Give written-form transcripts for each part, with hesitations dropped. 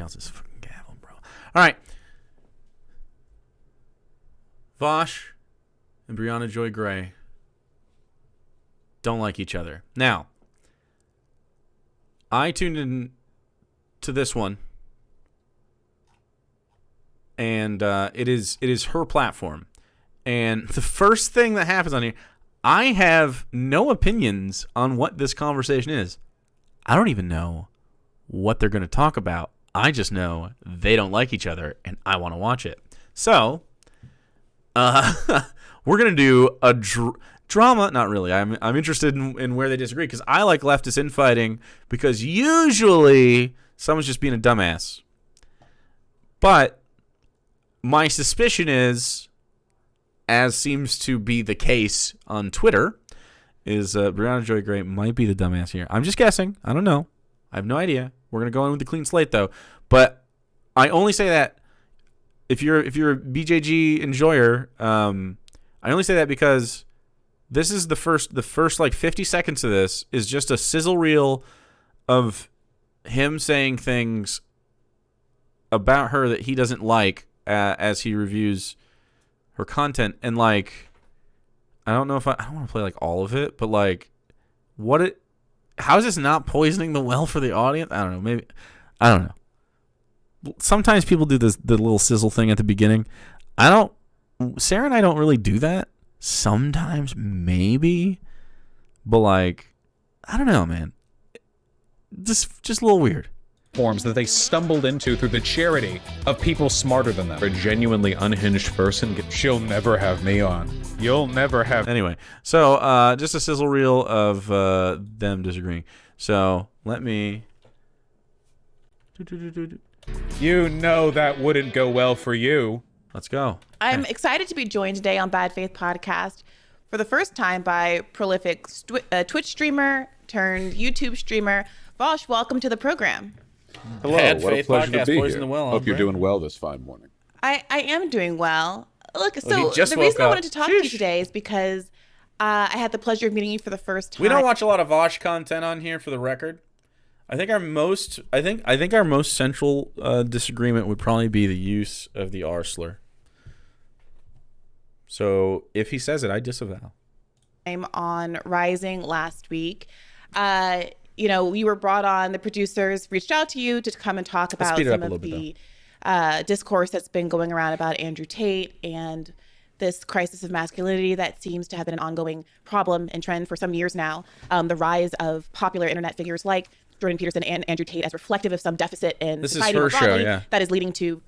somebody else's fucking gavel, bro. All right. Vosh and Briahna Joy Gray don't like each other. Now, I tuned in to this one, and it is her platform. And the first thing that happens on here, I have no opinions on what this conversation is. I don't even know what they're going to talk about. I just know they don't like each other, and I want to watch it. So, we're going to do a drama. Not really. I'm interested in where they disagree, because I like leftist infighting, because usually someone's just being a dumbass. But my suspicion is, as seems to be the case on Twitter, is Briahna Joy Gray might be the dumbass here. I'm just guessing. I don't know. I have no idea. We're going to go in with a clean slate, though. But I only say that if you're a BJG enjoyer, I only say that because this is the first like 50 seconds of this is just a sizzle reel of him saying things about her that he doesn't like as he reviews her content. And like, I don't know if I don't want to play like all of it, but like, how is this not poisoning the well for the audience? I don't know. Maybe, I don't know. Sometimes people do the little sizzle thing at the beginning. Sarah and I don't really do that. Sometimes, maybe, but like, I don't know, man. Just a little weird. Forms that they stumbled into through the charity of people smarter than them. A genuinely unhinged person. She'll never have me on. You'll never have. Anyway, so just a sizzle reel of them disagreeing. So let me. You know that wouldn't go well for you. Let's go. I'm excited to be joined today on Bad Faith Podcast for the first time by prolific Twitch streamer turned YouTube streamer Vosh. Welcome to the program. Hello, Bad what a Faith pleasure Podcast, to be Poison here. the Well, Hope you're Brett. doing well this fine morning. I am doing well. Look, he so just the woke reason I up. wanted to talk to you today is because I had the pleasure of meeting you for the first time. We don't watch a lot of Vosh content on here, for the record. I think our most central disagreement would probably be the use of the R slur. So if he says it, I disavow. I'm on Rising last week. You were brought on. The producers reached out to you to come and talk about some of the discourse that's been going around about Andrew Tate and this crisis of masculinity that seems to have been an ongoing problem and trend for some years now. The rise of popular internet figures like Jordan Peterson and Andrew Tate as reflective of some deficit in society more broadly that is leading to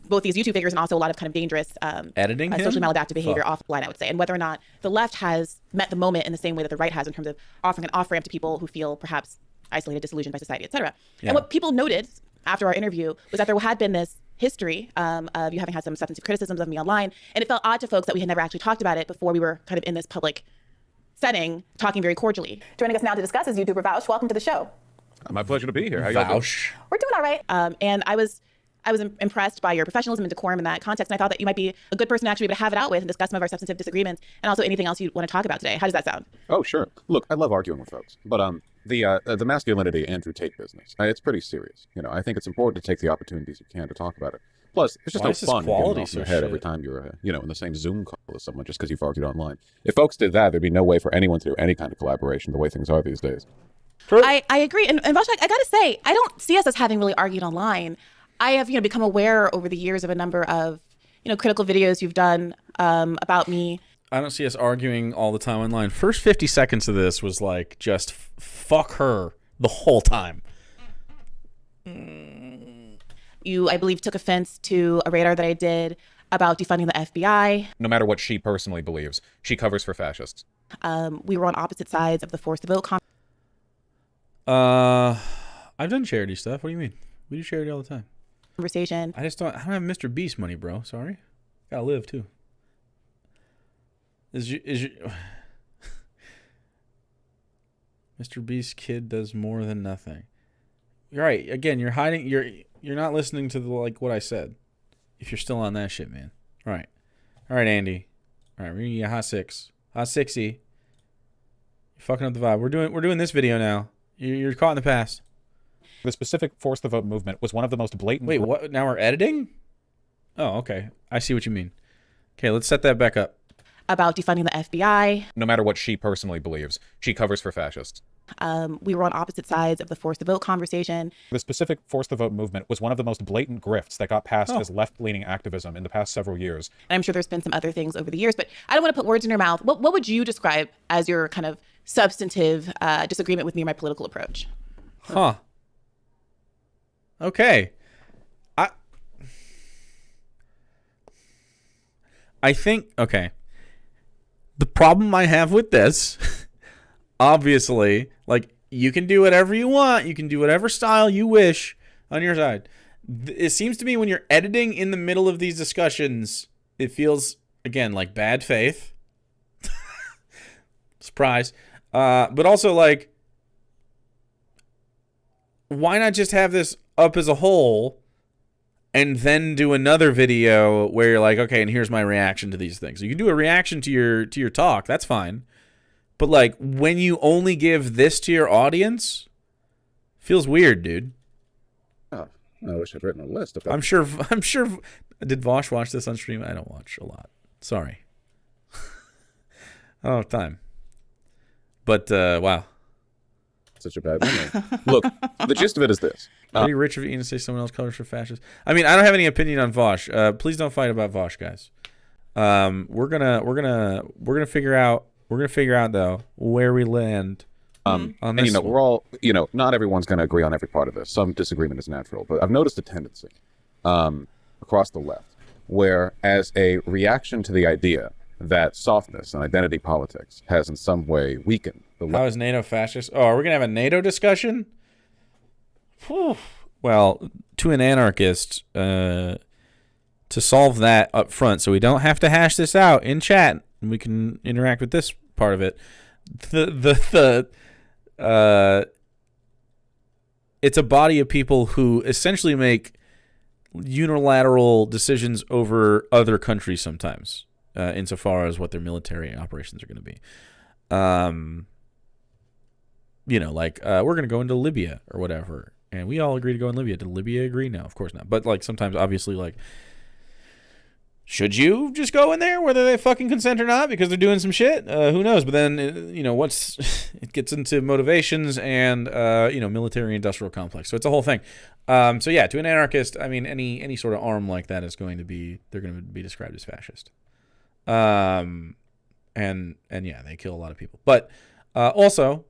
both these YouTube figures and also a lot of kind of dangerous editing socially maladaptive behavior offline, I would say. And whether or not the left has met the moment in the same way that the right has in terms of offering an off-ramp to people who feel perhaps isolated, disillusioned by society, et cetera. Yeah. And what people noted after our interview was that there had been this history of you having had some substantive criticisms of me online. And it felt odd to folks that we had never actually talked about it before we were kind of in this public setting, talking very cordially. Joining us now to discuss is YouTuber Vouch. Welcome to the show. My pleasure to be here. How you doing? We're doing all right. And I was impressed by your professionalism and decorum in that context. And I thought that you might be a good person to actually be able to have it out with and discuss some of our substantive disagreements and also anything else you want to talk about today. How does that sound? Oh, sure. Look, I love arguing with folks, but the masculinity Andrew Tate business, it's pretty serious. I think it's important to take the opportunities you can to talk about it. Plus, it's just no fun getting off your head every time you're, in the same Zoom call with someone just because you've argued online. If folks did that, there'd be no way for anyone to do any kind of collaboration the way things are these days. I agree. And Vosh, I got to say, I don't see us as having really argued online. I have, become aware over the years of a number of, critical videos you've done about me. I don't see us arguing all the time online. First 50 seconds of this was like just fuck her the whole time. You, I believe, took offense to a radar that I did about defunding the FBI. No matter what she personally believes, she covers for fascists. We were on opposite sides of the Force to Vote I've done charity stuff. What do you mean? We do charity all the time. Conversation. I don't have Mr. Beast money, bro. Sorry. Gotta live too. Is your Mr. Beast kid does more than nothing. You're right. Again, you're hiding. You're not listening to what I said. If you're still on that shit, man. All right, Andy. All right, we're gonna get a hot 6, hot 6y. You're fucking up the vibe. We're doing this video now. You're caught in the past. The specific Force the Vote movement was one of the most blatant... Wait, what? Now we're editing? Oh, okay. I see what you mean. Okay, let's set that back up. About defunding the FBI. No matter what she personally believes, she covers for fascists. We were on opposite sides of the Force the Vote conversation. The specific Force the Vote movement was one of the most blatant grifts that got passed as left-leaning activism in the past several years. And I'm sure there's been some other things over the years, but I don't want to put words in your mouth. What would you describe as your kind of substantive disagreement with me or my political approach? Huh. Okay. I think, okay. The problem I have with this, obviously, like, you can do whatever you want. You can do whatever style you wish on your side. It seems to me when you're editing in the middle of these discussions, it feels, again, like bad faith. Surprise. But also, like, why not just have this up as a whole and then do another video where you're like, okay, and here's my reaction to these things. You can do a reaction to your talk. That's fine. But, like, when you only give this to your audience, feels weird, dude. Oh, I wish I'd written a list of that. I'm sure. Did Vosh watch this on stream? I don't watch a lot. Sorry. I don't have time. But, wow. Such a bad memory. Look, the gist of it is this. Pretty rich of Ian to say someone else covers for fascists. I mean, I don't have any opinion on Vosh. Please don't fight about Vosh, guys. We're gonna figure out though where we land. On and this we're all, not everyone's going to agree on every part of this. Some disagreement is natural, but I've noticed a tendency across the left where, as a reaction to the idea that softness and identity politics has in some way weakened the left. How is NATO fascist? Oh, are we gonna have a NATO discussion? Whew. Well, to an anarchist, to solve that up front, so we don't have to hash this out in chat, and we can interact with this part of it. It's a body of people who essentially make unilateral decisions over other countries sometimes, insofar as what their military operations are going to be. We're going to go into Libya or whatever. And we all agree to go in Libya. Did Libya agree? No, of course not. But, like, sometimes, obviously, like, should you just go in there, whether they fucking consent or not, because they're doing some shit? Who knows? But then, it gets into motivations and, military-industrial complex. So it's a whole thing. So, yeah, to an anarchist, I mean, any sort of arm like that is they're going to be described as fascist. And yeah, they kill a lot of people. But also,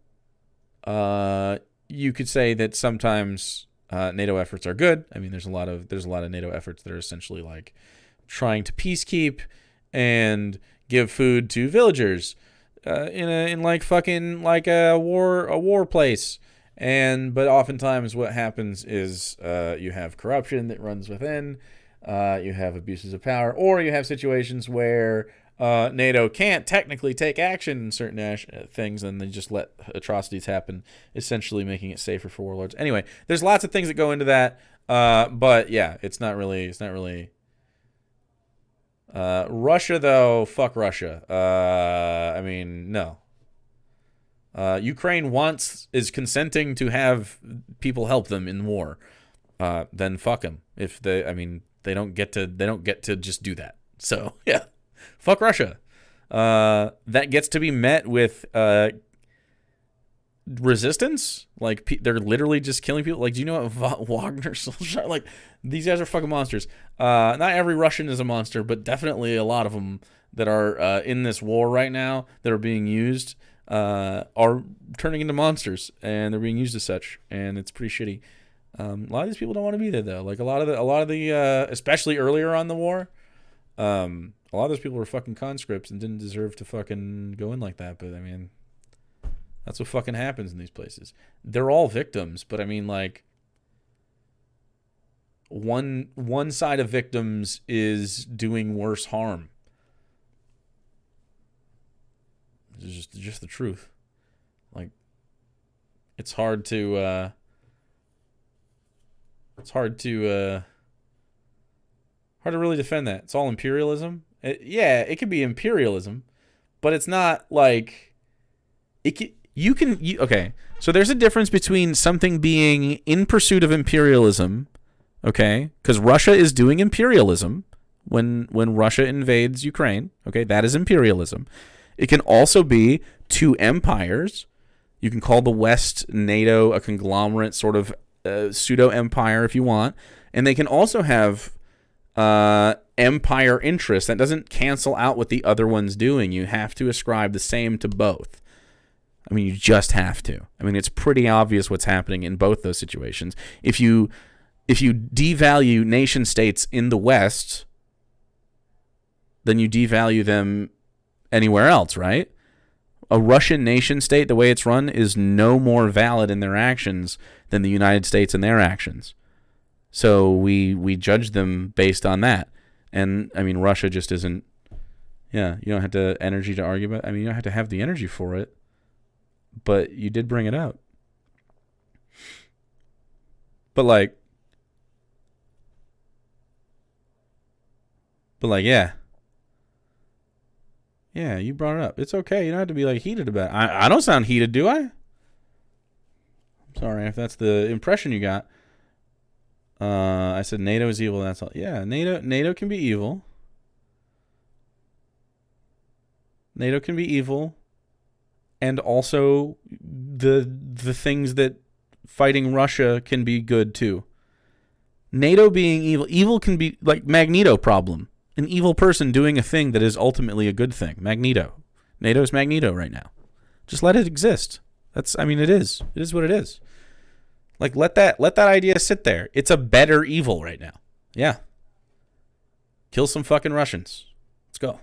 you could say that sometimes NATO efforts are good. I mean, there's a lot of NATO efforts that are essentially like trying to peacekeep and give food to villagers in a war place. But oftentimes what happens is you have corruption that runs within, you have abuses of power, or you have situations where NATO can't technically take action in certain things, and they just let atrocities happen, essentially making it safer for warlords. Anyway, there's lots of things that go into that, but yeah, it's not really. Russia, though, fuck Russia. I mean, no. Ukraine is consenting to have people help them in war. Then fuck them. They don't get to just do that. So yeah. Fuck Russia. That gets to be met with resistance. Like, they're literally just killing people. Like, do you know what Wagner soldiers? Like, these guys are fucking monsters. Not every Russian is a monster, but definitely a lot of them that are in this war right now that are being used are turning into monsters, and they're being used as such, and it's pretty shitty. A lot of these people don't want to be there, though. Like, a lot of the especially earlier on the war. A lot of those people were fucking conscripts and didn't deserve to fucking go in like that. But, I mean, that's what fucking happens in these places. They're all victims, but, I mean, like, one side of victims is doing worse harm. It's just the truth. Like, it's hard to really defend that. It's all imperialism. It could be imperialism, but it's not like okay. So there's a difference between something being in pursuit of imperialism, okay? Because Russia is doing imperialism when Russia invades Ukraine, okay? That is imperialism. It can also be two empires. You can call the West NATO a conglomerate sort of pseudo-empire if you want. And they can also have empire interests. That doesn't cancel out what the other one's doing. You have to ascribe the same to both. I mean, you just have to. I mean, it's pretty obvious what's happening in both those situations. If you devalue nation states in the West, then you devalue them anywhere else, right? A Russian nation state, the way it's run, is no more valid in their actions than the United States in their actions. So we judge them based on that. And, I mean, Russia just isn't... Yeah, you don't have the energy to argue about it. I mean, you don't have to have the energy for it. But you did bring it out. But, yeah. Yeah, you brought it up. It's okay. You don't have to be, heated about it. I don't sound heated, do I? I'm sorry if that's the impression you got. I said NATO is evil. That's all. Yeah, NATO can be evil. NATO can be evil. And also the things that fighting Russia can be good, too. NATO being evil. Evil can be like Magneto problem. An evil person doing a thing that is ultimately a good thing. Magneto. NATO's Magneto right now. Just let it exist. It is. It is what it is. Let that idea sit there. It's a better evil right now. Yeah. Kill some fucking Russians. Let's go.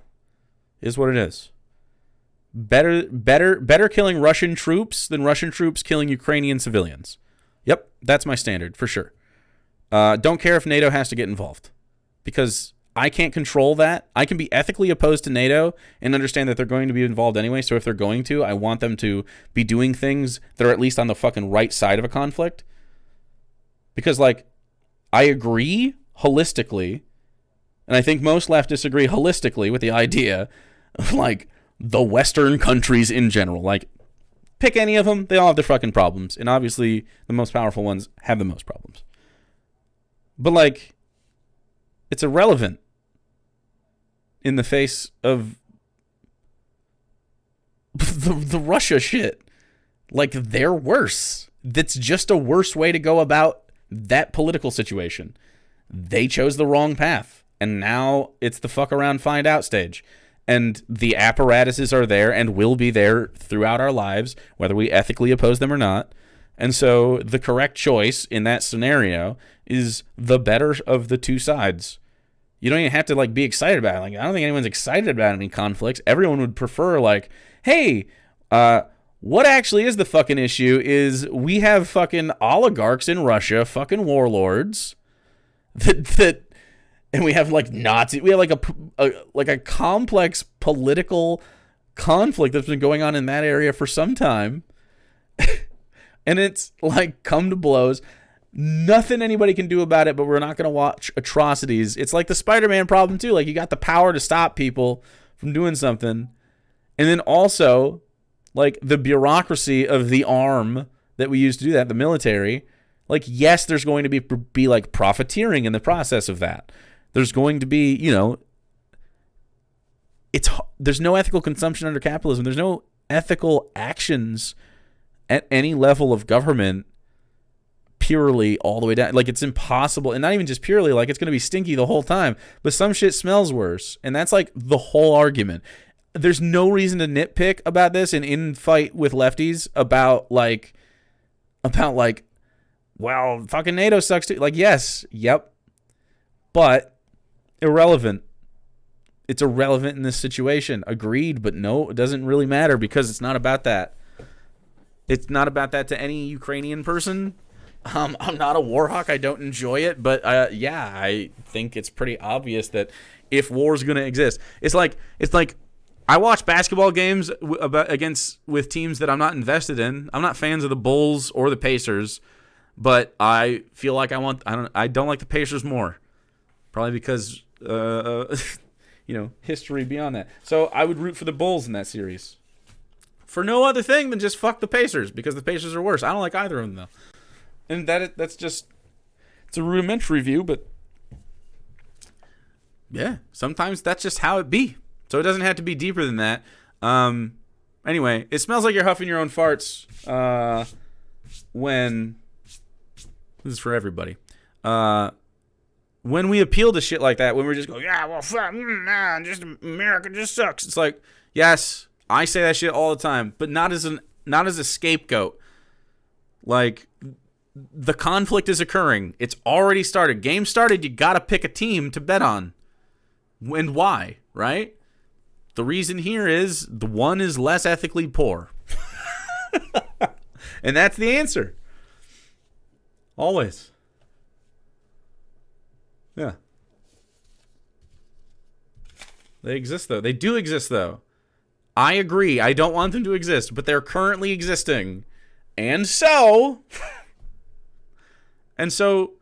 It is what it is. Better killing Russian troops than Russian troops killing Ukrainian civilians. Yep, that's my standard for sure. Don't care if NATO has to get involved, because I can't control that. I can be ethically opposed to NATO and understand that they're going to be involved anyway. So if they're going to, I want them to be doing things that are at least on the fucking right side of a conflict. Because, I agree holistically, and I think most leftists agree holistically with the idea of, the Western countries in general. Pick any of them, they all have their fucking problems. And obviously, the most powerful ones have the most problems. But, it's irrelevant in the face of the Russia shit. They're worse. That's just a worse way to go about that political situation. They chose the wrong path. And now it's the fuck around find out stage. And the apparatuses are there and will be there throughout our lives, whether we ethically oppose them or not. And so the correct choice in that scenario is the better of the two sides. You don't even have to be excited about it. I don't think anyone's excited about any conflicts. Everyone would prefer hey, what actually is the fucking issue is we have fucking oligarchs in Russia, fucking warlords that and we have Nazi. We have a complex political conflict that's been going on in that area for some time. And it's come to blows. Nothing anybody can do about it, but we're not going to watch atrocities. It's like the Spider-Man problem too. You got the power to stop people from doing something. And then also the bureaucracy of the arm that we use to do that, the military. Yes, there's going to be profiteering in the process of that. There's going to be, there's no ethical consumption under capitalism. There's no ethical actions at any level of government purely all the way down. It's impossible. And not even just purely, it's going to be stinky the whole time. But some shit smells worse. And that's the whole argument. There's no reason to nitpick about this and infight with lefties about well, fucking NATO sucks too. Yes, yep. But irrelevant. It's irrelevant in this situation. Agreed, but no, it doesn't really matter because it's not about that. It's not about that to any Ukrainian person. I'm not a war hawk. I don't enjoy it, but yeah, I think it's pretty obvious that if war is going to exist, it's like I watch basketball games with teams that I'm not invested in. I'm not fans of the Bulls or the Pacers, but I feel like I don't like the Pacers more, probably because history beyond that. So I would root for the Bulls in that series. for no other thing than just fuck the Pacers, because the Pacers are worse. I don't like either of them, though. And that's just, it's a rudimentary view, but yeah, sometimes that's just how it be. So it doesn't have to be deeper than that. Anyway, it smells like you're huffing your own farts when, this is for everybody, when we appeal to shit like that, when we're just going, yeah, well, fuck, nah, just America just sucks. It's like, yes, I say that shit all the time, but not as a scapegoat. Like, the conflict is occurring. It's already started. Game started. You got to pick a team to bet on. And why, right? The reason here is the one is less ethically poor. And that's the answer. Always. Yeah. They exist, though. They do exist, though. I agree. I don't want them to exist, but they're currently existing. And so... And so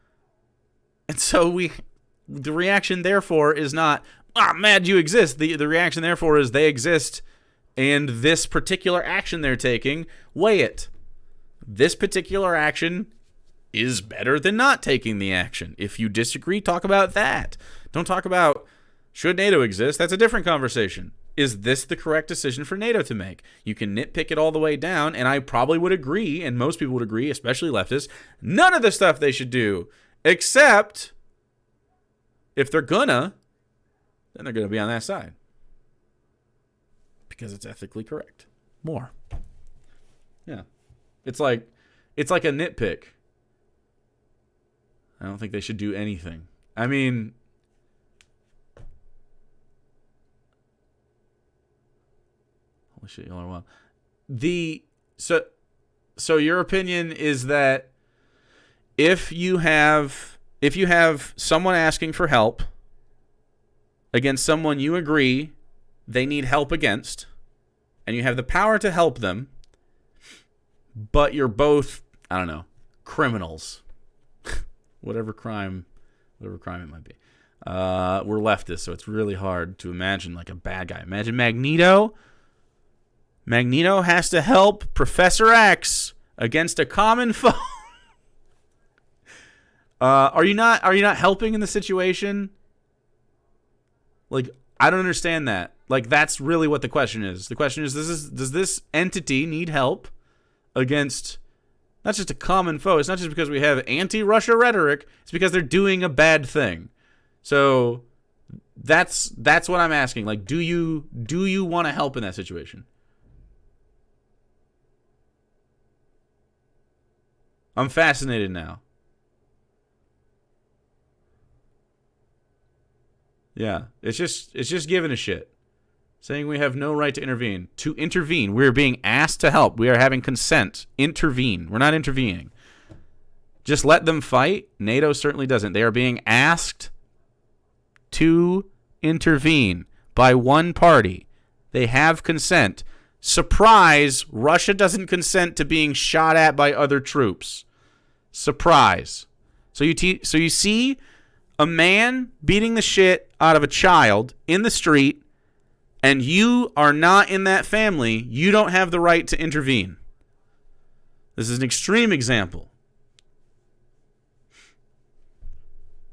the reaction, therefore, is not, I'm mad you exist. The reaction, therefore, is they exist, and this particular action they're taking, weigh it. This particular action is better than not taking the action. If you disagree, talk about that. Don't talk about, should NATO exist? That's a different conversation. Is this the correct decision for NATO to make? You can nitpick it all the way down, and I probably would agree, and most people would agree, especially leftists, none of the stuff they should do, except if they're gonna, then they're gonna be on that side. Because it's ethically correct. More. Yeah. It's like a nitpick. I don't think they should do anything. I mean... Shit, y'all are wild. So your opinion is that if you have someone asking for help against someone you agree they need help against, and you have the power to help them, but you're both, I don't know, criminals, whatever crime it might be. We're leftists, so it's really hard to imagine like a bad guy. Imagine Magneto. Magneto has to help Professor X against a common foe. Are you not helping in the situation? Like, I don't understand that. Like, that's really what the question is. The question is, does this entity need help against not just a common foe? It's not just because we have anti-Russia rhetoric. It's because they're doing a bad thing. So that's what I'm asking. Like, do you want to help in that situation? I'm fascinated now. Yeah, it's just giving a shit. Saying we have no right to intervene. To intervene, we're being asked to help. We are having consent. Intervene. We're not intervening. Just let them fight? NATO certainly doesn't. They are being asked to intervene by one party. They have consent. Surprise, Russia doesn't consent to being shot at by other troops. Surprise. So you see a man beating the shit out of a child in the street, and you are not in that family. You don't have the right to intervene. This is an extreme example.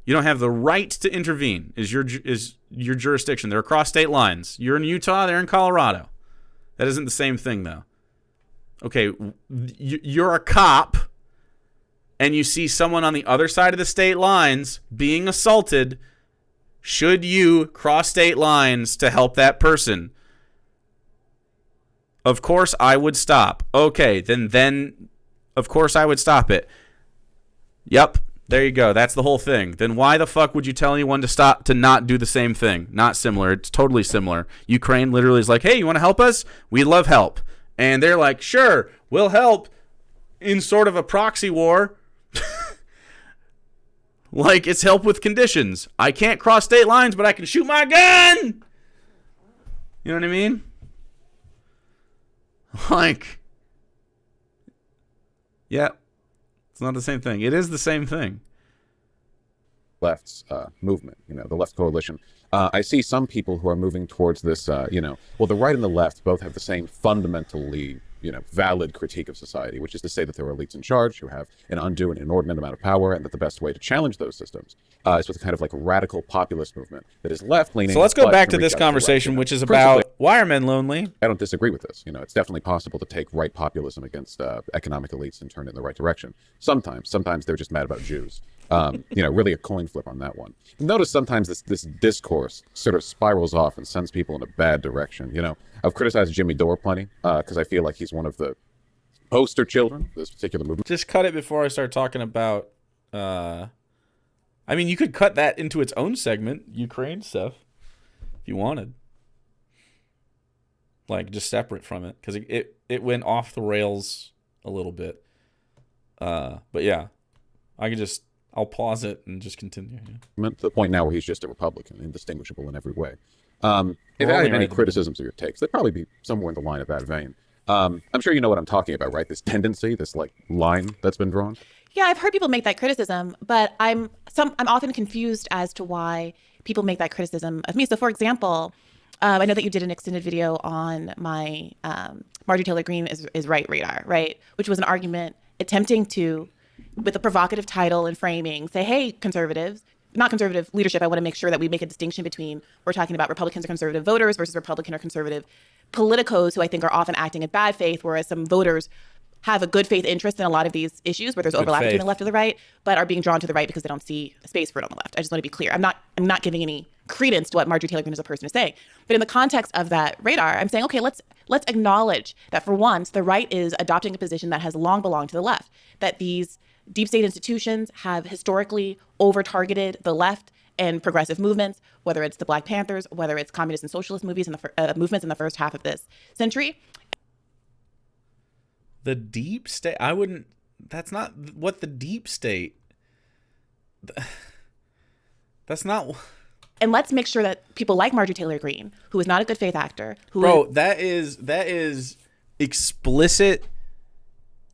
You don't have the right to intervene is your jurisdiction. They're across state lines. You're in Utah, they're in Colorado. That isn't the same thing, though. Okay, you're a cop, and you see someone on the other side of the state lines being assaulted. Should you cross state lines to help that person? Of course I would stop. Okay, then of course I would stop it. Yep, there you go. That's the whole thing. Then why the fuck would you tell anyone to stop, to not do the same thing? Not similar. It's totally similar. Ukraine literally is like, hey, you want to help us? We love help. And they're like, sure, we'll help in sort of a proxy war. Like, it's help with conditions. I can't cross state lines, but I can shoot my gun! You know what I mean? Like, yeah, it's not the same thing. It is the same thing. Left's movement, the left coalition. I see some people who are moving towards this, well, the right and the left both have the same fundamentally, valid critique of society, which is to say that there are elites in charge who have an undue and inordinate amount of power, and that the best way to challenge those systems is with a kind of like radical populist movement that is left-leaning. So let's go back to this conversation, which is about why are men lonely? I don't disagree with this. It's definitely possible to take right populism against economic elites and turn it in the right direction. Sometimes they're just mad about Jews. Really a coin flip on that one. Notice sometimes this discourse sort of spirals off and sends people in a bad direction. I've criticized Jimmy Dore plenty because I feel like he's one of the poster children of this particular movement. Just cut it before I start talking about. You could cut that into its own segment, Ukraine stuff, if you wanted. Like just separate from it, because it went off the rails a little bit. But yeah, I'll pause it and just continue. Yeah. To the point now where he's just a Republican, indistinguishable in every way. If I had any criticisms of your takes, they'd probably be somewhere in the line of that vein. I'm sure you know what I'm talking about, right? This tendency, this line that's been drawn. Yeah, I've heard people make that criticism, but I'm often confused as to why people make that criticism of me. So, for example, I know that you did an extended video on my Marjorie Taylor Greene is right radar, right? Which was an argument attempting to, with a provocative title and framing, say, hey, conservatives, not conservative leadership, I want to make sure that we make a distinction between, we're talking about Republicans or conservative voters versus Republican or conservative politicos who I think are often acting in bad faith, whereas some voters have a good faith interest in a lot of these issues where there's overlap between the left and the right, but are being drawn to the right because they don't see a space for it on the left. I just want to be clear. I'm not giving any credence to what Marjorie Taylor Greene as a person is saying. But in the context of that radar, I'm saying, okay, let's acknowledge that for once, the right is adopting a position that has long belonged to the left, that these deep state institutions have historically over-targeted the left and progressive movements, whether it's the Black Panthers, whether it's communist and socialist movements in the first half of this century. The deep state, that's not what the deep state, that's not. And let's make sure that people like Marjorie Taylor Greene, who is not a good faith actor, that is explicit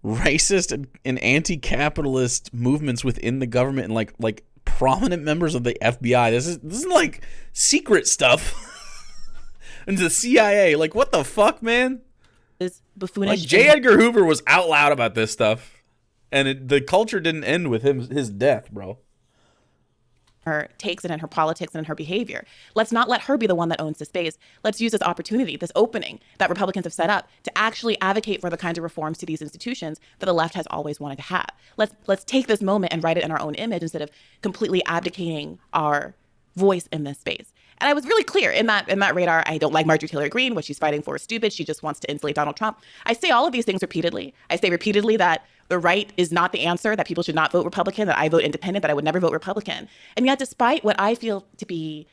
racist and anti-capitalist movements within the government and like prominent members of the FBI. This isn't like secret stuff. And the CIA, like what the fuck, man? Is buffoonish. Like J. Edgar Hoover was out loud about this stuff, and the culture didn't end with his death, bro. Her takes it in her politics and in her behavior. Let's not let her be the one that owns the space. Let's use this opportunity, this opening that Republicans have set up to actually advocate for the kinds of reforms to these institutions that the left has always wanted to have. Let's take this moment and write it in our own image instead of completely abdicating our voice in this space. And I was really clear in that radar. I don't like Marjorie Taylor Greene. What she's fighting for is stupid. She just wants to insulate Donald Trump. I say all of these things repeatedly. I say repeatedly that the right is not the answer, that people should not vote Republican, that I vote independent, that I would never vote Republican. And yet, despite what I feel to be,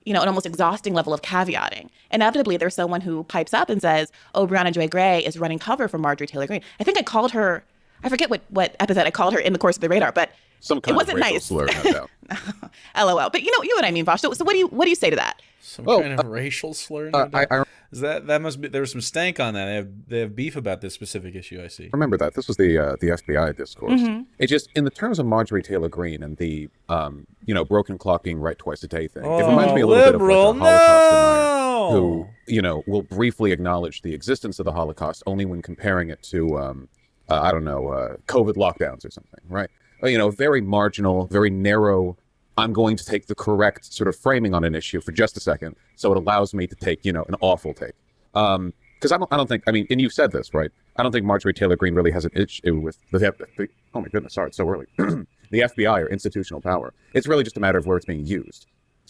an almost exhausting level of caveating, inevitably there's someone who pipes up and says, oh, Briahna Joy Gray is running cover for Marjorie Taylor Greene. I think I called her, I forget what epithet I called her in the course of the radar, but some kind it wasn't of racial nice. Slur, no doubt. LOL. But you know what I mean, Vosh. So what do you say to that? Some kind of racial slur. Is that must be, there was some stank on that. They have beef about this specific issue. I see. Remember that this was the FBI discourse. Mm-hmm. It just, in the terms of Marjorie Taylor Greene and the broken clock being right twice a day thing. It reminds me a little bit of like a Holocaust denier who will briefly acknowledge the existence of the Holocaust only when comparing it to COVID lockdowns or something, right? Very marginal, very narrow. I'm going to take the correct sort of framing on an issue for just a second, so it allows me to take, an awful take. Because I don't think, and you said this, right? I don't think Marjorie Taylor Greene really has an issue with the oh my goodness, sorry, it's so early. The FBI or institutional power. It's really just a matter of where it's being used.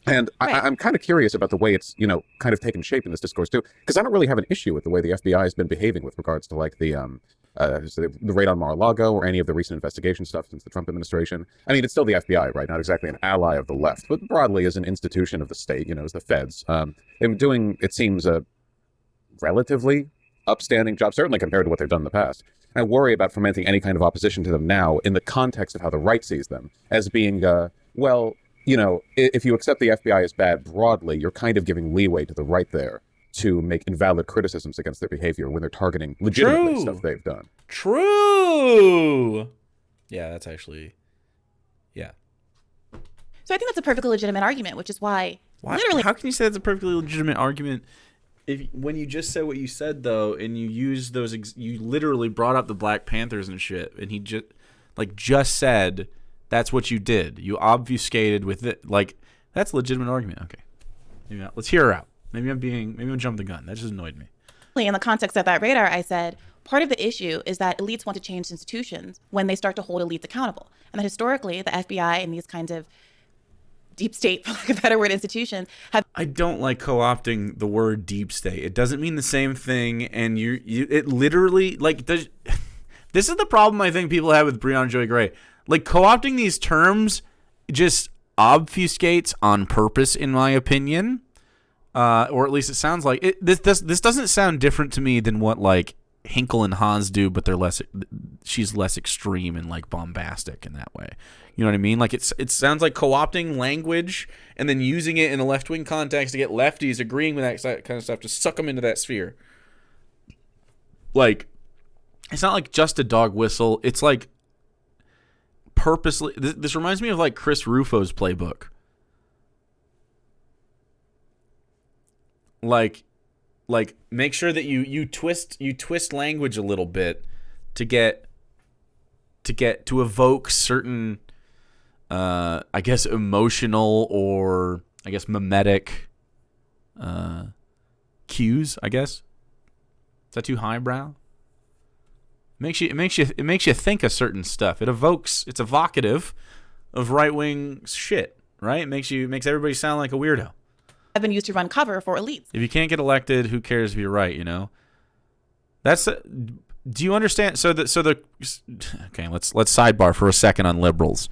And right. I'm kind of curious about the way it's, kind of taken shape in this discourse too, because I don't really have an issue with the way the FBI has been behaving with regards to like the raid on Mar-a-Lago or any of the recent investigation stuff since the Trump administration. It's still the FBI, right? Not exactly an ally of the left, but broadly as an institution of the state, as the feds. They've been doing, it seems, a relatively upstanding job, certainly compared to what they've done in the past. And I worry about fomenting any kind of opposition to them now in the context of how the right sees them as being, if you accept the FBI as bad broadly, you're kind of giving leeway to the right there to make invalid criticisms against their behavior when they're targeting legitimately stuff they've done. True. Yeah, that's actually, yeah. So I think that's a perfectly legitimate argument, which is why Why? Literally. How can you say that's a perfectly legitimate argument? When you just said what you said, though, and you used those, you literally brought up the Black Panthers and shit, and he just said that's what you did. You obfuscated with it. Like, that's a legitimate argument. Okay, maybe not. Let's hear her out. Maybe I'm jumping the gun. That just annoyed me. In the context of that radar, I said part of the issue is that elites want to change institutions when they start to hold elites accountable, and that historically the FBI and these kinds of deep state, for lack of a better word, institutions have. I don't like co-opting the word deep state. It doesn't mean the same thing, and it literally, like, this is the problem I think people have with Briahna Joy Gray. Like, co-opting these terms just obfuscates on purpose, in my opinion, or at least it sounds like it. This doesn't sound different to me than what like Hinkle and Hans do, but she's less extreme and like bombastic in that way. You know what I mean? Like it sounds like co-opting language and then using it in a left-wing context to get lefties agreeing with that kind of stuff to suck them into that sphere. Like, it's not like just a dog whistle. It's like purposely. This reminds me of like Chris Rufo's playbook. Like make sure that you twist language a little bit to evoke certain I guess emotional or I guess mimetic cues, I guess. Is that too highbrow? It makes you think of certain stuff. It's evocative of right-wing shit, right? It makes everybody sound like a weirdo. Have been used to run cover for elites. If you can't get elected, who cares if you're right, you know? Do you understand? Okay, let's sidebar for a second on liberals.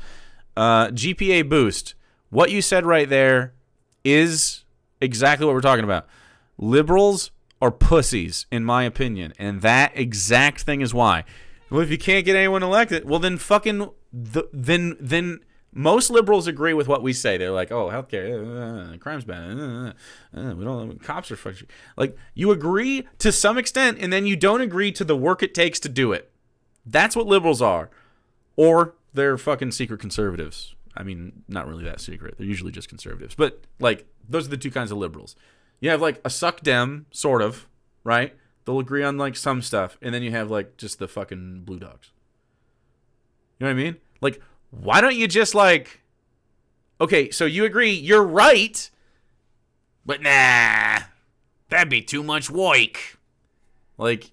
GPA boost. What you said right there is exactly what we're talking about. Liberals are pussies, in my opinion, and that exact thing is why. Well, if you can't get anyone elected, well then then most liberals agree with what we say. They're like, "Oh, healthcare, crime's bad. We don't. Cops are fucking." Like, you agree to some extent, and then you don't agree to the work it takes to do it. That's what liberals are, or they're fucking secret conservatives. I mean, not really that secret. They're usually just conservatives. But like, those are the two kinds of liberals. You have like a suck dem, sort of, right? They'll agree on like some stuff, and then you have like just the fucking blue dogs. You know what I mean? Like, why don't you just like, okay, so you agree, you're right, but nah, that'd be too much work. Like,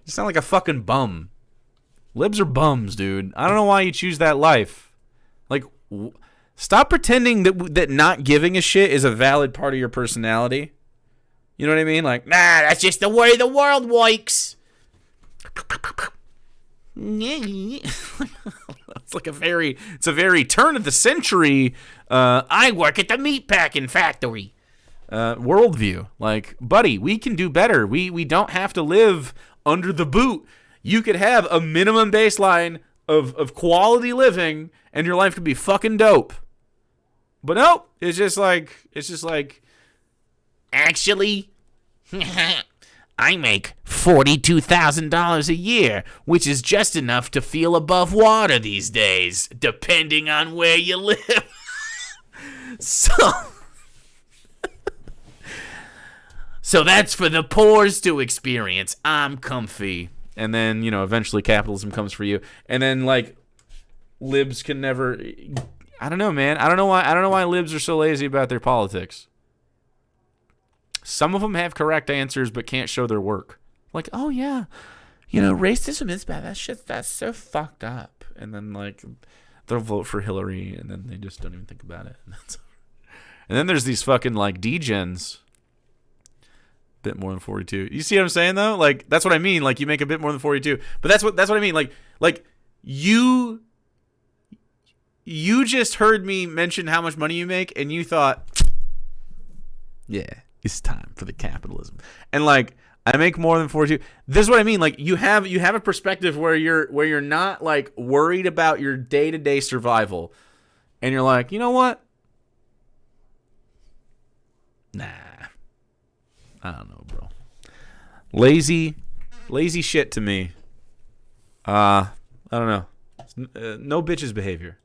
you sound like a fucking bum. Libs are bums, dude. I don't know why you choose that life. Like, stop pretending that not giving a shit is a valid part of your personality. You know what I mean? Like, nah, that's just the way the world works. It's a very turn of the century. I work at the meatpacking factory. Worldview. Like, buddy, we can do better. We don't have to live under the boot. You could have a minimum baseline of quality living, and your life could be fucking dope. But nope, it's just like, actually, I make $42,000 a year, which is just enough to feel above water these days, depending on where you live. So that's for the poors to experience. I'm comfy. And then, you know, eventually capitalism comes for you. And then, like, libs can never... I don't know, man. I don't know why libs are so lazy about their politics. Some of them have correct answers but can't show their work. Like, oh, yeah, you know, racism is bad. That's so fucked up. And then, like, they'll vote for Hillary, and then they just don't even think about it. And then there's these fucking, like, degens. Bit more than 42. You see what I'm saying, though? Like, that's what I mean. Like, you make a bit more than 42. But that's what I mean. Like you just heard me mention how much money you make, and you thought, yeah, it's time for the capitalism. And like, I make more than 42. This is what I mean. Like, you have a perspective where you're not like worried about your day-to-day survival, and you're like, you know what? Nah, I don't know, bro. Lazy shit to me. I don't know. No bitches behavior.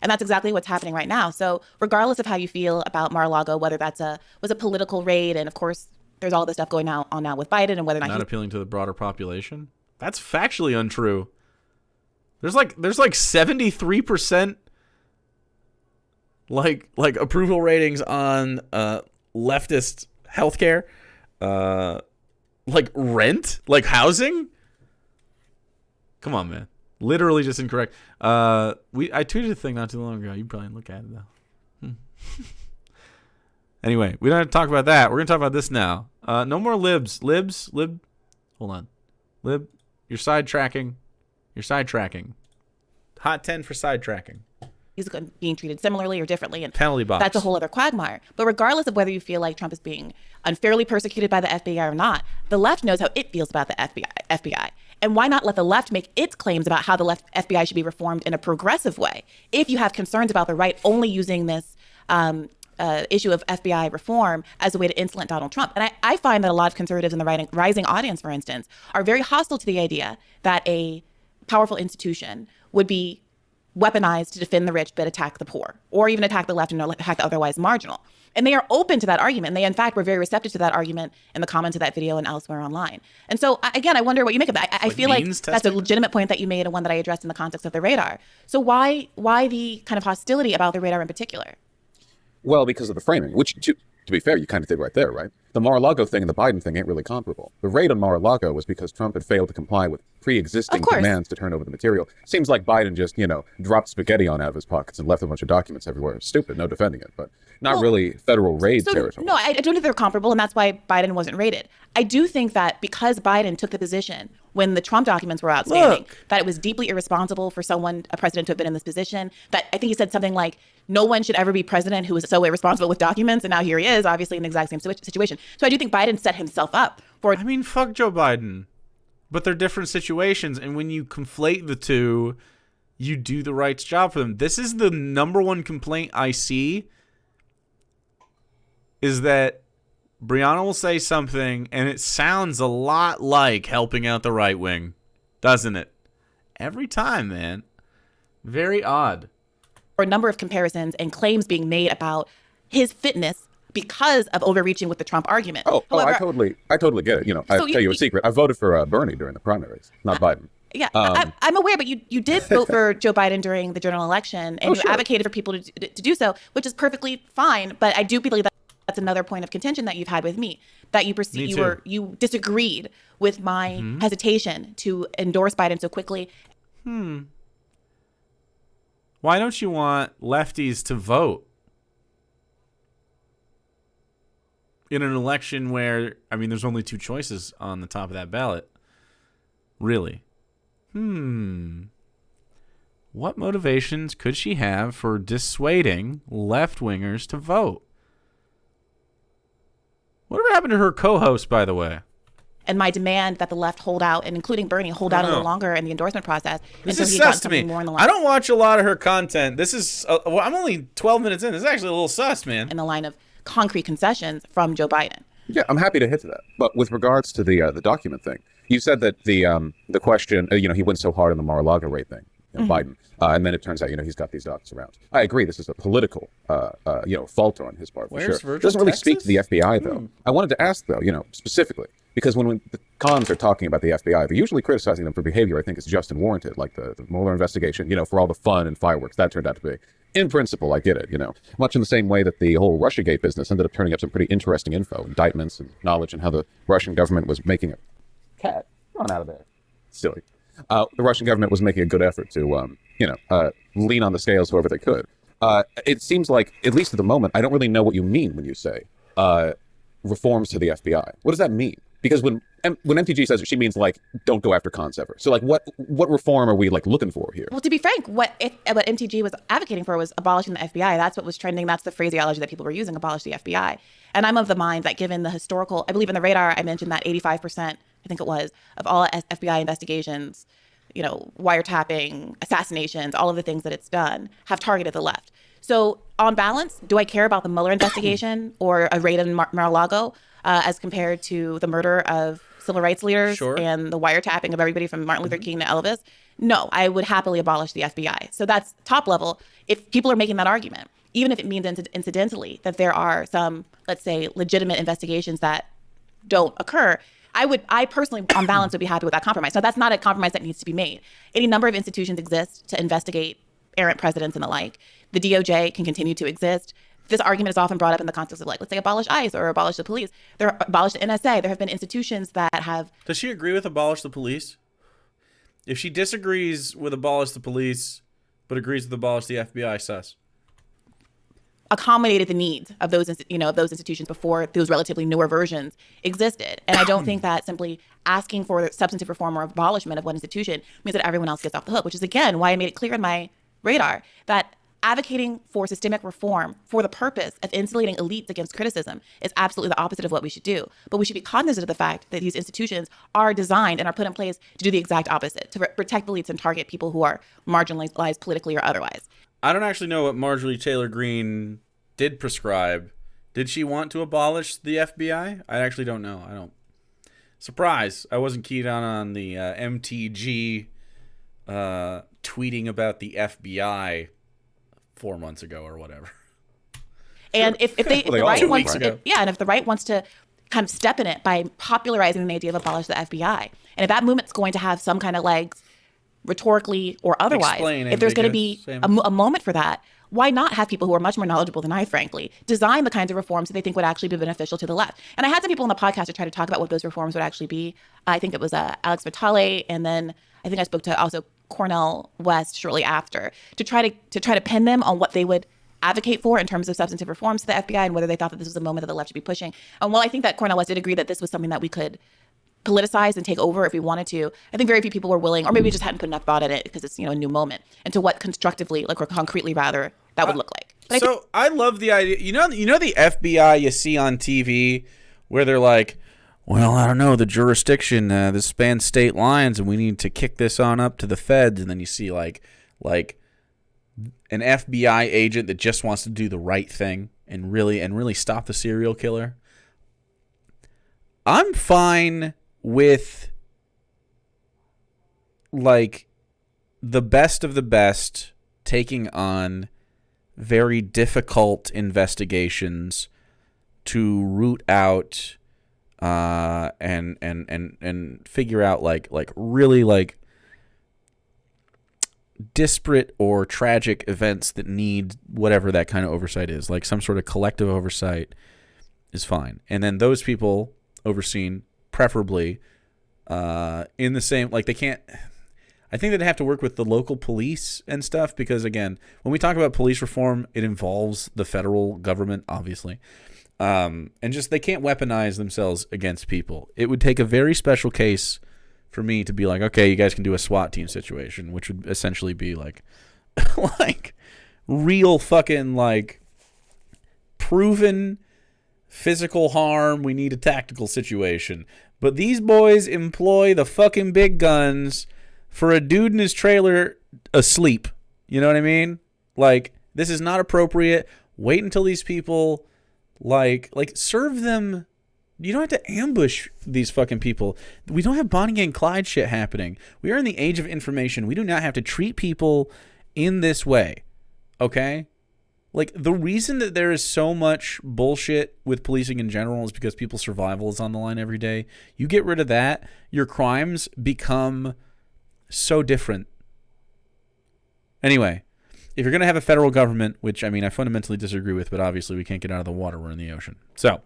And that's exactly what's happening right now. So regardless of how you feel about Mar-a-Lago, whether was a political raid, and of course there's all this stuff going on now with Biden and whether or not appealing to the broader population. That's factually untrue. There's like 73% like approval ratings on leftist healthcare, like rent, like housing. Come on, man. Literally just incorrect. I tweeted a thing not too long ago. You probably didn't look at it though. Anyway, we don't have to talk about that. We're gonna talk about this now. No more libs. Hold on. Lib, you're sidetracking. Hot 10 for sidetracking. He's being treated similarly or differently, and penalty box. That's a whole other quagmire. But regardless of whether you feel like Trump is being unfairly persecuted by the FBI or not, the left knows how it feels about the FBI. And why not let the left make its claims about how the FBI should be reformed in a progressive way? If you have concerns about the right only using this issue of FBI reform as a way to insulate Donald Trump. And I find that a lot of conservatives in the rising audience, for instance, are very hostile to the idea that a powerful institution would be weaponized to defend the rich but attack the poor, or even attack the left and attack the otherwise marginal. And they are open to that argument. They, in fact, were very receptive to that argument in the comments of that video and elsewhere online. And so, again, I wonder what you make of that. I feel like that's a legitimate point that you made and one that I addressed in the context of the radar. So why the kind of hostility about the radar in particular? Well, because of the framing, which, to be fair, you kind of did right there, right? The Mar-a-Lago thing and the Biden thing ain't really comparable. The raid on Mar-a-Lago was because Trump had failed to comply with pre-existing demands to turn over the material. Seems like Biden just, dropped spaghetti out of his pockets and left a bunch of documents everywhere. Stupid, no defending it, but not really federal raid territory. No, I don't think they're comparable, and that's why Biden wasn't raided. I do think that because Biden took the position when the Trump documents were outstanding, that it was deeply irresponsible for a president to have been in this position, that I think he said something like, no one should ever be president who was so irresponsible with documents, and now here he is, obviously in the exact same situation. So I do think Biden set himself up for... I mean, fuck Joe Biden. But they're different situations, and when you conflate the two, you do the right job for them. This is the number one complaint I see, is that Briahna will say something, and it sounds a lot like helping out the right wing, doesn't it? Every time, man. Very odd. Or a number of comparisons and claims being made about his fitness because of overreaching with the Trump argument. However, I totally get it. I'll tell you a secret. I voted for Bernie during the primaries, not Biden. Yeah, I'm aware, but you did vote for Joe Biden during the general election, and you advocated for people to do so, which is perfectly fine. But I do believe that that's another point of contention that you've had with me, that you disagreed with my hesitation to endorse Biden so quickly. Why don't you want lefties to vote in an election where, there's only two choices on the top of that ballot? Really? What motivations could she have for dissuading left-wingers to vote? Whatever happened to her co-host, by the way? And my demand that the left hold out, and including Bernie, hold out a little longer in the endorsement process. This is sus to me. I don't watch a lot of her content. This is, I'm only 12 minutes in. This is actually a little sus, man. In the line of concrete concessions from Joe Biden. Yeah, I'm happy to hit to that. But with regards to the document thing, you said that the question, he went so hard on the Mar-a-Lago raid thing, Biden, and then it turns out, he's got these docs around. I agree, this is a political, falter on his part, for sure. It doesn't really speak to the FBI, though. I wanted to ask, though, specifically, because when the cons are talking about the FBI, they're usually criticizing them for behavior I think is just and warranted, like the Mueller investigation, for all the fun and fireworks that turned out to be. In principle, I get it, much in the same way that the whole Russiagate business ended up turning up some pretty interesting info, indictments and knowledge, and how the Russian government was making a cat run out of there. Silly. The Russian government was making a good effort to, lean on the scales however they could. It seems like, at least at the moment, I don't really know what you mean when you say reforms to the FBI. What does that mean? Because when MTG says it, she means don't go after cons ever. So what reform are we looking for here? Well, to be frank, what MTG was advocating for was abolishing the FBI. That's what was trending. That's the phraseology that people were using, abolish the FBI. And I'm of the mind that given the historical, I believe in the radar, I mentioned that 85%, I think it was, of all FBI investigations, wiretapping, assassinations, all of the things that it's done have targeted the left. So on balance, do I care about the Mueller investigation or a raid in Mar-a-Lago as compared to the murder of civil rights leaders and the wiretapping of everybody from Martin Luther King to Elvis? no, I would happily abolish the FBI. So that's top level. If people are making that argument, even if it means incidentally that there are some, let's say, legitimate investigations that don't occur, I personally, on balance, would be happy with that compromise. Now, that's not a compromise that needs to be made. Any number of institutions exist to investigate errant presidents and the like. The DOJ can continue to exist. This argument is often brought up in the context of, like, let's say, abolish ICE or abolish the police. Abolish the NSA. There have been institutions that have... Does she agree with abolish the police? If she disagrees with abolish the police, but agrees with abolish the FBI, sus. Accommodated the needs of those, of those institutions before those relatively newer versions existed. And I don't think that simply asking for substantive reform or abolishment of one institution means that everyone else gets off the hook, which is, again, why I made it clear in my radar that advocating for systemic reform for the purpose of insulating elites against criticism is absolutely the opposite of what we should do. But we should be cognizant of the fact that these institutions are designed and are put in place to do the exact opposite, to protect elites and target people who are marginalized politically or otherwise. I don't actually know what Marjorie Taylor Greene did prescribe. Did she want to abolish the FBI? I actually don't know. I don't. Surprise! I wasn't keyed on the MTG tweeting about the FBI 4 months ago or whatever. And if the right wants to, and if the right wants to kind of step in it by popularizing the idea of abolish the FBI, and if that movement's going to have some kind of legs, rhetorically or otherwise, if there's going to be a moment for that, why not have people who are much more knowledgeable than I, frankly, design the kinds of reforms that they think would actually be beneficial to the left? And I had some people on the podcast to try to talk about what those reforms would actually be. I think it was Alex Vitale, and then I think I spoke to also Cornel West shortly after to try to pin them on what they would advocate for in terms of substantive reforms to the FBI and whether they thought that this was a moment that the left should be pushing. And while I think that Cornel West did agree that this was something that we could politicize and take over if we wanted to, I think very few people were willing, or maybe just hadn't put enough thought in it because it's a new moment, and to what constructively, or concretely rather, that would look like. But I love the idea. You know the FBI you see on TV where they're like, well, I don't know, the jurisdiction, this spans state lines, and we need to kick this on up to the feds, and then you see like an FBI agent that just wants to do the right thing and really stop the serial killer. I'm fine with like the best of the best taking on very difficult investigations to root out and figure out like really like disparate or tragic events that need whatever that kind of oversight is, like some sort of collective oversight is fine. And then those people overseen preferably in the same, like they can't, I think they'd have to work with the local police and stuff because, again, when we talk about police reform, it involves the federal government, obviously. And just they can't weaponize themselves against people. It would take a very special case for me to be like, okay, you guys can do a SWAT team situation, which would essentially be like like real fucking like proven physical harm. We need a tactical situation. But these boys employ the fucking big guns for a dude in his trailer asleep. You know what I mean? Like, this is not appropriate. Wait until these people like serve them. You don't have to ambush these fucking people. We don't have Bonnie and Clyde shit happening. We are in the age of information. We do not have to treat people in this way. Okay? Like, the reason that there is so much bullshit with policing in general is because people's survival is on the line every day. You get rid of that, your crimes become so different. Anyway, if you're going to have a federal government, which, I mean, I fundamentally disagree with, but obviously we can't get out of the water. We're in the ocean. So,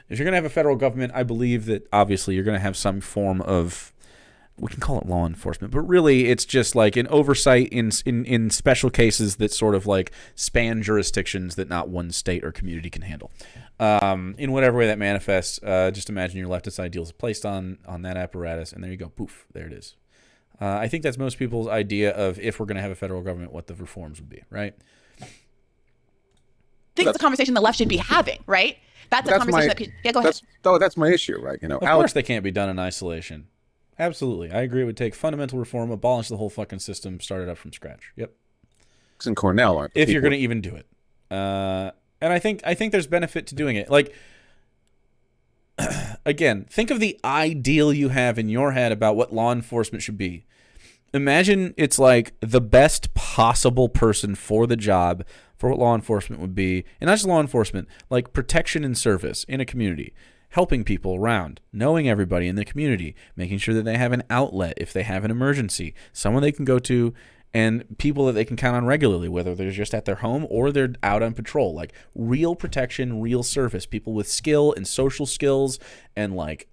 if you're going to have a federal government, I believe that obviously you're going to have some form of, we can call it law enforcement, but really it's just like an oversight in special cases that sort of like span jurisdictions that not one state or community can handle. In whatever way that manifests, just imagine your leftist ideals placed on that apparatus, and there you go. Poof, there it is. I think that's most people's idea of, if we're going to have a federal government, what the reforms would be, right? I think it's a conversation the left should be having, right? That's a conversation that people... Yeah, go ahead. That's my issue, right? Of course they can't be done in isolation. Absolutely. I agree it would take fundamental reform, abolish the whole fucking system, start it up from scratch. Yep. And Cornell aren't. If you're going to even do it. And I think there's benefit to doing it. Like, again, think of the ideal you have in your head about what law enforcement should be. imagine it's like the best possible person for the job for what law enforcement would be, and not just law enforcement, like protection and service in a community, helping people around, knowing everybody in the community, making sure that they have an outlet if they have an emergency, someone they can go to, and people that they can count on regularly, whether they're just at their home or they're out on patrol. Like real protection, real service, people with skill and social skills and like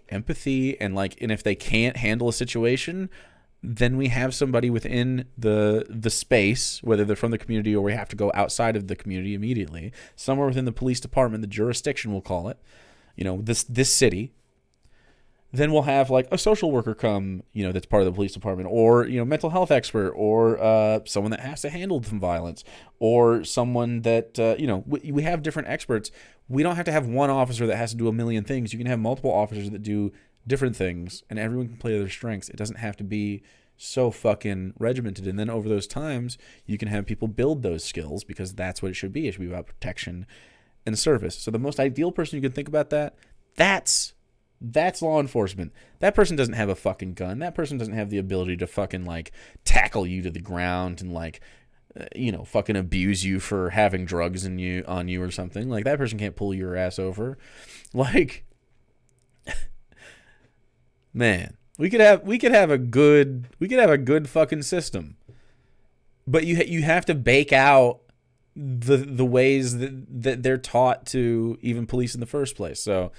empathy and if they can't handle a situation, then we have somebody within the space, whether they're from the community or we have to go outside of the community immediately, somewhere within the police department, the jurisdiction we'll call it, this city. Then we'll have like a social worker come, that's part of the police department, or mental health expert, or someone that has to handle some violence, or someone that we have different experts. We don't have to have one officer that has to do a million things. You can have multiple officers that do different things, and everyone can play to their strengths. It doesn't have to be so fucking regimented. And then over those times, you can have people build those skills, because that's what it should be. It should be about protection and service. So the most ideal person you can think about that's law enforcement. That person doesn't have a fucking gun. That person doesn't have the ability to fucking tackle you to the ground and fucking abuse you for having drugs on you or something. Like that person can't pull your ass over. Man, we could have a good fucking system. But you have to bake out the ways that they're taught to even police in the first place. So,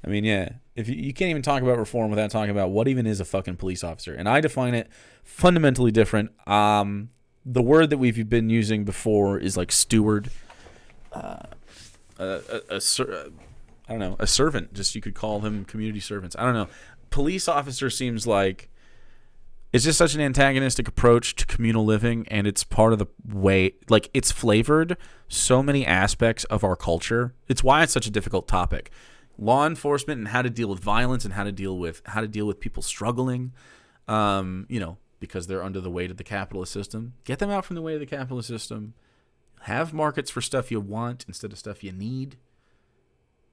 I mean, yeah, if you can't even talk about reform without talking about what even is a fucking police officer. And I define it fundamentally different. The word that we've been using before is like steward. I don't know, a servant. Just you could call them community servants. I don't know. Police officer seems like it's just such an antagonistic approach to communal living, and it's part of the way, it's flavored so many aspects of our culture. It's why it's such a difficult topic. Law enforcement and how to deal with violence and how to deal with people struggling, because they're under the weight of the capitalist system. Get them out from the weight of the capitalist system. Have markets for stuff you want instead of stuff you need.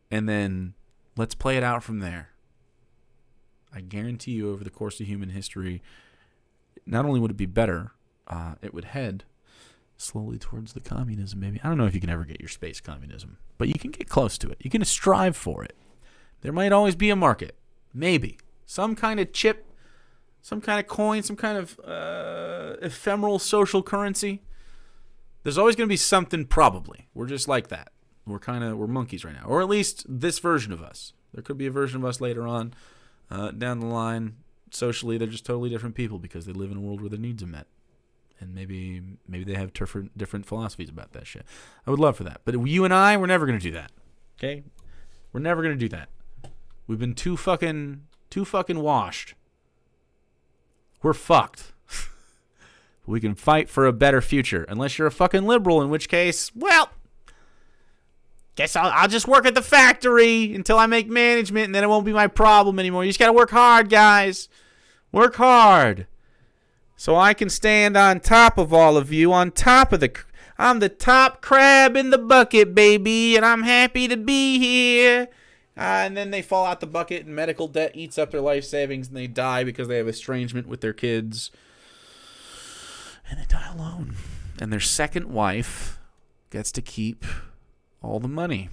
And then let's play it out from there. I guarantee you over the course of human history, not only would it be better, it would head slowly towards the communism, maybe. I don't know if you can ever get your space communism, but you can get close to it. You can strive for it. There might always be a market. Maybe. Some kind of chip, some kind of coin, some kind of ephemeral social currency. There's always going to be something, probably. We're just like that. We're monkeys right now. Or at least this version of us. There could be a version of us later on down the line. Socially, they're just totally different people because they live in a world where their needs are met. And maybe they have different philosophies about that shit. I would love for that. But you and I, we're never going to do that. Okay? We're never going to do that. We've been too fucking washed. We're fucked. We can fight for a better future. Unless you're a fucking liberal, in which case, well, guess I'll just work at the factory until I make management, and then it won't be my problem anymore. You just got to work hard, guys. Work hard. So I can stand on top of all of you, I'm the top crab in the bucket, baby, and I'm happy to be here. And then they fall out the bucket, and medical debt eats up their life savings, and they die because they have estrangement with their kids. And they die alone. And their second wife gets to keep all the money.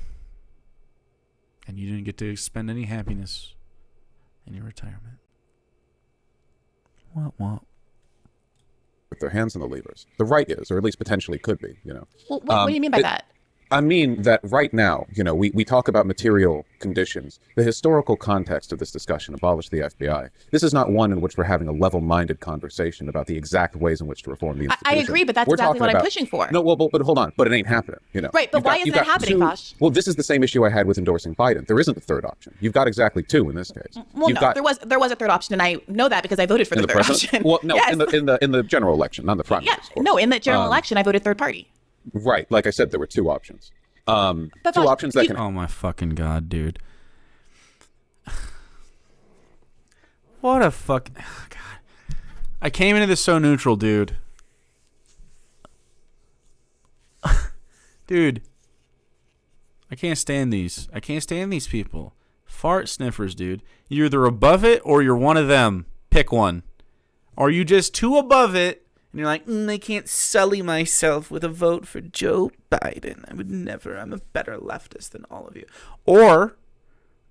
And you didn't get to spend any happiness in your retirement. What? With their hands on the levers. The right is, or at least potentially could be, Well, what do you mean by that? I mean that right now, we talk about material conditions. The historical context of this discussion, abolish the FBI. This is not one in which we're having a level-minded conversation about the exact ways in which to reform the institution. I agree, but that's exactly what I'm pushing for. No, well, but hold on. But it ain't happening, Right, but why isn't it happening, Vosh? Well, this is the same issue I had with endorsing Biden. There isn't a third option. You've got exactly two in this case. Well, there was a third option, and I know that because I voted for the third option. Well, no, yes. in the general election, not the primary. Yeah, no, in the general election, I voted third party. Right, like I said, there were two options. Two options that can. Oh my fucking god, dude! What a fuck! Oh, god, I came into this so neutral, dude. Dude, I can't stand these. I can't stand these people. Fart sniffers, dude. You're either above it or you're one of them. Pick one. Or are you just too above it, and you're like, I can't sully myself with a vote for Joe Biden. I would never. I'm a better leftist than all of you. Or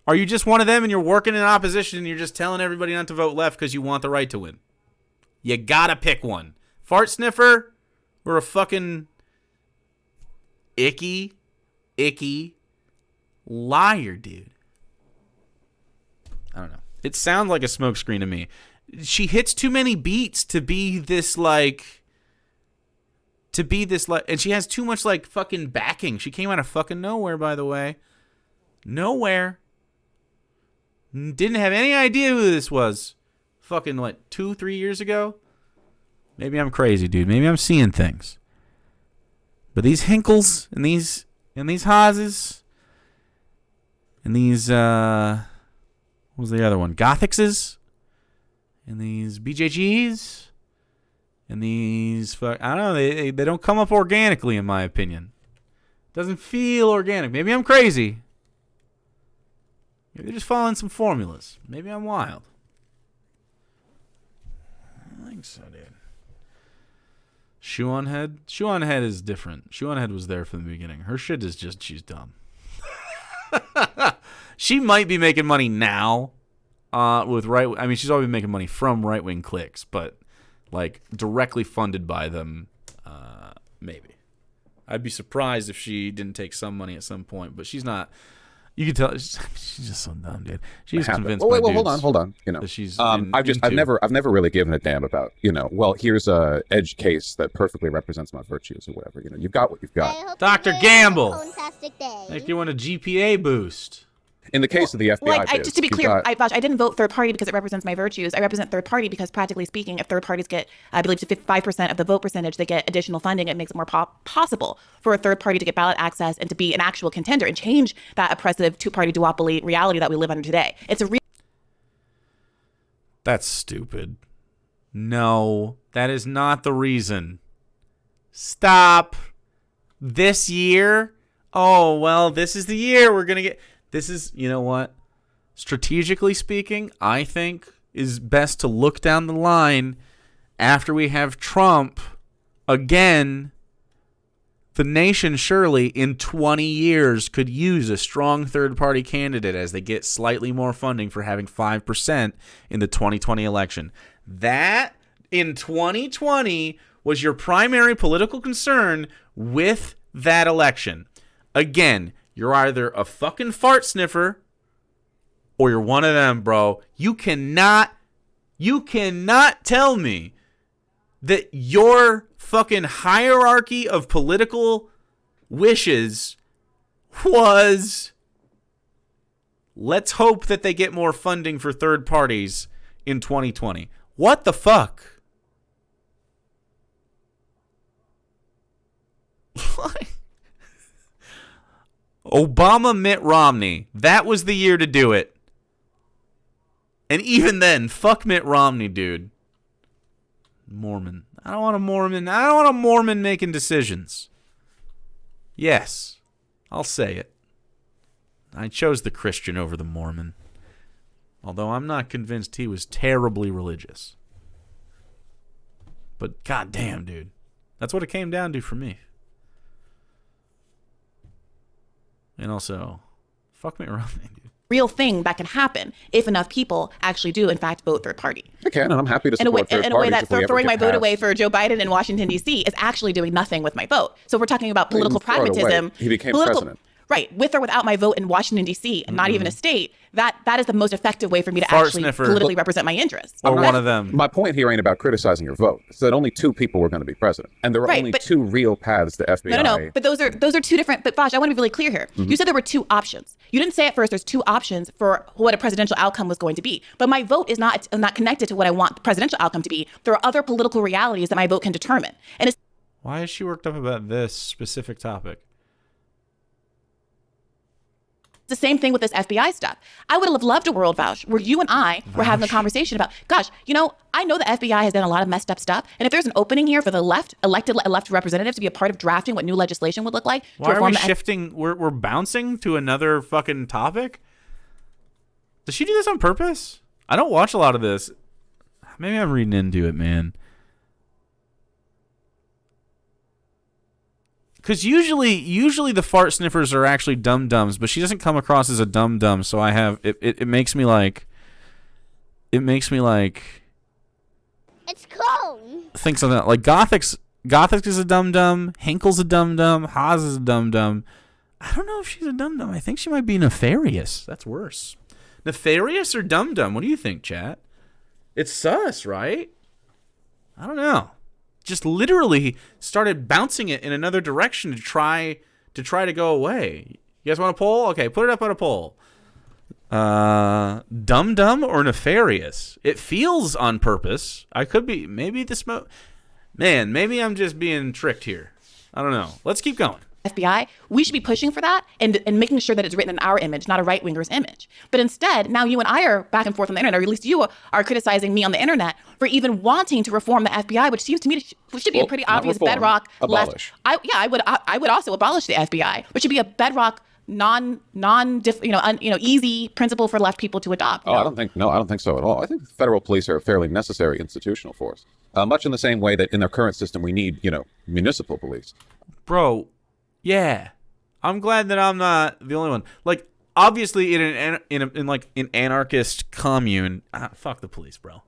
are you just one of them and you're working in opposition and you're just telling everybody not to vote left because you want the right to win? You gotta pick one. Fart sniffer or a fucking icky liar, dude. I don't know. It sounds like a smokescreen to me. She hits too many beats to be this like, and she has too much like fucking backing. She came out of fucking nowhere, by the way. Nowhere. Didn't have any idea who this was. Fucking what, 2-3 years ago? Maybe I'm crazy, dude. Maybe I'm seeing things. But these Hinkles and these Haases and these what was the other one? Gothixes and these BJGs and these I don't know, they don't come up organically in my opinion. Doesn't feel organic. Maybe I'm crazy. Maybe they're just following some formulas. Maybe I'm wild. I don't think so, dude. Shoe on head? Shoe on head is different. Shoe on head was there from the beginning. Her shit is just, she's dumb. She might be making money now with right. I mean, she's always been making money from right-wing clicks, but like directly funded by them, maybe. I'd be surprised if she didn't take some money at some point, but she's not. You can tell she's just so dumb, dude. She's convinced. Wait, hold on. You know, that she's. I've never really given a damn about. You know, well, here's a edge case that perfectly represents my virtues or whatever. You know, you've got what you've got. Dr. Gamble, like you want a GPA boost. In the case of the FBI, just to be clear, I didn't vote third party because it represents my virtues. I represent third party because, practically speaking, if third parties get, I believe, to 55% of the vote percentage, they get additional funding. It makes it more possible for a third party to get ballot access and to be an actual contender and change that oppressive two-party duopoly reality that we live under today. It's a That's stupid. No, that is not the reason. Stop. This year? Oh, well, this is the year we're going to get... This is, you know what? Strategically speaking, I think is best to look down the line after we have Trump again. The nation surely in 20 years could use a strong third-party candidate as they get slightly more funding for having 5% in the 2020 election. That, in 2020, was your primary political concern with that election. Again, you're either a fucking fart sniffer or you're one of them, bro. You cannot tell me that your fucking hierarchy of political wishes was, let's hope that they get more funding for third parties in 2020. What the fuck? Obama, Mitt Romney. That was the year to do it. And even then, fuck Mitt Romney, dude. Mormon. I don't want a Mormon. I don't want a Mormon making decisions. Yes, I'll say it. I chose the Christian over the Mormon. Although I'm not convinced he was terribly religious. But goddamn, dude. That's what it came down to for me. And also, fuck Mitt Romney, dude. Real thing that can happen if enough people actually do, in fact, vote third party. I can, and I'm happy to support third parties. In a way that throwing my vote away for Joe Biden in Washington, D.C. is actually doing nothing with my vote. So we're talking about political pragmatism. He became president. Right, with or without my vote in Washington, D.C., and not even a state, that is the most effective way for me to actually politically represent my interests. Or one of them. My point here ain't about criticizing your vote. It's that only two people were going to be president. And there are only two real paths to FBI. No. But those are two different... But Vash, I want to be really clear here. You said there were two options. You didn't say at first there's two options for what a presidential outcome was going to be. But my vote is not connected to what I want the presidential outcome to be. There are other political realities that my vote can determine. And it's... Why is she worked up about this specific topic? The same thing with this FBI stuff. I would have loved a world, Vouch, where you and I were having a conversation about, gosh, you know, I know the FBI has done a lot of messed up stuff. And if there's an opening here for the elected representatives to be a part of drafting what new legislation would look like. Why are we shifting? We're bouncing to another fucking topic? Does she do this on purpose? I don't watch a lot of this. maybe I'm reading into it, man. Because usually the fart sniffers are actually dum-dums, but she doesn't come across as a dum-dum, so I have it makes me like it's cold. Think something like Gothix is a dum-dum, Henkel's a dum-dum, Haas is a dum-dum. I don't know if she's a dum-dum. I think she might be nefarious. That's worse. Nefarious or dum-dum? What do you think, chat? It's sus, right? I don't know. Just literally started bouncing it in another direction to try to go away. You guys want a poll? Okay, put it up on a poll. Dum-dum or nefarious? It feels on purpose. I could be, maybe the smoke. Man, maybe I'm just being tricked here. I don't know. Let's keep going. FBI, we should be pushing for that and making sure that it's written in our image, not a right-winger's image. But instead, now you and I are back and forth on the internet, or at least you are criticizing me on the internet for even wanting to reform the FBI, which seems to me should be a pretty obvious bedrock. Abolish. I would also abolish the FBI, which should be a bedrock easy principle for left people to adopt. I don't think so at all. I think federal police are a fairly necessary institutional force, much in the same way that in their current system we need municipal police. Bro. Yeah, I'm glad that I'm not the only one. Like, obviously, in an anarchist commune, fuck the police, bro.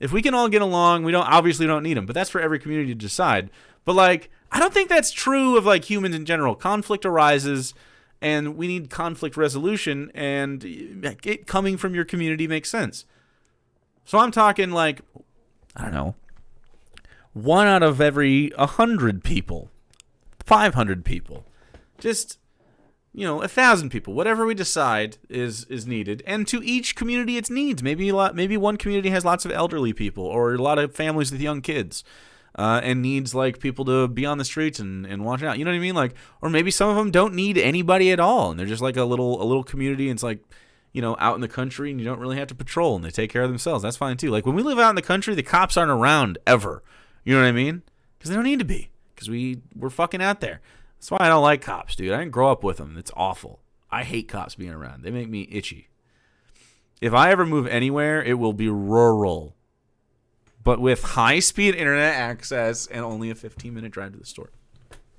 If we can all get along, we don't need them. But that's for every community to decide. But like, I don't think that's true of like humans in general. Conflict arises, and we need conflict resolution, and it coming from your community makes sense. So I'm talking like, I don't know, 1 out of every 100 people. 500 people, just 1,000 people, whatever we decide is needed, and to each community its needs. Maybe one community has lots of elderly people or a lot of families with young kids, and needs like people to be on the streets and watch out. You know what I mean? Like, or maybe some of them don't need anybody at all, and they're just like a little community. And it's like, out in the country, and you don't really have to patrol, and they take care of themselves. That's fine too. Like when we live out in the country, the cops aren't around ever. You know what I mean? Because they don't need to be. Because we're fucking out there. That's why I don't like cops, dude. I didn't grow up with them. It's awful. I hate cops being around. They make me itchy. If I ever move anywhere, it will be rural. But with high-speed internet access and only a 15-minute drive to the store.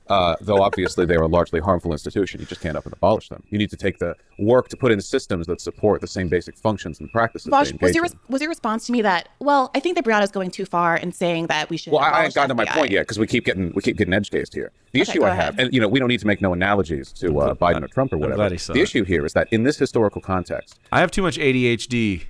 Though obviously they are a largely harmful institution. You just can't up and abolish them. You need to take the work to put in systems that support the same basic functions and practices. Vosh, was your response to me that, well, I think that Briahna's going too far in saying that we should abolish I ain't gotten to my FBI. point yet, because we keep getting edge cased here. The issue I have, and we don't need to make no analogies to Biden or Trump or whatever. The issue here is that in this historical context, I have too much ADHD.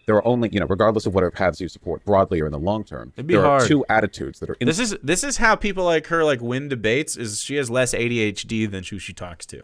There are only, regardless of whatever paths you support, broadly or in the long term, there are two attitudes that are. This is how people like her win debates. Is she has less ADHD than who she talks to,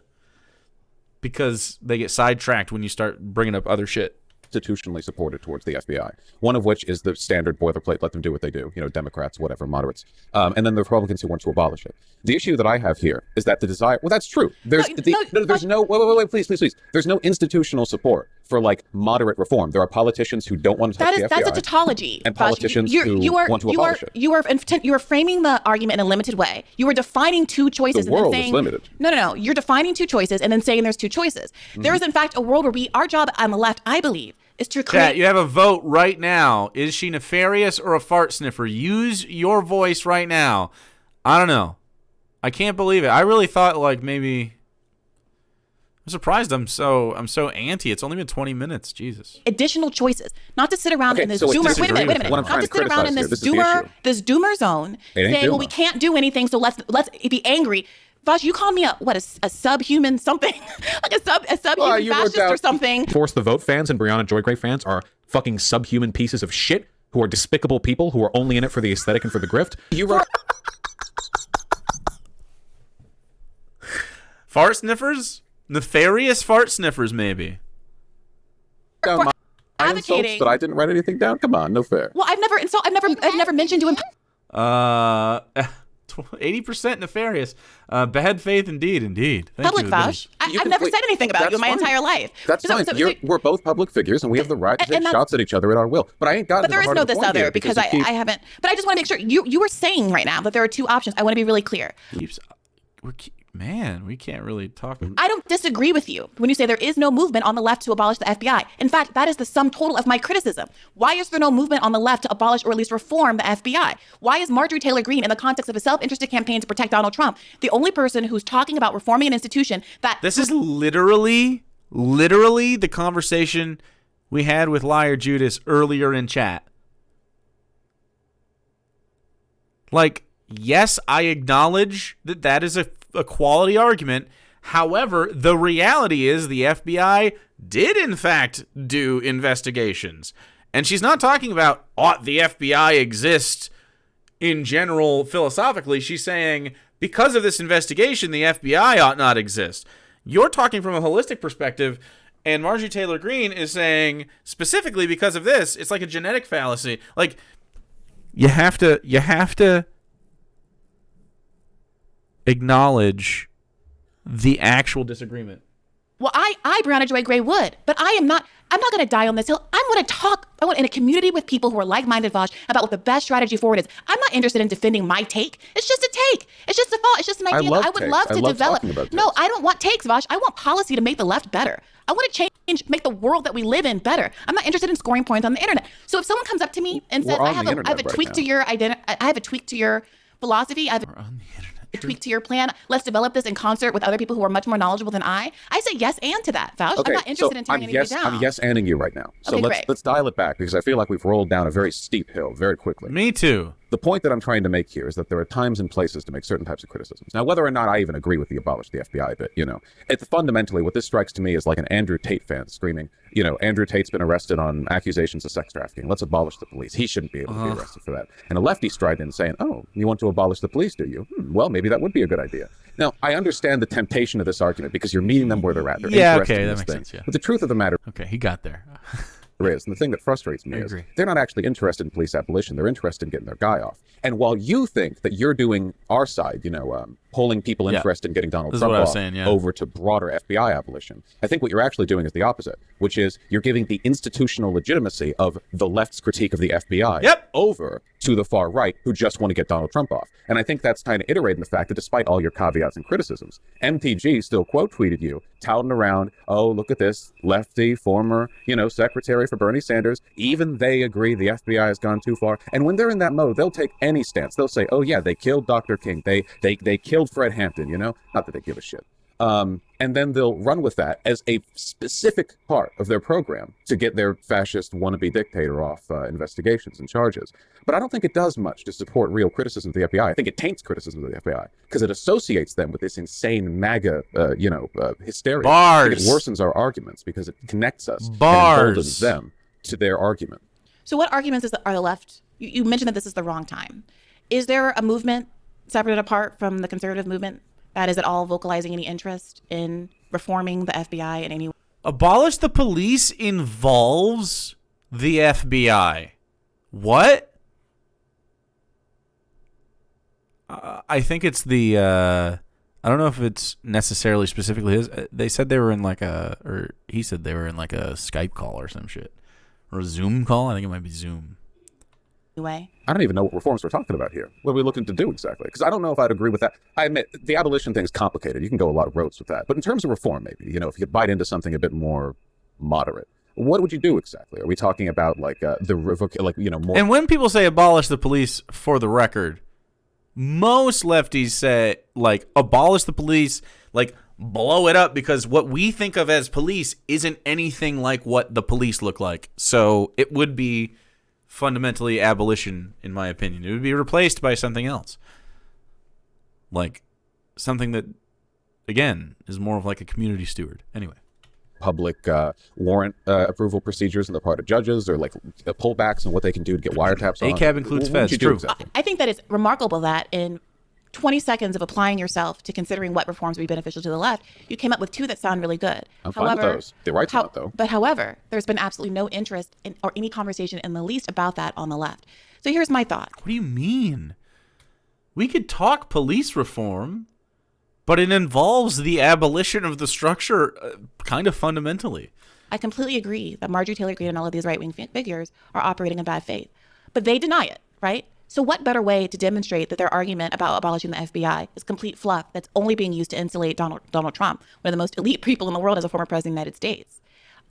because they get sidetracked when you start bringing up other shit. Institutionally supported towards the FBI. One of which is the standard boilerplate, let them do what they do. Democrats, whatever, moderates, and then the Republicans who want to abolish it. The issue that I have here is that the desire. Well, that's true. There's wait, please. There's no institutional support for like moderate reform. There are politicians who don't want to touch the FBI. That's a tautology. And politicians who want to abolish it. You are framing the argument in a limited way. You are defining two choices. The world and then saying, is limited. No. You're defining two choices and then saying there's two choices. Mm-hmm. There is in fact a world where our job on the left, I believe, is to create. Chat, you have a vote right now. Is she nefarious or a fart sniffer? Use your voice right now. I don't know. I can't believe it. I really thought like maybe. I'm surprised I'm so anti. It's only been 20 minutes. Jesus. Additional choices. Not to sit around in this doomer. Wait a minute. Not to sit around in this doomer zone saying, well, we can't do anything, so let's be angry. Vosh, you called me a subhuman something, like a subhuman fascist or something. Force the Vote fans and Briahna Joy Gray fans are fucking subhuman pieces of shit who are despicable people who are only in it for the aesthetic and for the grift. You wrote. Fart sniffers? Nefarious fart sniffers, maybe. Advocating that I didn't write anything down. Come on, no fair. Well, I've never mentioned you in. 80% nefarious. Bad faith, indeed. Thank public you. Vosh. I've never said anything about you in my entire life. That's fine. We're both public figures, and we have the right to take shots at each other at our will. But I ain't got. But there is no this other because I haven't. But I just want to make sure you were saying right now that there are two options. I want to be really clear. Man, we can't really talk. I don't disagree with you when you say there is no movement on the left to abolish the FBI. In fact, that is the sum total of my criticism. Why is there no movement on the left to abolish or at least reform the FBI? Why is Marjorie Taylor Greene, in the context of a self-interested campaign to protect Donald Trump, the only person who's talking about reforming an institution that... This is literally the conversation we had with Liar Judas earlier in chat. Like, yes, I acknowledge that is a quality argument. However, the reality is the FBI did, in fact, do investigations. And she's not talking about ought the FBI exist in general philosophically. She's saying because of this investigation, the FBI ought not exist. You're talking from a holistic perspective, and Marjorie Taylor Greene is saying specifically because of this, it's like a genetic fallacy. Like, you have to acknowledge the actual disagreement. Well, I Briahna Joy Gray would, but I'm not going to die on this hill. I'm going to talk in a community with people who are like-minded, Vash, about what the best strategy forward is. I'm not interested in defending my take. It's just a take. It's just a thought. It's just an idea that I would love to develop. No, I don't want takes, Vash. I want policy to make the left better. I want to change, make the world that we live in better. I'm not interested in scoring points on the internet. So if someone comes up to me and says, I have a tweak to your philosophy, I have a tweak to your plan. Let's develop this in concert with other people who are much more knowledgeable than I say yes and to that, Vouch. Okay, I'm not interested in tearing anybody down. I'm yes-anding you right now. So okay, let's dial it back because I feel like we've rolled down a very steep hill very quickly. Me too. The point that I'm trying to make here is that there are times and places to make certain types of criticisms. Now, whether or not I even agree with the abolish the FBI bit, it's fundamentally what this strikes to me is like an Andrew Tate fan screaming, Andrew Tate's been arrested on accusations of sex trafficking. Let's abolish the police. He shouldn't be able to be arrested for that. And a lefty stride in saying, oh, you want to abolish the police, do you? Well, maybe that would be a good idea. Now, I understand the temptation of this argument because you're meeting them where they're at. They're interested in this thing. Sense, yeah. But the truth of the matter Okay, he got there. is, and the thing that frustrates me is they're not actually interested in police abolition. They're interested in getting their guy off. And while you think that you're doing our side, pulling people interested in getting Donald Trump off over to broader FBI abolition, I think what you're actually doing is the opposite, which is you're giving the institutional legitimacy of the left's critique of the FBI over to the far right who just want to get Donald Trump off. And I think that's kind of iterating the fact that despite all your caveats and criticisms, MTG still quote tweeted you, touting around, oh, look at this lefty, former, secretary for Bernie Sanders. Even they agree the FBI has gone too far. And when they're in that mode, they'll take any stance. They'll say, oh yeah, they killed Dr. King. They killed Fred Hampton, not that they give a shit. And then they'll run with that as a specific part of their program to get their fascist wannabe dictator off investigations and charges. But I don't think it does much to support real criticism of the FBI. I think it taints criticism of the FBI because it associates them with this insane MAGA, hysteria. Bars. It worsens our arguments because it connects us and emboldens them to their argument. So what arguments are the left? You mentioned that this is the wrong time. Is there a movement separate and apart from the conservative movement that is at all vocalizing any interest in reforming the FBI in any way? Abolish the police involves the FBI. What? I think it's the, I don't know if it's necessarily specifically his. They said they were in he said they were in like a Skype call or some shit. Or a Zoom call. I think it might be Zoom. Way. I don't even know what reforms we're talking about here. What are we looking to do exactly? Because I don't know if I'd agree with that. I admit the abolition thing is complicated. You can go a lot of roads with that. But in terms of reform, maybe, if you could bite into something a bit more moderate, what would you do exactly? Are we talking about more? And when people say abolish the police, for the record, most lefties say abolish the police, blow it up, because what we think of as police isn't anything like what the police look like. So it would be fundamentally abolition, in my opinion. It would be replaced by something else, something that, again, is more of like a community steward. Anyway, public warrant approval procedures on the part of judges, or pullbacks and what they can do to get wiretaps on. ACAB includes feds. True. Exactly? I think that it's remarkable that in 20 seconds of applying yourself to considering what reforms would be beneficial to the left, you came up with two that sound really good. I'm fine with those. They're right not, though. But however, there's been absolutely no interest or any conversation in the least about that on the left. So here's my thought. What do you mean? We could talk police reform, but it involves the abolition of the structure kind of fundamentally. I completely agree that Marjorie Taylor Greene and all of these right-wing figures are operating in bad faith. But they deny it, right? So what better way to demonstrate that their argument about abolishing the FBI is complete fluff that's only being used to insulate Donald Trump, one of the most elite people in the world as a former president of the United States,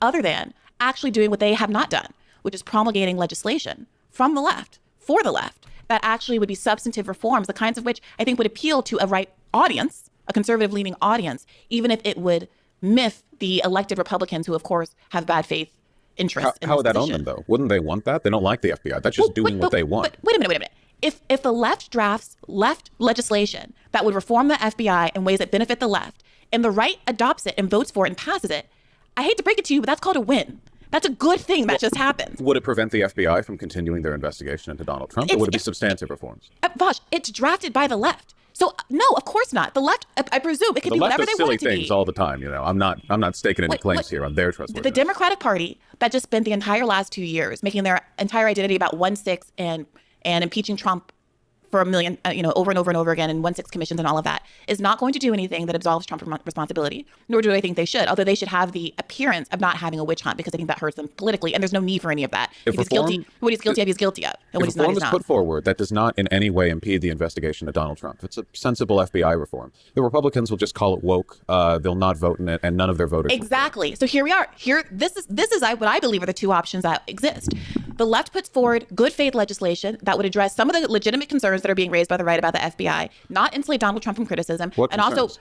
other than actually doing what they have not done, which is promulgating legislation from the left, for the left, that actually would be substantive reforms, the kinds of which I think would appeal to a right audience, a conservative-leaning audience, even if it would miff the elected Republicans who, of course, have bad faith interests in this How would that position. own them, though? Wouldn't they want that? They don't like the FBI. That's just doing what they want. But wait a minute. If the left drafts left legislation that would reform the FBI in ways that benefit the left, and the right adopts it and votes for it and passes it, I hate to break it to you, but that's called a win. That's a good thing that just happened. Would it prevent the FBI from continuing their investigation into Donald Trump, or would it be substantive reforms? Vosh, it's drafted by the left. So no, of course not. The left, I presume, it can do whatever they want it to be. The left does silly things all the time. You know, I'm not staking any claims here on their trustworthiness. The Democratic Party that just spent the entire last 2 years making their entire identity about 1-6 and impeaching Trump for a million, over and over and over again, and 1-6 commissions and all of that, is not going to do anything that absolves Trump from responsibility, nor do I think they should, although they should have the appearance of not having a witch hunt, because I think that hurts them politically, and there's no need for any of that. If he's guilty, what he's guilty of, he's guilty of, and what he's not, he's not. If reform is put forward that does not in any way impede the investigation of Donald Trump, it's a sensible FBI reform. The Republicans will just call it woke, they'll not vote in it, and none of their voters Exactly. So here we are. This is what I believe are the two options that exist. The left puts forward good faith legislation that would address some of the legitimate concerns that are being raised by the right about the FBI, not insulate Donald Trump from criticism. What concerns?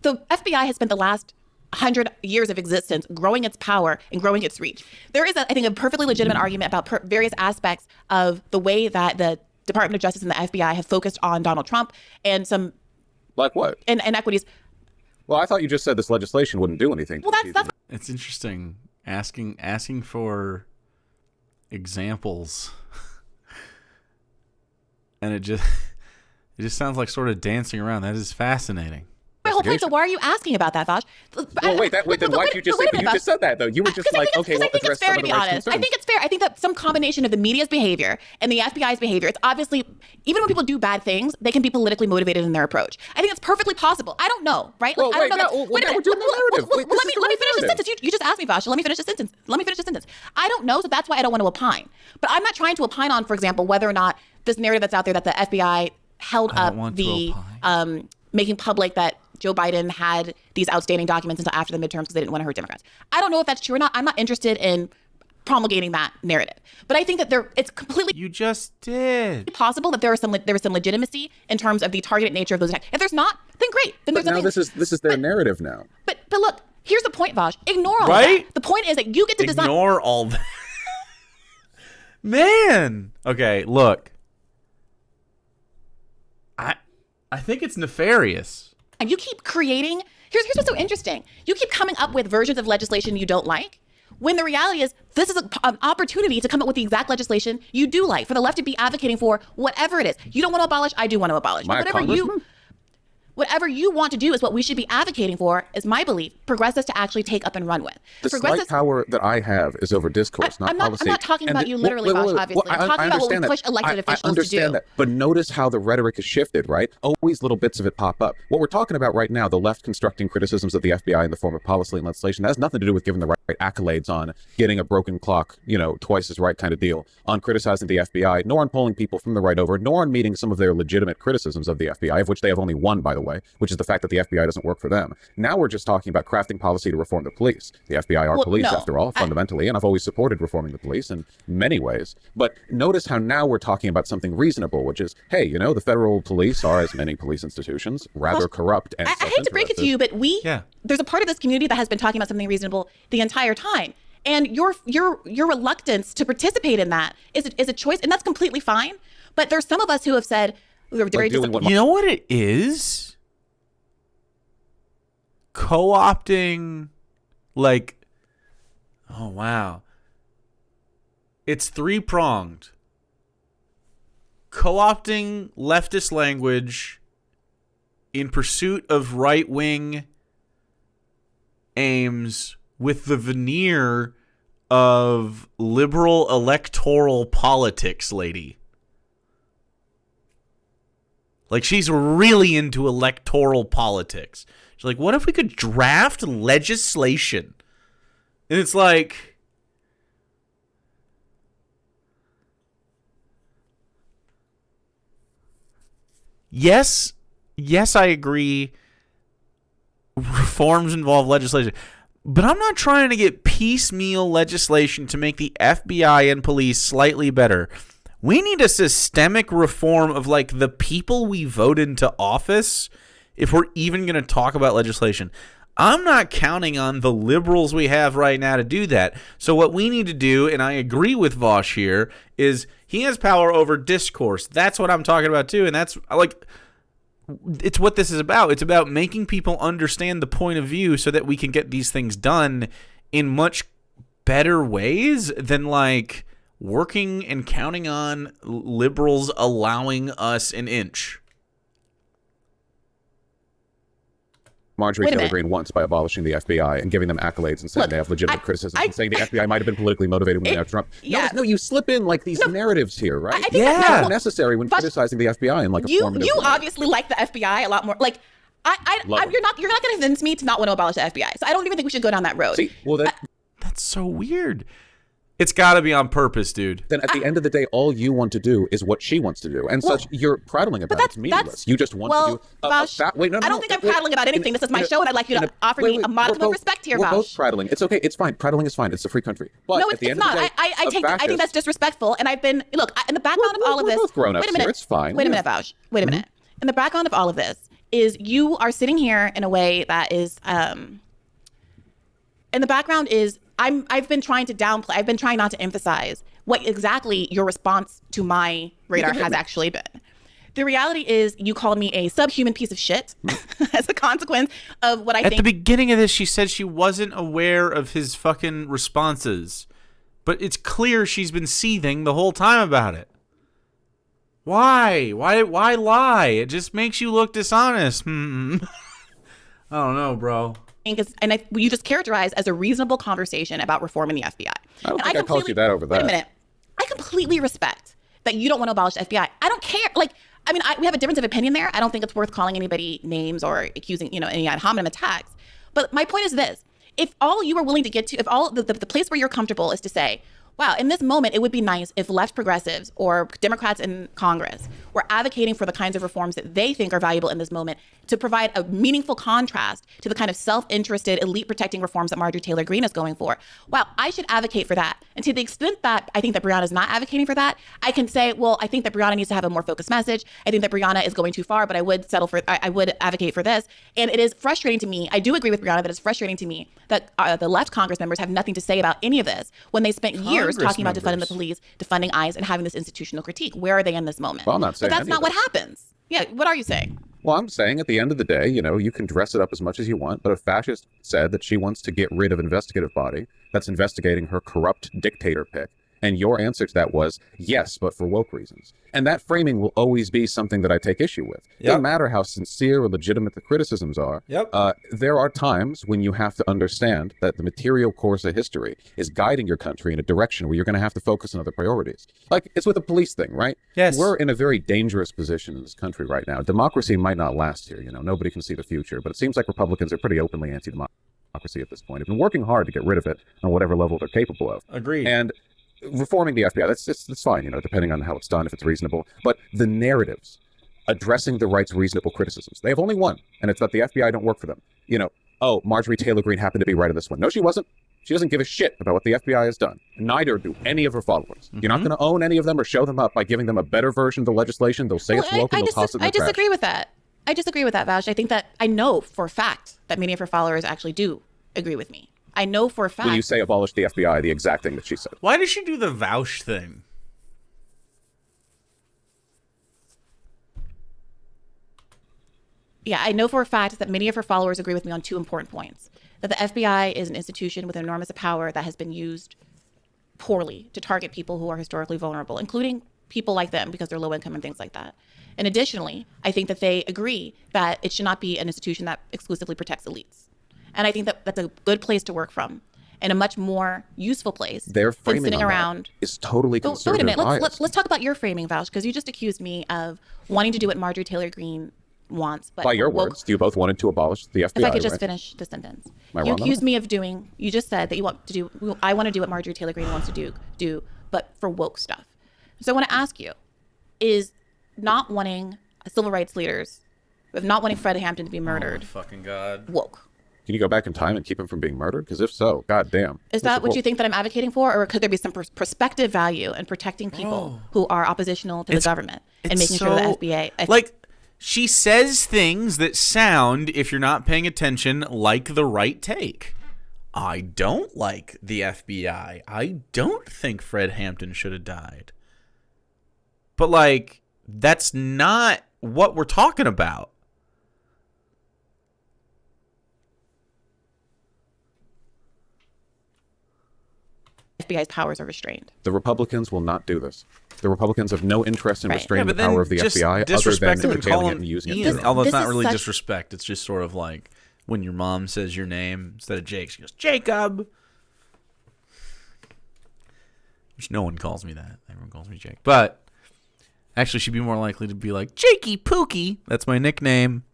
The FBI has spent the last 100 years of existence growing its power and growing its reach. There is, I think, a perfectly legitimate argument about various aspects of the way that the Department of Justice and the FBI have focused on Donald Trump and some... Like what? Inequities. Well, I thought you just said this legislation wouldn't do anything. Well, that's It's interesting asking for examples. And it just sounds like sort of dancing around. That is fascinating. My whole point. So why are you asking about that, Vosh? Well, then why did you just say that? You just said that, though. You were just like, okay, well, address some of the right concerns. I think it's fair. I think that some combination of the media's behavior and the FBI's behavior, it's obviously, even when people do bad things, they can be politically motivated in their approach. I think it's perfectly possible. I don't know, right? Well, I don't know. Wait a minute. We're doing the narrative. Let me finish the sentence. You just asked me, Vosh. Let me finish the sentence. I don't know, so that's why I don't want to opine. But I'm not trying to opine on, for example, whether or not this narrative that's out there that the FBI held up the making public that Joe Biden had these outstanding documents until after the midterms because they didn't want to hurt Democrats. I don't know if that's true or not. I'm not interested in promulgating that narrative. But I think that it's completely... You just did. ...possible that there was some legitimacy in terms of the targeted nature of those attacks. If there's not, then great. Then there's nothing. Now this is their narrative now. But look, here's the point, Vosh. Ignore all right? that. The point is that you get to design... Ignore all that. Man. Okay, look. I think it's nefarious. And you keep creating... Here's what's so interesting. You keep coming up with versions of legislation you don't like, when the reality is this is an opportunity to come up with the exact legislation you do like, for the left to be advocating for whatever it is. You don't want to abolish, I do want to abolish. Whatever you want to do is what we should be advocating for, is my belief, progressives to actually take up and run with. The slight power that I have is over discourse, not policy. I'm not talking about you literally, Vosh, obviously. I'm talking about what we push elected officials to do. I understand that. But notice how the rhetoric has shifted, right? Always little bits of it pop up. What we're talking about right now, the left constructing criticisms of the FBI in the form of policy and legislation, that has nothing to do with giving the right accolades on getting a broken clock, twice as right kind of deal, on criticizing the FBI, nor on pulling people from the right over, nor on meeting some of their legitimate criticisms of the FBI, of which they have only one, by the way, which is the fact that the FBI doesn't work for them. Now we're just talking about crafting policy to reform the police. The FBI are police, after all, fundamentally, and I've always supported reforming the police in many ways. But notice how now we're talking about something reasonable, which is, hey, the federal police are, as many police institutions, rather corrupt and I hate to break it to you, but there's a part of this community that has been talking about something reasonable the entire time. And your reluctance to participate in that is a choice, and that's completely fine. But there's some of us who have said, we're very disappointed. You know what it is? Co-opting, oh wow, it's three-pronged. Co-opting leftist language in pursuit of right-wing aims with the veneer of liberal electoral politics, lady. She's really into electoral politics. She's like, what if we could draft legislation? And it's like, yes, I agree. Reforms involve legislation. But I'm not trying to get piecemeal legislation to make the FBI and police slightly better. We need a systemic reform of like the people we vote into office if we're even going to talk about legislation. I'm not counting on the liberals we have right now to do that. So what we need to do, and I agree with Vosh here, is he has power over discourse. That's what I'm talking about too. And that's like, it's what this is about. It's about making people understand the point of view so that we can get these things done in much better ways than like working and counting on liberals allowing us an inch. Marjorie Taylor Greene once by abolishing the FBI and giving them accolades and saying they have legitimate criticism and saying the FBI might have been politically motivated when they have Trump. No, you slip in like these narratives here, right? I think that's not necessary when criticizing the FBI in like a formative You way. obviously like the FBI a lot more. Like, you're not going to convince me to not want to abolish the FBI. So I don't even think we should go down that road. See, well, that's so weird. It's got to be on purpose, dude. Then at the end of the day, all you want to do is what she wants to do. And you're prattling about it. It's meaningless. You just want to do... Wait, I don't think I'm prattling about anything. This is my show, and I'd like you to offer me a modicum of respect here, Vosh. We're both prattling. It's okay. It's fine. Prattling is fine. It's a free country. But no, at the it's end not. Of the day, I think that's disrespectful. And I've been... Look, in the background of all of this... We're both grown-ups here. It's fine. Wait a minute, Vosh. Wait a minute. In the background of all of this is you are sitting here in a way that is... in the background is... I've been trying to downplay. I've been trying not to emphasize what exactly your response to my radar has actually been. The reality is you called me a subhuman piece of shit as a consequence of what I think. At the beginning of this, she said she wasn't aware of his fucking responses. But it's clear she's been seething the whole time about it. Why? Why lie? It just makes you look dishonest. I don't know, bro. And you just characterized as a reasonable conversation about reforming the FBI. I don't think I called you that over that. Wait a minute. I completely respect that you don't want to abolish the FBI. I don't care. Like, I mean, we have a difference of opinion there. I don't think it's worth calling anybody names or accusing, any ad hominem attacks. But my point is this. If all you are willing to get to, if all the place where you're comfortable is to say, wow, in this moment, it would be nice if left progressives or Democrats in Congress were advocating for the kinds of reforms that they think are valuable in this moment to provide a meaningful contrast to the kind of self-interested, elite-protecting reforms that Marjorie Taylor Greene is going for. Wow, I should advocate for that. And to the extent that I think that Briahna is not advocating for that, I can say, well, I think that Briahna needs to have a more focused message. I think that Briahna is going too far, but I would advocate for this. And it is frustrating to me. I do agree with Briahna that it's frustrating to me that the left Congress members have nothing to say about any of this when they spent years talking about defunding the police, defunding ICE, and having this institutional critique. Where are they in this moment? Well, I'm not saying but that's not what happens. Yeah, what are you saying? Well, I'm saying at the end of the day, you can dress it up as much as you want, but a fascist said that she wants to get rid of an investigative body that's investigating her corrupt dictator pick. And your answer to that was, yes, but for woke reasons. And that framing will always be something that I take issue with. It doesn't matter how sincere or legitimate the criticisms are. There are times when you have to understand that the material course of history is guiding your country in a direction where you're going to have to focus on other priorities. Like, it's with the police thing, right? Yes. We're in a very dangerous position in this country right now. Democracy might not last here. Nobody can see the future. But it seems like Republicans are pretty openly anti-democracy at this point. They've been working hard to get rid of it on whatever level they're capable of. Agreed. And reforming the FBI, that's fine, depending on how it's done, if it's reasonable. But the narratives addressing the right's reasonable criticisms, they have only one, and it's that the FBI don't work for them. Marjorie Taylor Greene happened to be right on this one. No, she wasn't. She doesn't give a shit about what the FBI has done. Neither do any of her followers. You're not going to own any of them or show them up by giving them a better version of the legislation. They'll say it's woke and they'll toss it in the trash. I disagree with that. I disagree with that, Vash. I think that I know for a fact that many of her followers actually do agree with me. I know for a fact. When you say abolish the FBI, the exact thing that she said. Why does she do the vouch thing? Yeah, I know for a fact that many of her followers agree with me on two important points. That the FBI is an institution with enormous power that has been used poorly to target people who are historically vulnerable, including people like them because they're low income and things like that. And additionally, I think that they agree that it should not be an institution that exclusively protects elites. And I think that that's a good place to work from, and a much more useful place Their framing than sitting on around. That is totally conservative. Wait a minute. Let's talk about your framing, Vouch, because you just accused me of wanting to do what Marjorie Taylor Greene wants. But by your words, you both wanted to abolish the FBI. If I could just finish the sentence. You accused me of doing. You just said that you want to do. I want to do what Marjorie Taylor Greene wants to do, but for woke stuff. So I want to ask you: is not wanting civil rights leaders of not wanting Fred Hampton to be murdered. Oh, fucking God. Woke. Can you go back in time and keep him from being murdered? Because if so, goddamn. Is that what you think that I'm advocating for? Or could there be some prospective value in protecting people who are oppositional to the government and making sure the FBI... Like, she says things that sound, if you're not paying attention, like the right take. I don't like the FBI. I don't think Fred Hampton should have died. But, like, that's not what we're talking about. FBI's powers are restrained. The Republicans will not do this. The Republicans have no interest in restraining the power of the FBI disrespect other than him and call curtailing it him and using Ian. it. Although it's not really disrespect. It's just sort of like when your mom says your name instead of Jake, she goes, Jacob. Which no one calls me that. Everyone calls me Jake. But actually, she'd be more likely to be like, Jakey Pookie. That's my nickname.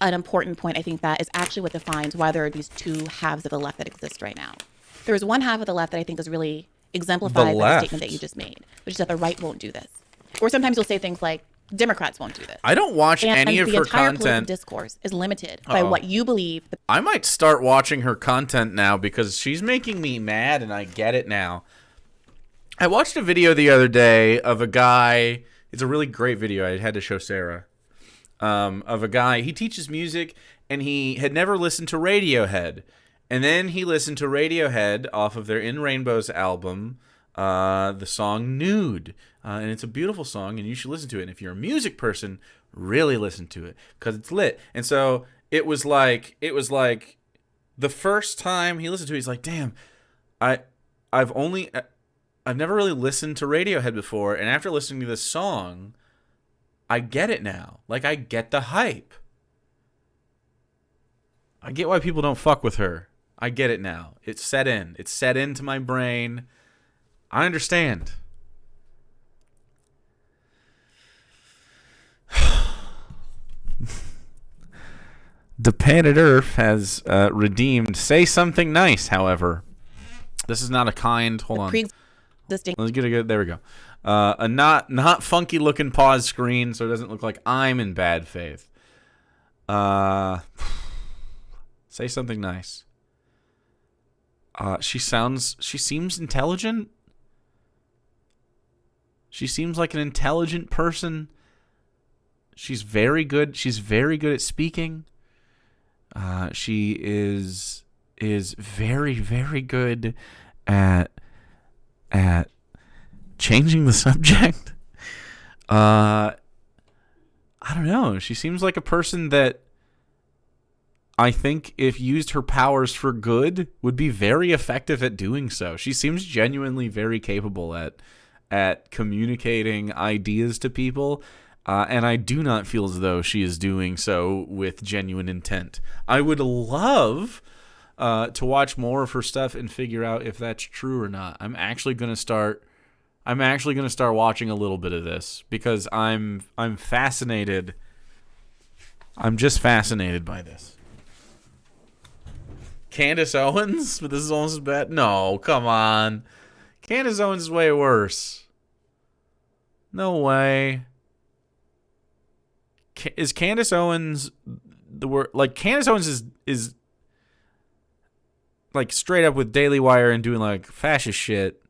An important point, I think, that is actually what defines why there are these two halves of the left that exist right now. There is one half of the left that I think is really exemplified by the statement that you just made, which is that the right won't do this. Or sometimes you'll say things like, Democrats won't do this. I don't watch any of her content. The entire political discourse is limited by what you believe. I might start watching her content now because she's making me mad, and I get it now. I watched a video the other day of a guy. It's a really great video. I had to show Sarah. Of a guy. He teaches music, and he had never listened to Radiohead. And then he listened to Radiohead off of their In Rainbows album, the song Nude. And it's a beautiful song, and you should listen to it. And if you're a music person, really listen to it because it's lit. And so it was like the first time he listened to it, he's like, damn, I've never really listened to Radiohead before. And after listening to this song, I get it now. Like, I get the hype. I get why people don't fuck with her. I get it now. It's set in. It's set into my brain. I understand. The planet Earth has redeemed. Say something nice, however. This is not a kind... Hold on. Let's get a good... There we go. A not funky looking pause screen, so it doesn't look like I'm in bad faith. Say something nice. She seems intelligent. She seems like an intelligent person. She's very good. She's very good at speaking. She is very, very good at changing the subject. I don't know. She seems like a person that I think if used her powers for good would be very effective at doing so. She seems genuinely very capable at communicating ideas to people. And I do not feel as though she is doing so with genuine intent. I would love to watch more of her stuff and figure out if that's true or not. I'm actually going to start watching a little bit of this because I'm fascinated. I'm just fascinated by this. Candace Owens? But this is almost as bad. No, come on. Candace Owens is way worse. No way. Is Candace Owens the word? Like, Candace Owens is like straight up with Daily Wire and doing like fascist shit.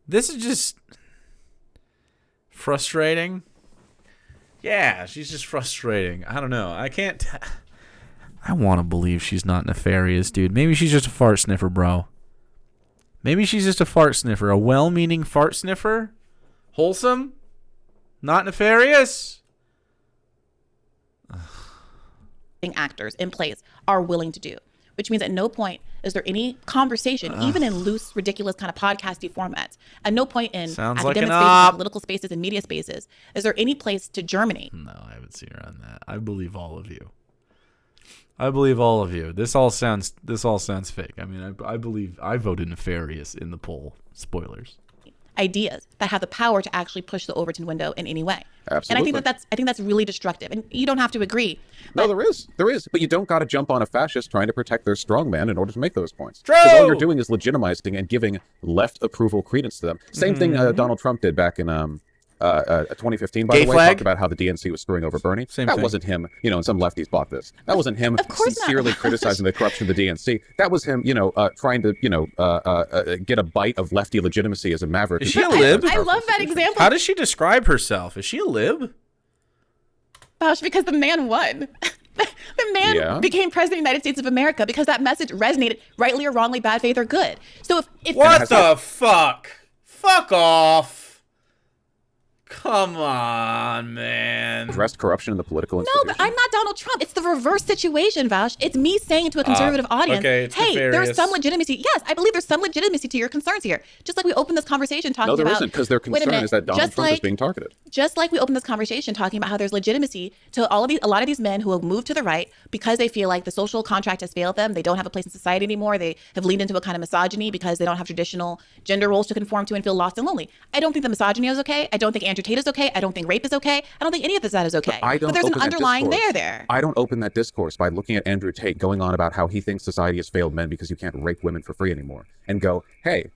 This is just frustrating. Yeah, she's just frustrating. I don't know. I want to believe she's not nefarious, dude. Maybe she's just a fart sniffer, bro. Maybe she's just a fart sniffer. A well-meaning fart sniffer? Wholesome? Not nefarious? Actors in place are willing to do, which means at no point is there any conversation, even in loose, ridiculous kind of podcasty formats. At no point in academic spaces, political spaces, and media spaces is there any place to germinate. No, I haven't seen her on that. I believe all of you. I believe all of you. This all sounds fake. I mean, I believe I voted nefarious in the poll. Spoilers. Ideas that have the power to actually push the Overton window in any way. Absolutely. And I think that's really destructive. And you don't have to agree. No, there is. But you don't got to jump on a fascist trying to protect their strongman in order to make those points. True. Because all you're doing is legitimizing and giving left approval credence to them. Same thing Donald Trump did back in 2015, by Gay the way, flag? talked about how the DNC was screwing over Bernie. Same that thing. wasn't him, and some lefties bought this. That wasn't him sincerely criticizing the corruption of the DNC. That was him, trying to, get a bite of lefty legitimacy as a maverick. Is she a lib? I love that example. How does she describe herself? Is she a lib? Gosh, because the man won. The man became president of the United States of America because that message resonated, rightly or wrongly, bad faith or good. So if what the fuck? Fuck off. Come on, man. Addressed corruption in the political No, institution. but I'm not Donald Trump. It's the reverse situation, Vaush. It's me saying to a conservative audience, okay, it's hey, nefarious. there's some legitimacy. Yes, I believe there's some legitimacy to your concerns here. Just like we opened this conversation talking No, there about... isn't, because their concern is that Donald Trump is being targeted. Just like we opened this conversation talking about how there's legitimacy to a lot of these men who have moved to the right because they feel like the social contract has failed them. They don't have a place in society anymore. They have leaned into a kind of misogyny because they don't have traditional gender roles to conform to and feel lost and lonely. I don't think the misogyny is okay. I don't think Andrew Tate is okay. I don't think rape is okay. I don't think any of that is okay. But there's an underlying there. I don't open that discourse by looking at Andrew Tate going on about how he thinks society has failed men because you can't rape women for free anymore, and go, hey,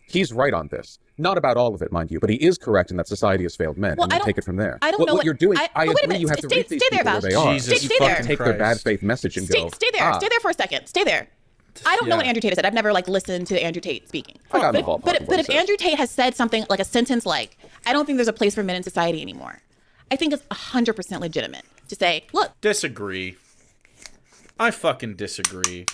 he's right on this. Not about all of it, mind you, but he is correct in that society has failed men, and then take it from there. I don't know what you're doing. I agree. You have to stay reach these there, people where Vaush. they are. Jesus stay there. Take their bad faith message and go. Stay there. Stay there for a second. Stay there. I don't know what Andrew Tate has said. I've never listened to Andrew Tate speaking. I got involved. But if Andrew Tate has said something like a sentence like, I don't think there's a place for men in society anymore, I think it's 100% legitimate to say, look. Disagree. I fucking disagree.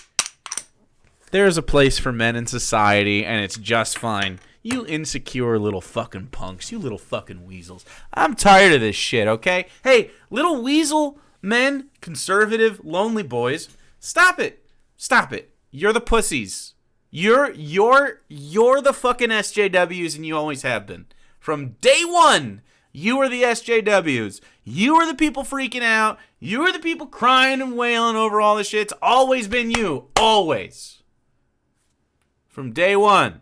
There's a place for men in society, and it's just fine. You insecure little fucking punks. You little fucking weasels. I'm tired of this shit, okay? Hey, little weasel men, conservative, lonely boys, stop it. Stop it. You're the pussies. You're the fucking SJWs, and you always have been. From day one, you are the SJWs. You are the people freaking out. You are the people crying and wailing over all this shit. It's always been you. Always. From day one.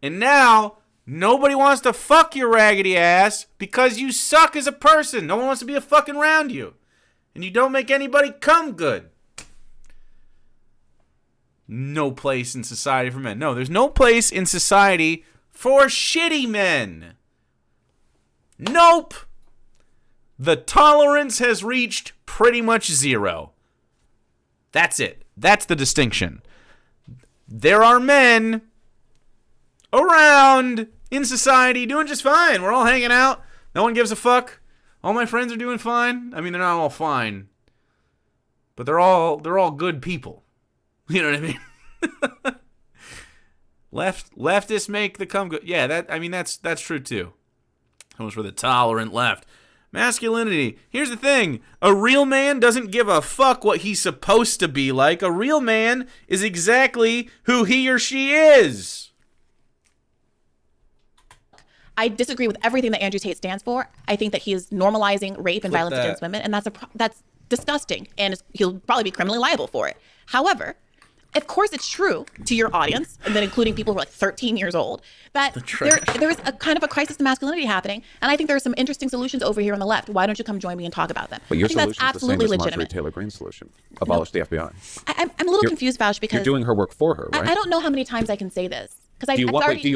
And now, nobody wants to fuck your raggedy ass because you suck as a person. No one wants to be a fucking around you. And you don't make anybody come good. No place in society for men. No, there's no place in society for shitty men. Nope. The tolerance has reached pretty much zero. That's it. That's the distinction. There are men around in society doing just fine. We're all hanging out. No one gives a fuck. All my friends are doing fine. I mean, they're not all fine, but they're all good people. You know what I mean? Leftists make the come good. Yeah, that's true too. Comes for the tolerant left. Masculinity. Here's the thing. A real man doesn't give a fuck what he's supposed to be like. A real man is exactly who he or she is. I disagree with everything that Andrew Tate stands for. I think that he is normalizing rape and violence against women, and that's disgusting, and he'll probably be criminally liable for it. However, of course it's true to your audience, and then including people who are like 13 years old, that there is a kind of a crisis of masculinity happening, and I think there are some interesting solutions over here on the left. Why don't you come join me and talk about them? But your I think solution that's is the same absolutely as Marjorie legitimate. Taylor Greene's solution. Abolish the FBI. I'm a little confused, Vaush, because you're doing her work for her, right? I don't know how many times I can say this. Do you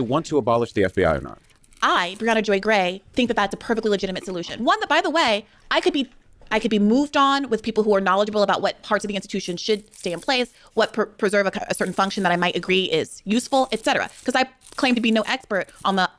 want to abolish the FBI or not? I, Briahna Joy Gray, think that that's a perfectly legitimate solution. One that, by the way, I could be moved on with people who are knowledgeable about what parts of the institution should stay in place, what preserve a certain function that I might agree is useful, etc. Because I claim to be no expert on the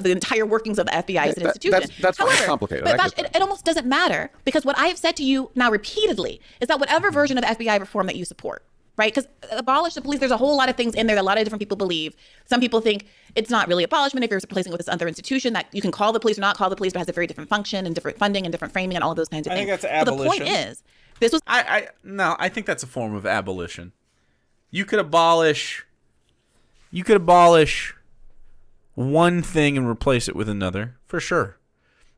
entire workings of the FBI as an institution. That's complicated. But Vaush, it almost doesn't matter, because what I have said to you now repeatedly is that whatever version of FBI reform that you support, right? Because abolish the police, there's a whole lot of things in there that a lot of different people believe. Some people think it's not really abolishment if you're replacing it with this other institution that you can call the police or not call the police, but has a very different function and different funding and different framing and all of those kinds of things. I think that's abolition. But the point is, this was... I think that's a form of abolition. You could abolish one thing and replace it with another, for sure.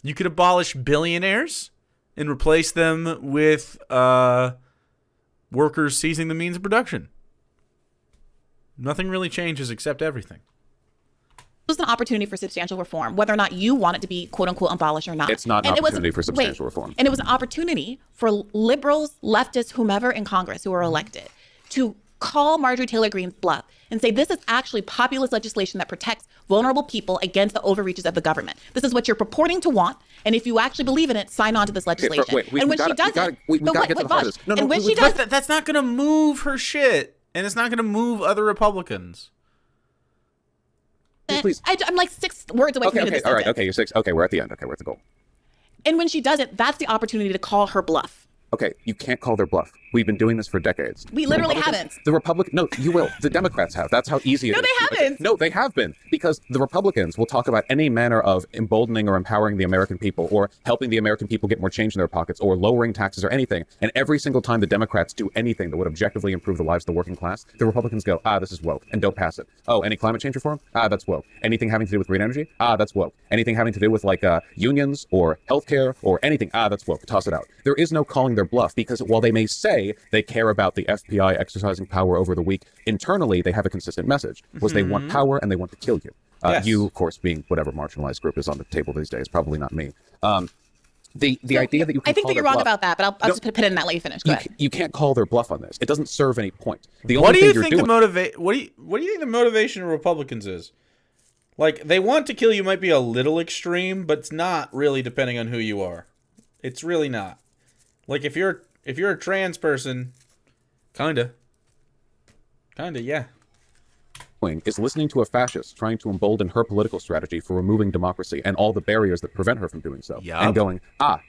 You could abolish billionaires and replace them with workers seizing the means of production. Nothing really changes except everything. It was an opportunity for substantial reform, whether or not you want it to be quote unquote abolished or not. It's not an opportunity for substantial reform. And it was an opportunity for liberals, leftists, whomever in Congress who are elected to call Marjorie Taylor Greene's bluff and say, this is actually populist legislation that protects vulnerable people against the overreaches of the government. This is what you're purporting to want. And if you actually believe in it, sign on to this legislation. And when she doesn't, that's not going to move her shit. And it's not going to move other Republicans. Please. I'm like 6 words away from this. All right. Okay, you're 6. Okay, we're at the end. Okay, we're at the goal. And when she doesn't, that's the opportunity to call her bluff. Okay, you can't call their bluff. We've been doing this for decades. We literally haven't. No, you will. The Democrats have. That's how easy it is. No, they haven't. No, they have been. Because the Republicans will talk about any manner of emboldening or empowering the American people or helping the American people get more change in their pockets or lowering taxes or anything. And every single time the Democrats do anything that would objectively improve the lives of the working class, the Republicans go, this is woke, and don't pass it. Oh, any climate change reform? That's woke. Anything having to do with green energy? That's woke. Anything having to do with like unions or healthcare or anything? That's woke. Toss it out. There is no calling their bluff because while they may say they care about the FBI exercising power over the weak, internally they have a consistent message, was they want power and they want to kill you. Yes. You, of course, being whatever marginalized group is on the table these days, probably not me. The idea that you can I think call that you're their wrong bluff, about that, but I'll just put a pin in that, let you finish. Go ahead. you can't call their bluff on this. It doesn't serve any point. The What only do you thing think you're doing, what do you think the motivation of Republicans is? Like, they want to kill you might be a little extreme, but it's not really, depending on who you are. It's really not. Like, if you're a trans person, kinda, yeah. is listening to a fascist trying to embolden her political strategy for removing democracy and all the barriers that prevent her from doing so. Yup. And going,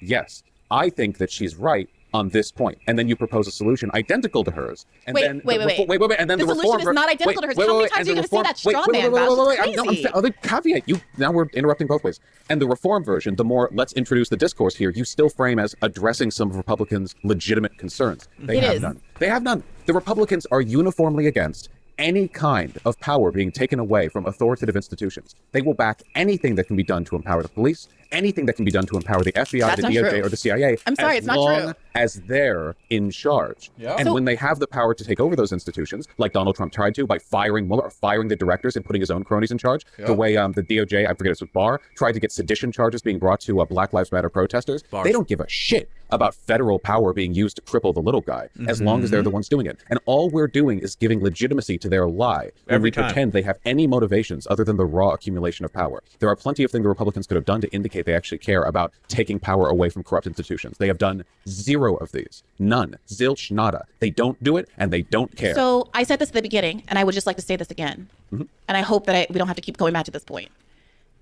yes, I think that she's right on this point. And then you propose a solution identical to hers. And Wait. And then The solution is not identical to hers. How many times are you going to say that straw man, Val? It's crazy. The caveat, now we're interrupting both ways. And the reform version, the more let's introduce the discourse here, you still frame as addressing some of Republicans' legitimate concerns. They have none. They have none. The Republicans are uniformly against any kind of power being taken away from authoritative institutions. They will back anything that can be done to empower the police, anything that can be done to empower the FBI, That's the not DOJ, true. or the CIA. I'm sorry, it's not true. As long as they're in charge. Yeah. And So- when they have the power to take over those institutions, like Donald Trump tried to by firing Mueller, or firing the directors and putting his own cronies in charge, the way the DOJ, I forget, it was Barr, tried to get sedition charges being brought to Black Lives Matter protesters. Bars. They don't give a shit about federal power being used to cripple the little guy, as long as they're the ones doing it. And all we're doing is giving legitimacy to their lie when Every we time. pretend they have any motivations other than the raw accumulation of power. There are plenty of things the Republicans could have done to indicate they actually care about taking power away from corrupt institutions. They have done zero of these. None. Zilch, nada. They don't do it, and they don't care. So I said this at the beginning, and I would just like to say this again. And I hope that we don't have to keep going back to this point.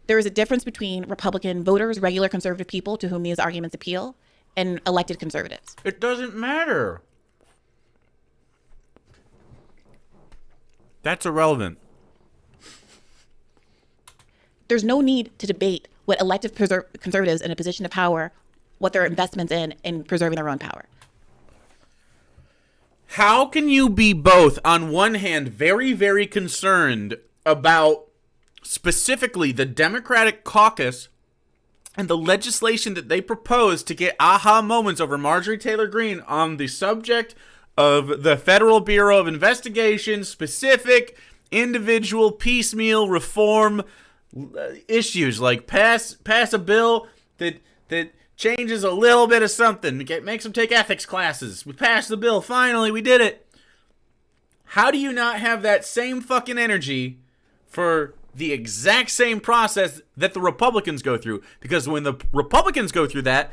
There is a difference between Republican voters, regular conservative people to whom these arguments appeal, and elected conservatives. It doesn't matter. That's irrelevant. There's no need to debate what elected conservatives in a position of power, what their investments in preserving their own power. How can you be both, on one hand, very, very concerned about specifically the Democratic caucus and the legislation that they propose to get aha moments over Marjorie Taylor Greene on the subject of the Federal Bureau of Investigation, specific individual piecemeal reform issues, like pass a bill that changes a little bit of something, makes them take ethics classes. We passed the bill, finally, we did it. How do you not have that same fucking energy for the exact same process that the Republicans go through? Because when the Republicans go through that,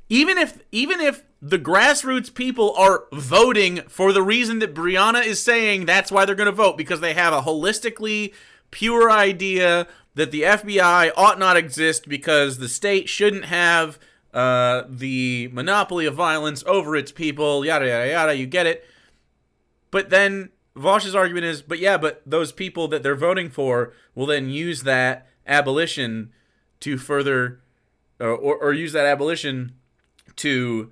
even if the grassroots people are voting for the reason that Briahna is saying that's why they're going to vote, because they have a holistically pure idea that the FBI ought not exist because the state shouldn't have the monopoly of violence over its people, yada, yada, yada, you get it. But then Vaush's argument is, but those people that they're voting for will then use that abolition to further, or use that abolition to,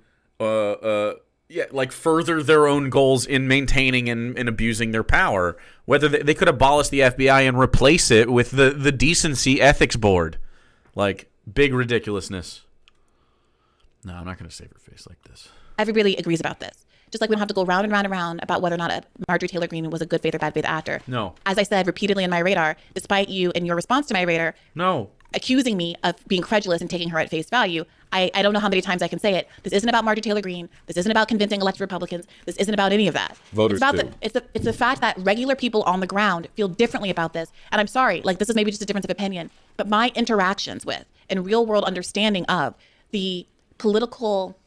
further their own goals in maintaining and abusing their power. Whether they could abolish the FBI and replace it with the Decency Ethics Board. Like, big ridiculousness. No, I'm not going to save her face like this. Everybody agrees about this. Just like we don't have to go round and round and round about whether or not Marjorie Taylor Greene was a good faith or bad faith actor. No. As I said repeatedly in my radar, despite you and your response to my radar, No. accusing me of being credulous and taking her at face value. I don't know how many times I can say it. This isn't about Marjorie Taylor Greene. This isn't about convincing elected Republicans. This isn't about any of that. Voters it's about it's the fact that regular people on the ground feel differently about this. And I'm sorry, like this is maybe just a difference of opinion, but my interactions with and real world understanding of the political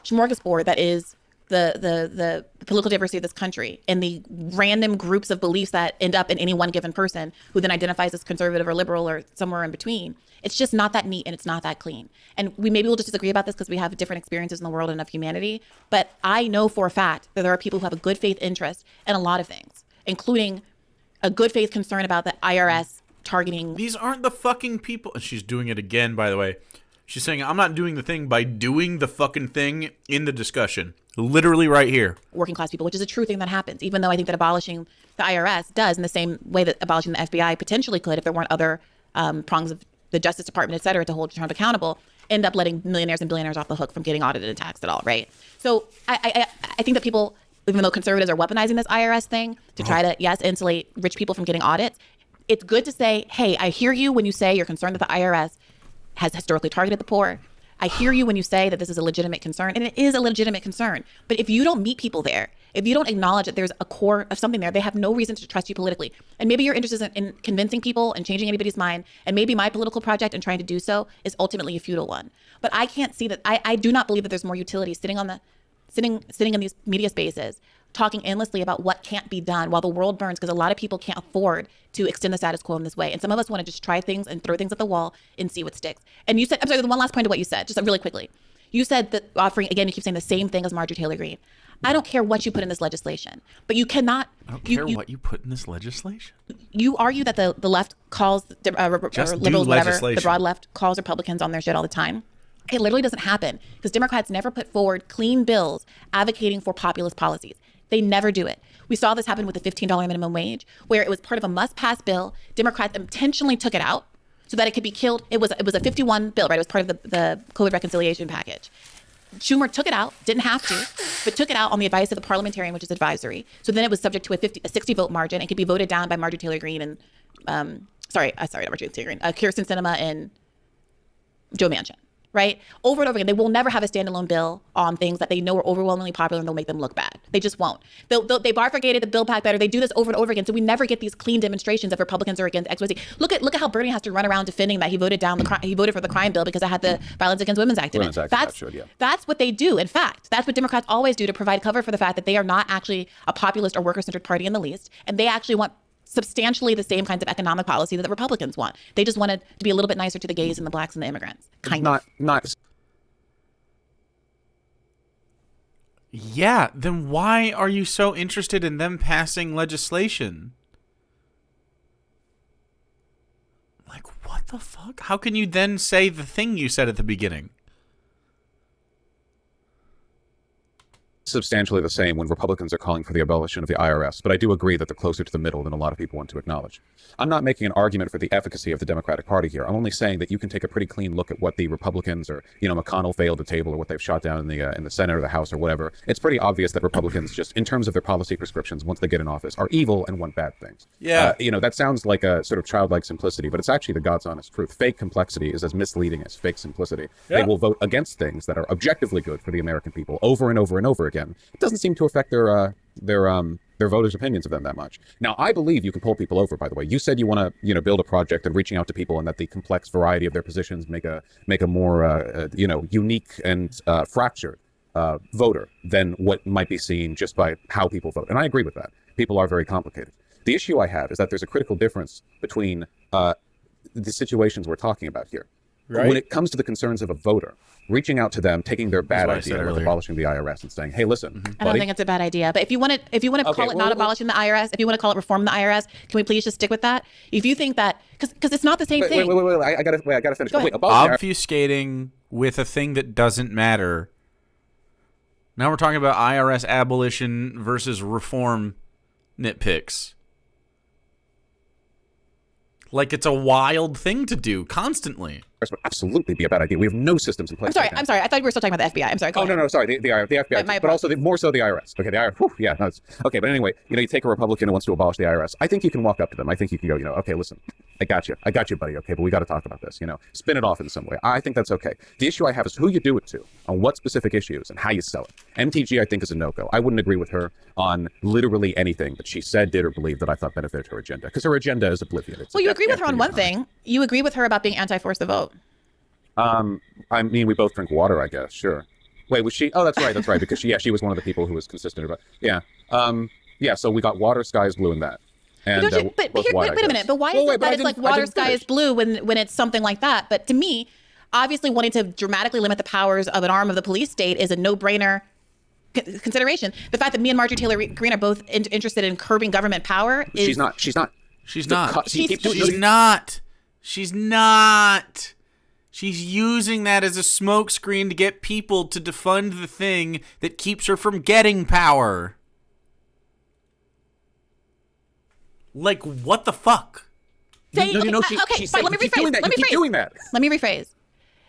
smorgasbord that is the political diversity of this country and the random groups of beliefs that end up in any one given person who then identifies as conservative or liberal or somewhere in between. It's just not that neat and it's not that clean. And maybe we'll just disagree about this because we have different experiences in the world and of humanity. But I know for a fact that there are people who have a good faith interest in a lot of things, including a good faith concern about the IRS targeting. These aren't the fucking people. And she's doing it again, by the way. She's saying, I'm not doing the thing by doing the fucking thing in the discussion. Literally right here. Working class people, which is a true thing that happens, even though I think that abolishing the IRS does in the same way that abolishing the FBI potentially could if there weren't other prongs of the Justice Department, et cetera, to hold Trump accountable, end up letting millionaires and billionaires off the hook from getting audited and taxed at all, right? So I think that people, even though conservatives are weaponizing this IRS thing to try to, yes, insulate rich people from getting audits, it's good to say, hey, I hear you when you say you're concerned that the IRS has historically targeted the poor. I hear you when you say that this is a legitimate concern, and it is a legitimate concern. But if you don't meet people there, if you don't acknowledge that there's a core of something there, they have no reason to trust you politically. And maybe you're interested in convincing people and changing anybody's mind. And maybe my political project and trying to do so is ultimately a futile one. But I can't see that. I do not believe that there's more utility sitting in these media spaces, talking endlessly about what can't be done while the world burns, because a lot of people can't afford to extend the status quo in this way. And some of us want to just try things and throw things at the wall and see what sticks. And you said, I'm sorry, the one last point to what you said, just really quickly. You said that offering, again, you keep saying the same thing as Marjorie Taylor Greene. I don't care what you put in this legislation, but you cannot. I don't care what you put in this legislation. You argue that the left calls, liberals, whatever, the broad left calls Republicans on their shit all the time. It literally doesn't happen because Democrats never put forward clean bills advocating for populist policies. They never do it. We saw this happen with the $15 minimum wage, where it was part of a must-pass bill. Democrats intentionally took it out so that it could be killed. It was a 51 bill, right? It was part of the COVID reconciliation package. Schumer took it out, didn't have to, but took it out on the advice of the parliamentarian, which is advisory. So then it was subject to a 60 vote margin and could be voted down by Marjorie Taylor Greene and not Marjorie Taylor Greene, Kyrsten Sinema and Joe Manchin. Right? Over and over again, they will never have a standalone bill on things that they know are overwhelmingly popular and they'll make them look bad. They just won't. They bifurcated the Build Back Better. They do this over and over again. So we never get these clean demonstrations of Republicans are against XYZ. Look at how Bernie has to run around defending that he voted for the crime bill because it had the Violence Against Women's Act in it. That's what they do. In fact, that's what Democrats always do to provide cover for the fact that they are not actually a populist or worker-centered party in the least, and they actually want substantially the same kinds of economic policy that the Republicans want. They just wanted to be a little bit nicer to the gays and the blacks and the immigrants. Not. Yeah, then why are you so interested in them passing legislation? Like, what the fuck? How can you then say the thing you said at the beginning? Substantially the same when Republicans are calling for the abolition of the IRS, but I do agree that they're closer to the middle than a lot of people want to acknowledge. I'm not making an argument for the efficacy of the Democratic Party here. I'm only saying that you can take a pretty clean look at what the Republicans or, McConnell failed to table or what they've shot down in the Senate or the House or whatever. It's pretty obvious that Republicans, just in terms of their policy prescriptions, once they get in office, are evil and want bad things. Yeah. That sounds like a sort of childlike simplicity, but it's actually the God's honest truth. Fake complexity is as misleading as fake simplicity. Yeah. They will vote against things that are objectively good for the American people over and over and over again. It doesn't seem to affect their voters' opinions of them that much. Now, I believe you can pull people over, by the way. You said you want to, build a project and reaching out to people and that the complex variety of their positions make a more, unique and fractured voter than what might be seen just by how people vote. And I agree with that. People are very complicated. The issue I have is that there's a critical difference between the situations we're talking about here. Right. When it comes to the concerns of a voter, reaching out to them, taking their bad idea of abolishing the IRS and saying, "Hey, listen, buddy." I don't think it's a bad idea. But if you want to call it not abolishing the IRS, if you want to call it reform the IRS, can we please just stick with that? If you think that, because it's not the same thing. Wait, I gotta finish. Obfuscating with a thing that doesn't matter. Now we're talking about IRS abolition versus reform nitpicks. Like it's a wild thing to do constantly. Would absolutely be a bad idea. We have no systems in place. I'm sorry. I thought we were still talking about the FBI. I'm sorry. No. Sorry. The FBI, but also more so the IRS. Okay, the IRS. Whew, okay. But anyway, you take a Republican who wants to abolish the IRS. I think you can walk up to them. I think you can go, okay, listen, I got you, buddy. Okay, but we got to talk about this. Spin it off in some way. I think that's okay. The issue I have is who you do it to, on what specific issues, and how you sell it. MTG, I think, is a no-go. I wouldn't agree with her on literally anything that she said, did, or believed that I thought benefited her agenda, because her agenda is oblivion. Well, you agree with her on one thing. You agree with her about being anti-force the vote. I mean, we both drink water, I guess. Sure. Wait, was she? Oh, that's right. Because she was one of the people who was consistent about. Yeah. So we got water, sky is blue, and that. And wait a minute. But why is it that it's like water, sky is blue when it's something like that? But to me, obviously, wanting to dramatically limit the powers of an arm of the police state is a no-brainer consideration. The fact that me and Marjorie Taylor Greene are both interested in curbing government power is. She's not. She's using that as a smokescreen to get people to defund the thing that keeps her from getting power. Like, what the fuck? No, she's saying, let me rephrase. keep doing that. Let me rephrase.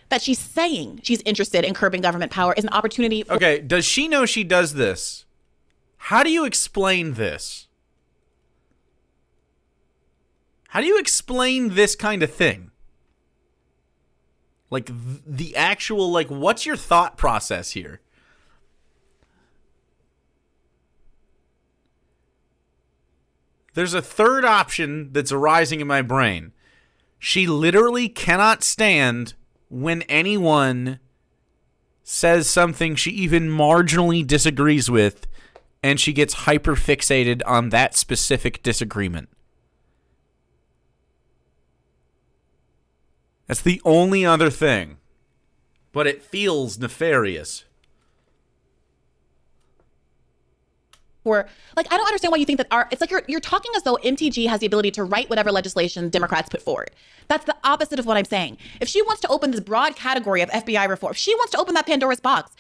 That she's saying she's interested in curbing government power is an opportunity. Okay, does she know she does this? How do you explain this? How do you explain this kind of thing? Like, the actual, like, what's your thought process here? There's a third option that's arising in my brain. She literally cannot stand when anyone says something she even marginally disagrees with, and she gets hyper-fixated on that specific disagreement. That's the only other thing. But it feels nefarious. Or, like, I don't understand why you think that it's like you're talking as though MTG has the ability to write whatever legislation Democrats put forward. That's the opposite of what I'm saying. If she wants to open this broad category of FBI reform, if she wants to open that Pandora's box,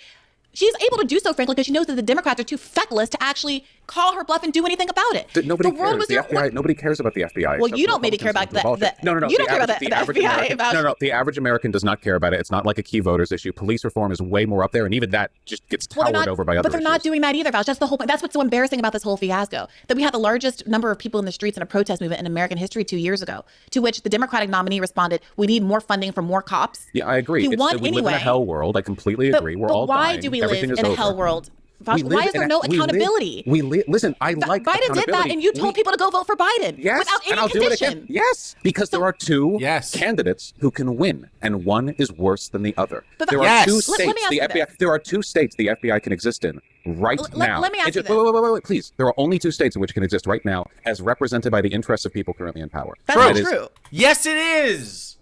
she's able to do so, frankly, because she knows that the Democrats are too feckless to actually call her bluff and do anything about it. Nobody cares. The FBI, nobody cares about the FBI. Well, you don't maybe care about No. You don't care about the FBI. No. The average American does not care about it. It's not like a key voters issue. Police reform is way more up there, and even that just gets towered over by other But they're not doing that either, Vouch. That's the whole point. That's what's so embarrassing about this whole fiasco. That we had the largest number of people in the streets in a protest movement in American history 2 years ago, to which the Democratic nominee responded, "We need more funding for more cops." Yeah, I agree. He won we anyway. live in a hell world. I completely agree. We're all dying. But why do we live in a hell world? Why is there no accountability? Listen, I like Biden did that, and you told people to go vote for Biden without any and I'll condition. Do it again. Yes, because there are two candidates who can win, and one is worse than the other. There are two states the FBI. There are two states the FBI can exist in right now. Let me ask you this. Wait, please. There are only two states in which it can exist right now, as represented by the interests of people currently in power. That's not true. Yes, it is.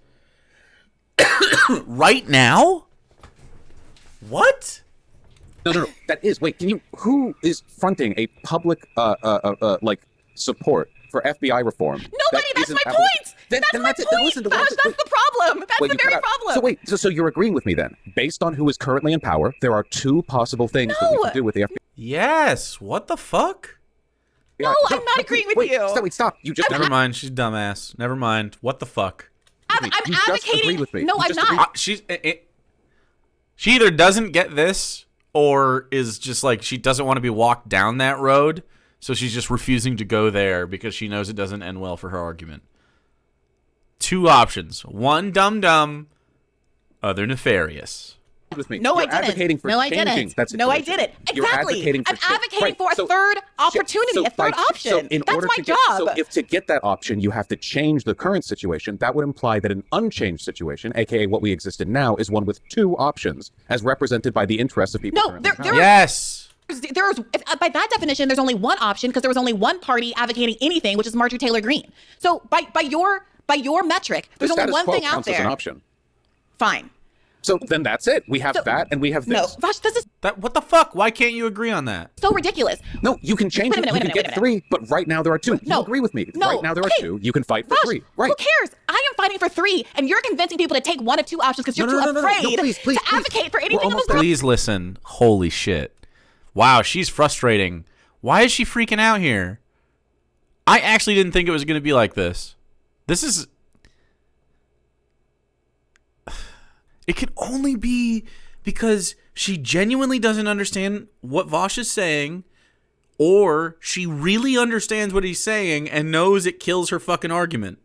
Right now? What? No. That is. Wait, who is fronting a public, like, support for FBI reform? Nobody. That's my point. That's my point. That's the problem. That's the very problem. So you're agreeing with me then? Based on who is currently in power, there are two possible things that we can do with the FBI. Yes. What the fuck? No, I'm not agreeing with you. Stop. You just never mind. She's dumbass. Never mind. What the fuck? I'm advocating. With me. No, I'm not. She either doesn't get this, or is just like she doesn't want to be walked down that road, so she's just refusing to go there because she knows it doesn't end well for her argument. Two options. One, dumb. Other, nefarious. With me. No, You're advocating for I didn't. No, I didn't. Exactly. I'm advocating for a third opportunity, a third option. So in That's order my to job. So if to get that option, you have to change the current situation, that would imply that an unchanged situation, aka what we exist in now, is one with two options, as represented by the interests of people. No, yes. By that definition, there's only one option because there was only one party advocating anything, which is Marjorie Taylor Greene. So by your metric, there's only one thing out there. As an option. Fine. So then that's it. We have that, and we have this. No, Vash, this is what the fuck? Why can't you agree on that? so ridiculous. No, you can change it. You can get three, but right now there are two. No, you agree with me? No, right now there are two. You can fight for Vash, three. Right. Who cares? I am fighting for three, and you're convincing people to take one of two options because you're too afraid to advocate for anything in the world. Please listen. Holy shit. Wow, she's frustrating. Why is she freaking out here? I actually didn't think it was going to be like this. This is... It can only be because she genuinely doesn't understand what Vosh is saying, or she really understands what he's saying and knows it kills her fucking argument.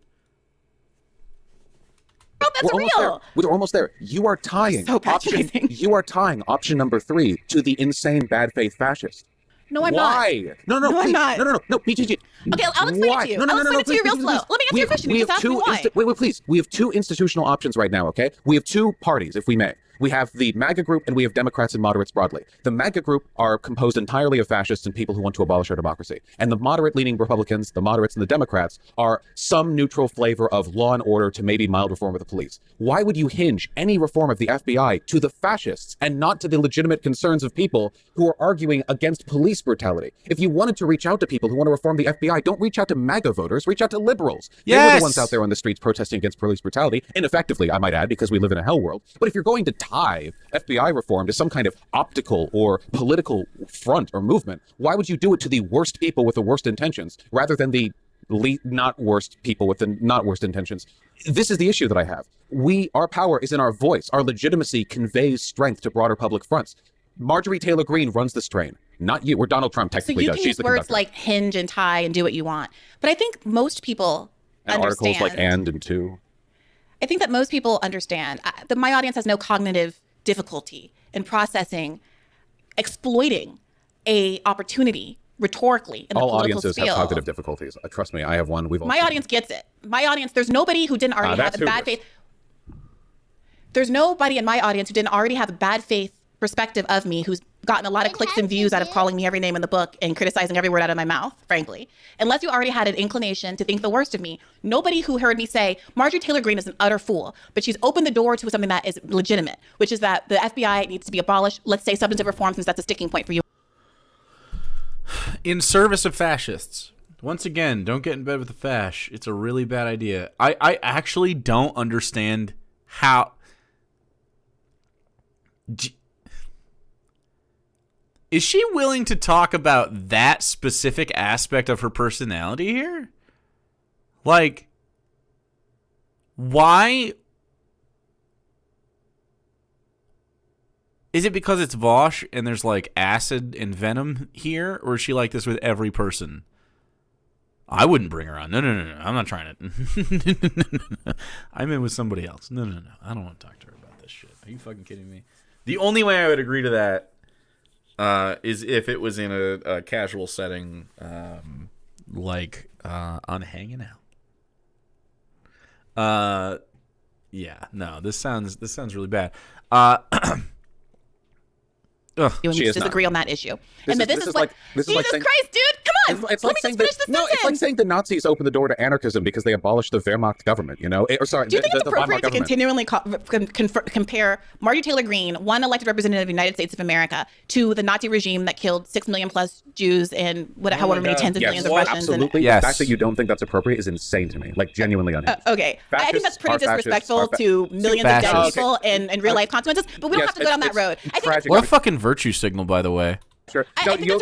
that's real. We're almost there. You are tying So patronizing. You are tying option number 3 to the insane bad faith fascist. No, I'm not. Why? No, No, I'm please. not. No, BGG. Okay, I'll explain it to you. I'll explain it to you real slow. Let me answer your question. You just ask me why. Wait, please. We have 2 institutional options right now, okay? We have 2 parties, if we may. We have the MAGA group and we have Democrats and moderates broadly. The MAGA group are composed entirely of fascists and people who want to abolish our democracy. And the moderate-leaning Republicans, the moderates and the Democrats, are some neutral flavor of law and order to maybe mild reform of the police. Why would you hinge any reform of the FBI to the fascists and not to the legitimate concerns of people who are arguing against police brutality? If you wanted to reach out to people who want to reform the FBI, don't reach out to MAGA voters, reach out to liberals. Yes! They were the ones out there on the streets protesting against police brutality, ineffectively, I might add, because we live in a hell world. But if you're going to tie FBI reform to some kind of optical or political front or movement, why would you do it to the worst people with the worst intentions rather than the not worst people with the not worst intentions? This is the issue that I have. Our power is in our voice. Our legitimacy conveys strength to broader public fronts. Marjorie Taylor Greene runs this train, not you, or Donald Trump technically does. So you can use words like hinge and tie and do what you want. But I think most people understand. Articles like and to. I think that most people understand that my audience has no cognitive difficulty in processing, exploiting a opportunity rhetorically in the all political audiences field. have cognitive difficulties. Trust me, I have one. My audience gets it. My audience, there's nobody who didn't already have a bad faith. There's nobody in my audience who didn't already have a bad faith perspective of me, who's gotten a lot of clicks and views out of calling me every name in the book and criticizing every word out of my mouth, frankly. Unless you already had an inclination to think the worst of me, nobody who heard me say, Marjorie Taylor Greene is an utter fool, but she's opened the door to something that is legitimate, which is that the FBI needs to be abolished. Let's say substantive reform, since that's a sticking point for you. In service of fascists. Once again, don't get in bed with the fash. It's a really bad idea. I actually don't understand how... Is she willing to talk about that specific aspect of her personality here? Like, why? Is it because it's Vosh and there's like acid and venom here? Or is she like this with every person? I wouldn't bring her on. No. I'm not trying to. I'm in with somebody else. No. I don't want to talk to her about this shit. Are you fucking kidding me? The only way I would agree to that is if it was in a casual setting, like on hanging out. Yeah, no, this sounds really bad. You disagree on that issue. This is like Jesus Christ, dude, come on. It's like saying it's like saying the Nazis opened the door to anarchism because they abolished the Wehrmacht government, you know? Do you think it's appropriate to continually compare Marjorie Taylor Greene, one elected representative of the United States of America, to the Nazi regime that killed 6 million plus Jews and however many tens of millions of Russians? Absolutely. The fact that you don't think that's appropriate is insane to me. Like, genuinely unhinged. Okay. I think that's pretty disrespectful to millions of dead people and real life consequences, but we don't have to go down that road. What a fucking virtue signal, by the way. Sure. No, you'll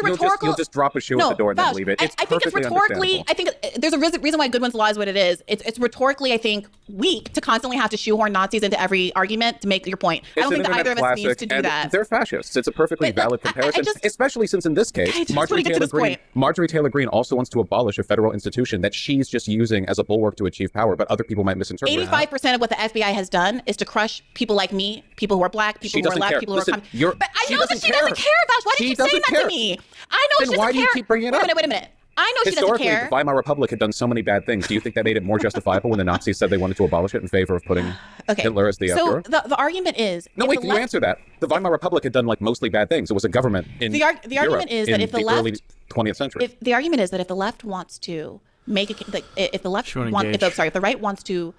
just drop a shoe at the door and then leave it. I think it's rhetorically. I think there's a reason why Goodwin's Law is what it is. It's rhetorically, I think, weak to constantly have to shoehorn Nazis into every argument to make your point. I don't think that either of us needs to do that. They're fascists. It's a perfectly valid comparison, especially since in this case, Marjorie Taylor Greene also wants to abolish a federal institution that she's just using as a bulwark to achieve power, but other people might misinterpret. 85% of what the FBI has done is to crush people like me, people who are black, people who are left, people who are. But I know that she doesn't care. Why do you keep saying that to me? I know she doesn't care. Why do you keep bringing it up? Wait a minute. I know she doesn't care. Historically, the Weimar Republic had done so many bad things. Do you think that made it more justifiable when the Nazis said they wanted to abolish it in favor of putting Hitler as the Führer? So the argument is... No, wait, can you answer that? The Weimar Republic had done like mostly bad things. It was a government in the argument is that if the left... early 20th century. The argument is that if the left wants to make if the right wants to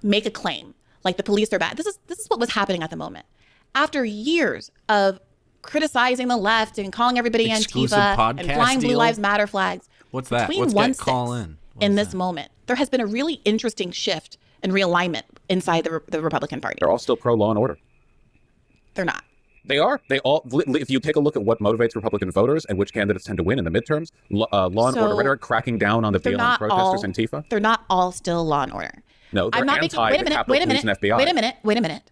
make a claim, like the police are bad. This is what was happening at the moment. After years of criticizing the left and calling everybody Antifa and flying Blue Lives Matter flags. What's that? Between in this moment, there has been a really interesting shift and realignment inside the Republican Party. They're all still pro-law and order. They're not. They are. They all. If you take a look at what motivates Republican voters and which candidates tend to win in the midterms, law and order rhetoric, cracking down on the BLM protesters, Antifa. They're not all still law and order. No, they're anti the Capitol Police and FBI. Wait a minute.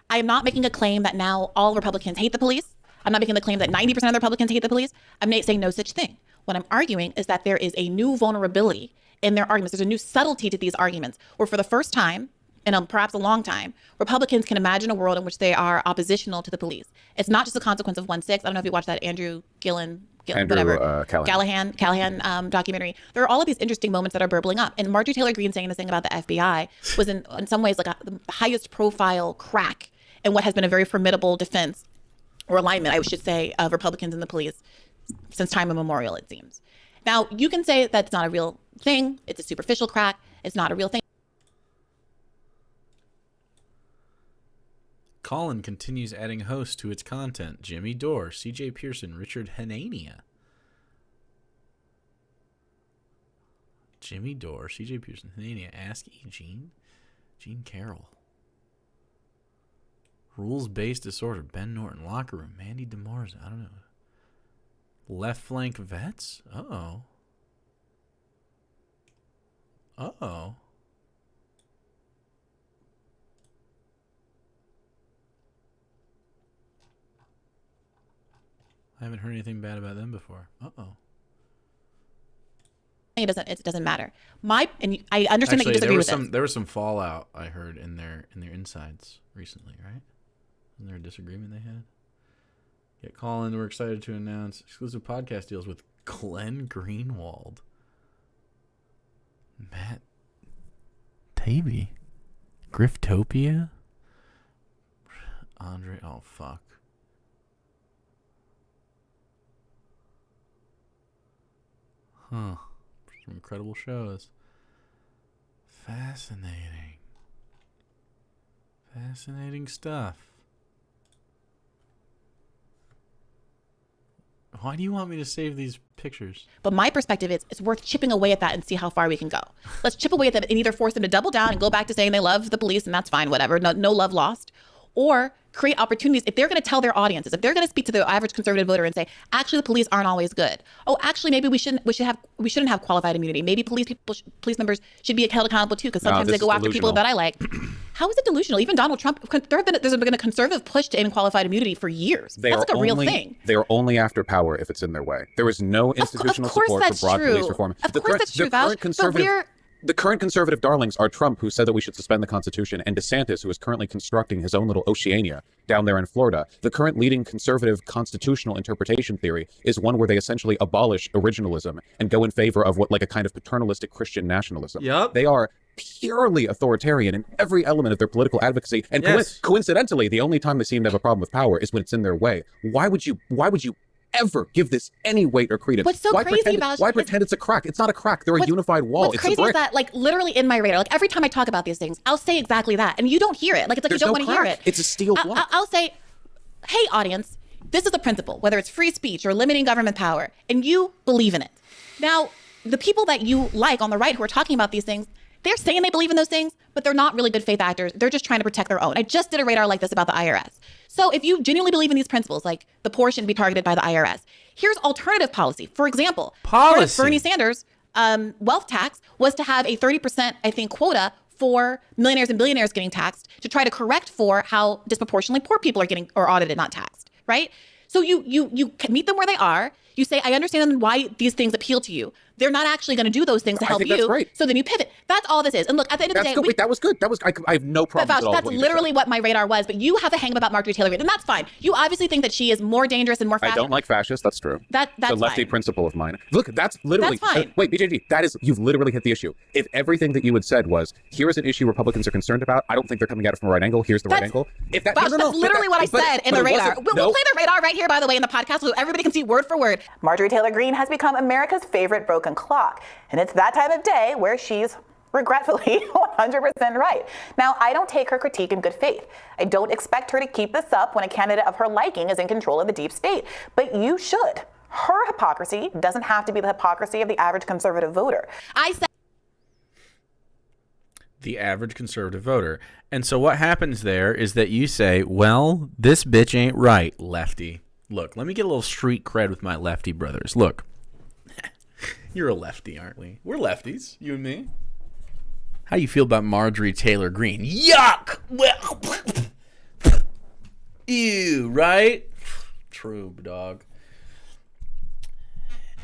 I am not making a claim that now all Republicans hate the police. I'm not making the claim that 90% of the Republicans hate the police. I'm not saying no such thing. What I'm arguing is that there is a new vulnerability in their arguments. There's a new subtlety to these arguments where for the first time, in perhaps a long time, Republicans can imagine a world in which they are oppositional to the police. It's not just a consequence of 1-6. I don't know if you watched that Andrew Callahan documentary. There are all of these interesting moments that are burbling up. And Marjorie Taylor Greene saying this thing about the FBI was in some ways like the highest profile crack in what has been a very formidable defense or alignment, I should say, of Republicans and the police since time immemorial, it seems. Now, you can say that's not a real thing. It's a superficial crack. It's not a real thing. Colin continues adding hosts to its content. Jimmy Dore, CJ Pearson, Richard Hanania. Jimmy Dore, CJ Pearson, Hanania, Ask E. Gene Carroll. Rules-based disorder, Ben Norton, Locker Room, Mandy DeMarza, I don't know. Left flank vets? Uh-oh. Uh-oh. I haven't heard anything bad about them before. Uh-oh. It doesn't matter. I understand that you disagree with this. There was some fallout I heard in their insides recently, right? Wasn't there a disagreement they had? Yeah, Colin, we're excited to announce exclusive podcast deals with Glenn Greenwald, Matt Taibbi, Griftopia, Andre. Oh fuck. Huh. Some incredible shows. Fascinating. Fascinating stuff. Why do you want me to save these pictures? But my perspective is it's worth chipping away at that and see how far we can go. Let's chip away at that and either force them to double down and go back to saying they love the police and that's fine, whatever. No love lost. Or create opportunities. If they're going to tell their audiences, if they're going to speak to the average conservative voter and say, actually, the police aren't always good. Oh, actually, maybe we shouldn't have qualified immunity. Maybe police members should be held accountable too, because sometimes they go after people that I like. How is it delusional? Even Donald Trump, there's been a conservative push to end qualified immunity for years. That's like a real thing. They are only after power if it's in their way. There is no institutional support for broad police reform. Of course that's true, Vouch. The current conservative darlings are Trump, who said that we should suspend the Constitution, and DeSantis, who is currently constructing his own little Oceania down there in Florida. The current leading conservative constitutional interpretation theory is one where they essentially abolish originalism and go in favor of what, like, a kind of paternalistic Christian nationalism. Yep. They are purely authoritarian in every element of their political advocacy. And coincidentally, the only time they seem to have a problem with power is when it's in their way. Why would you ever give this any weight or credence? What's so crazy about why pretend it's a crack? It's not a crack. They're a unified wall. What's crazy is that, like, literally in my radar, like every time I talk about these things, I'll say exactly that, and you don't hear it. Like, it's like you don't want to hear it. It's a steel block. I'll say, hey, audience, this is a principle, whether it's free speech or limiting government power, and you believe in it. Now, the people that you like on the right who are talking about these things, they're saying they believe in those things, but they're not really good faith actors. They're just trying to protect their own. I just did a radar like this about the IRS. So if you genuinely believe in these principles, like the poor shouldn't be targeted by the IRS, here's alternative policy. For example, Bernie Sanders' wealth tax was to have a 30%, I think, quota for millionaires and billionaires getting taxed to try to correct for how disproportionately poor people are getting or audited, not taxed, right? So you meet them where they are. You say, I understand why these things appeal to you. They're not actually going to do those things to help you. That's right. So then you pivot. That's all this is. And look, at the end of the day, that was good. I have no problem at all. That's literally what my radar was. But you have a hang up about Marjorie Taylor Greene, and that's fine. You obviously think that she is more dangerous and more fascist. I don't like fascists. That's true. That's a lefty fine. Principle of mine. Look, that's literally. That's fine. Wait, BJG, you've literally hit the issue. If everything that you had said was, here is an issue Republicans are concerned about, I don't think they're coming at it from the right angle. Here's the right angle. If that, that's literally what I said in the radar. We'll play the radar right here, by the way, in the podcast, so everybody can see word for word. Marjorie Taylor Greene has become America's favorite broken clock, and it's that time of day where she's regretfully 100% right. Now, I don't take her critique in good faith. I don't expect her to keep this up when a candidate of her liking is in control of the deep state, but you should. Her hypocrisy doesn't have to be the hypocrisy of the average conservative voter. I said the average conservative voter. And so what happens there is that you say, well, this bitch ain't right, lefty. Look, let me get a little street cred with my lefty brothers. Look, you're a lefty, aren't we? We're lefties, you and me. How you feel about Marjorie Taylor Greene? Yuck! Well, ew, right? True, dog.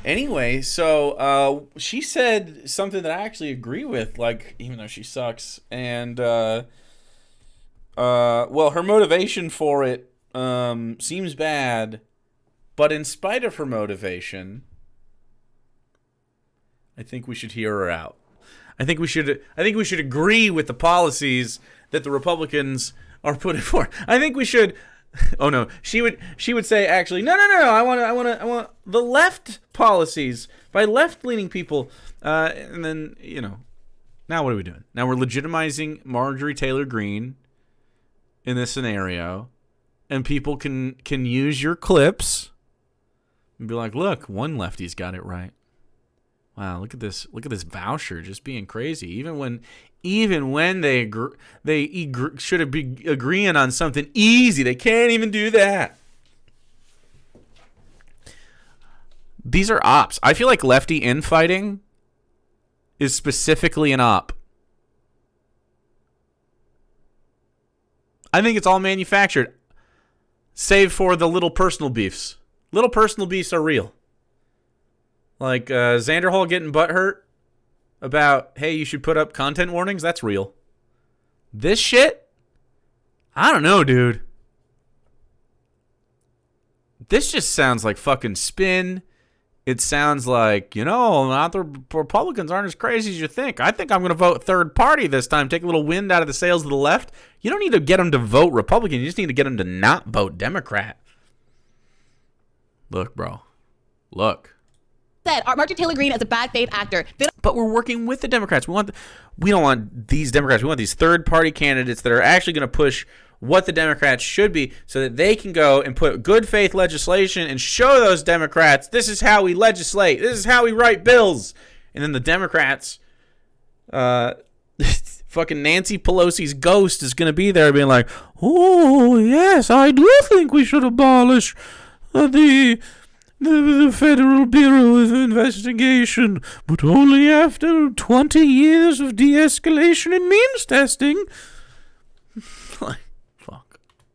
Anyway, so she said something that I actually agree with, like, even though she sucks. And, well, her motivation for it seems bad. But in spite of her motivation, I think we should hear her out. I think we should agree with the policies that the Republicans are putting forth. I think we should. Oh no, she would say actually no. I want the left policies by left-leaning people. And then now what are we doing? Now we're legitimizing Marjorie Taylor Greene in this scenario, and people can use your clips and be like, look, one lefty's got it right. Wow, look at this voucher just being crazy. Even when they should be agreeing on something easy, they can't even do that. These are ops. I feel like lefty infighting is specifically an op. I think it's all manufactured, save for the little personal beefs. Little personal beefs are real. Like Xander Hall getting butthurt about, hey, you should put up content warnings. That's real. This shit, I don't know, dude. This just sounds like fucking spin. It sounds like, not the Republicans aren't as crazy as you think. I think I'm going to vote third party this time. Take a little wind out of the sails of the left. You don't need to get them to vote Republican. You just need to get them to not vote Democrat. Look, bro. Look. Said Marjorie Taylor Greene is a bad faith actor. But we're working with the Democrats. We don't want these Democrats. We want these third-party candidates that are actually going to push what the Democrats should be so that they can go and put good faith legislation and show those Democrats, this is how we legislate. This is how we write bills. And then the Democrats, fucking Nancy Pelosi's ghost is going to be there being like, oh, yes, I do think we should abolish the Federal Bureau of Investigation, but only after 20 years of de-escalation and means testing. Fuck.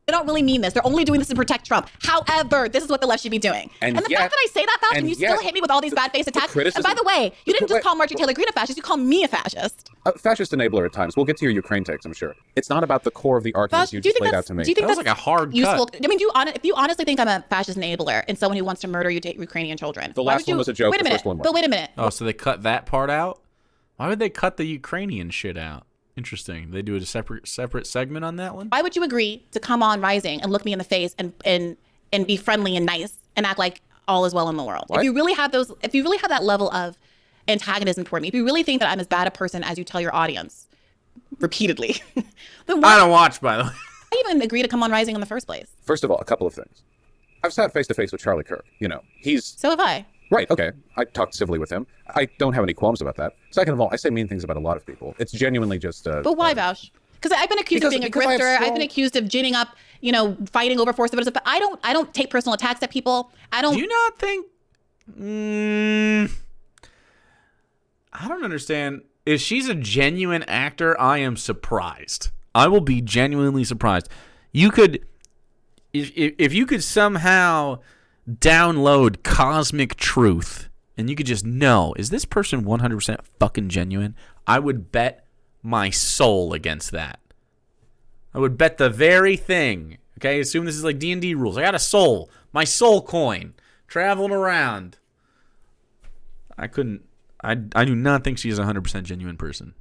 They don't really mean this. They're only doing this to protect Trump. However, this is what the left should be doing. And the fact that I say that, Fauci, and you still hit me with all these bad face attacks. And by the way, you didn't just call Marjorie Taylor Greene a fascist. You called me a fascist. Fascist enabler at times. We'll get to your Ukraine takes, I'm sure. It's not about the core of the arguments you just laid out to me. Do you think that was that's like a hard useful? cut. I mean, if you honestly think I'm a fascist enabler and someone who wants to murder Ukrainian children, the last one was a joke. Wait a minute. But wait a minute. Oh, so they cut that part out? Why would they cut the Ukrainian shit out? Interesting. They do a separate segment on that one? Why would you agree to come on Rising and look me in the face and be friendly and nice and act like all is well in the world? What? If you really have that level of antagonism toward me, if you really think that I'm as bad a person as you tell your audience repeatedly, then why? I don't watch, by the way. I even agree to come on Rising in the first place. First of all, a couple of things. I've sat face to face with Charlie Kirk. So have I. Right, okay. I talked civilly with him. I don't have any qualms about that. Second of all, I say mean things about a lot of people. It's genuinely just... but why, Vaush? Because I've been accused of being a grifter. I've been accused of ginning up, fighting over force of evidence. But I don't take personal attacks at people. I don't... Do you not think... I don't understand. If she's a genuine actor, I am surprised. I will be genuinely surprised. You could... If you could somehow... download cosmic truth and you could just know, is this person 100% fucking genuine? I would bet my soul against that. I would bet the very thing. Okay, assume this is like D&D rules. I got a soul, my soul coin, traveling around. I do not think she's a 100% genuine person.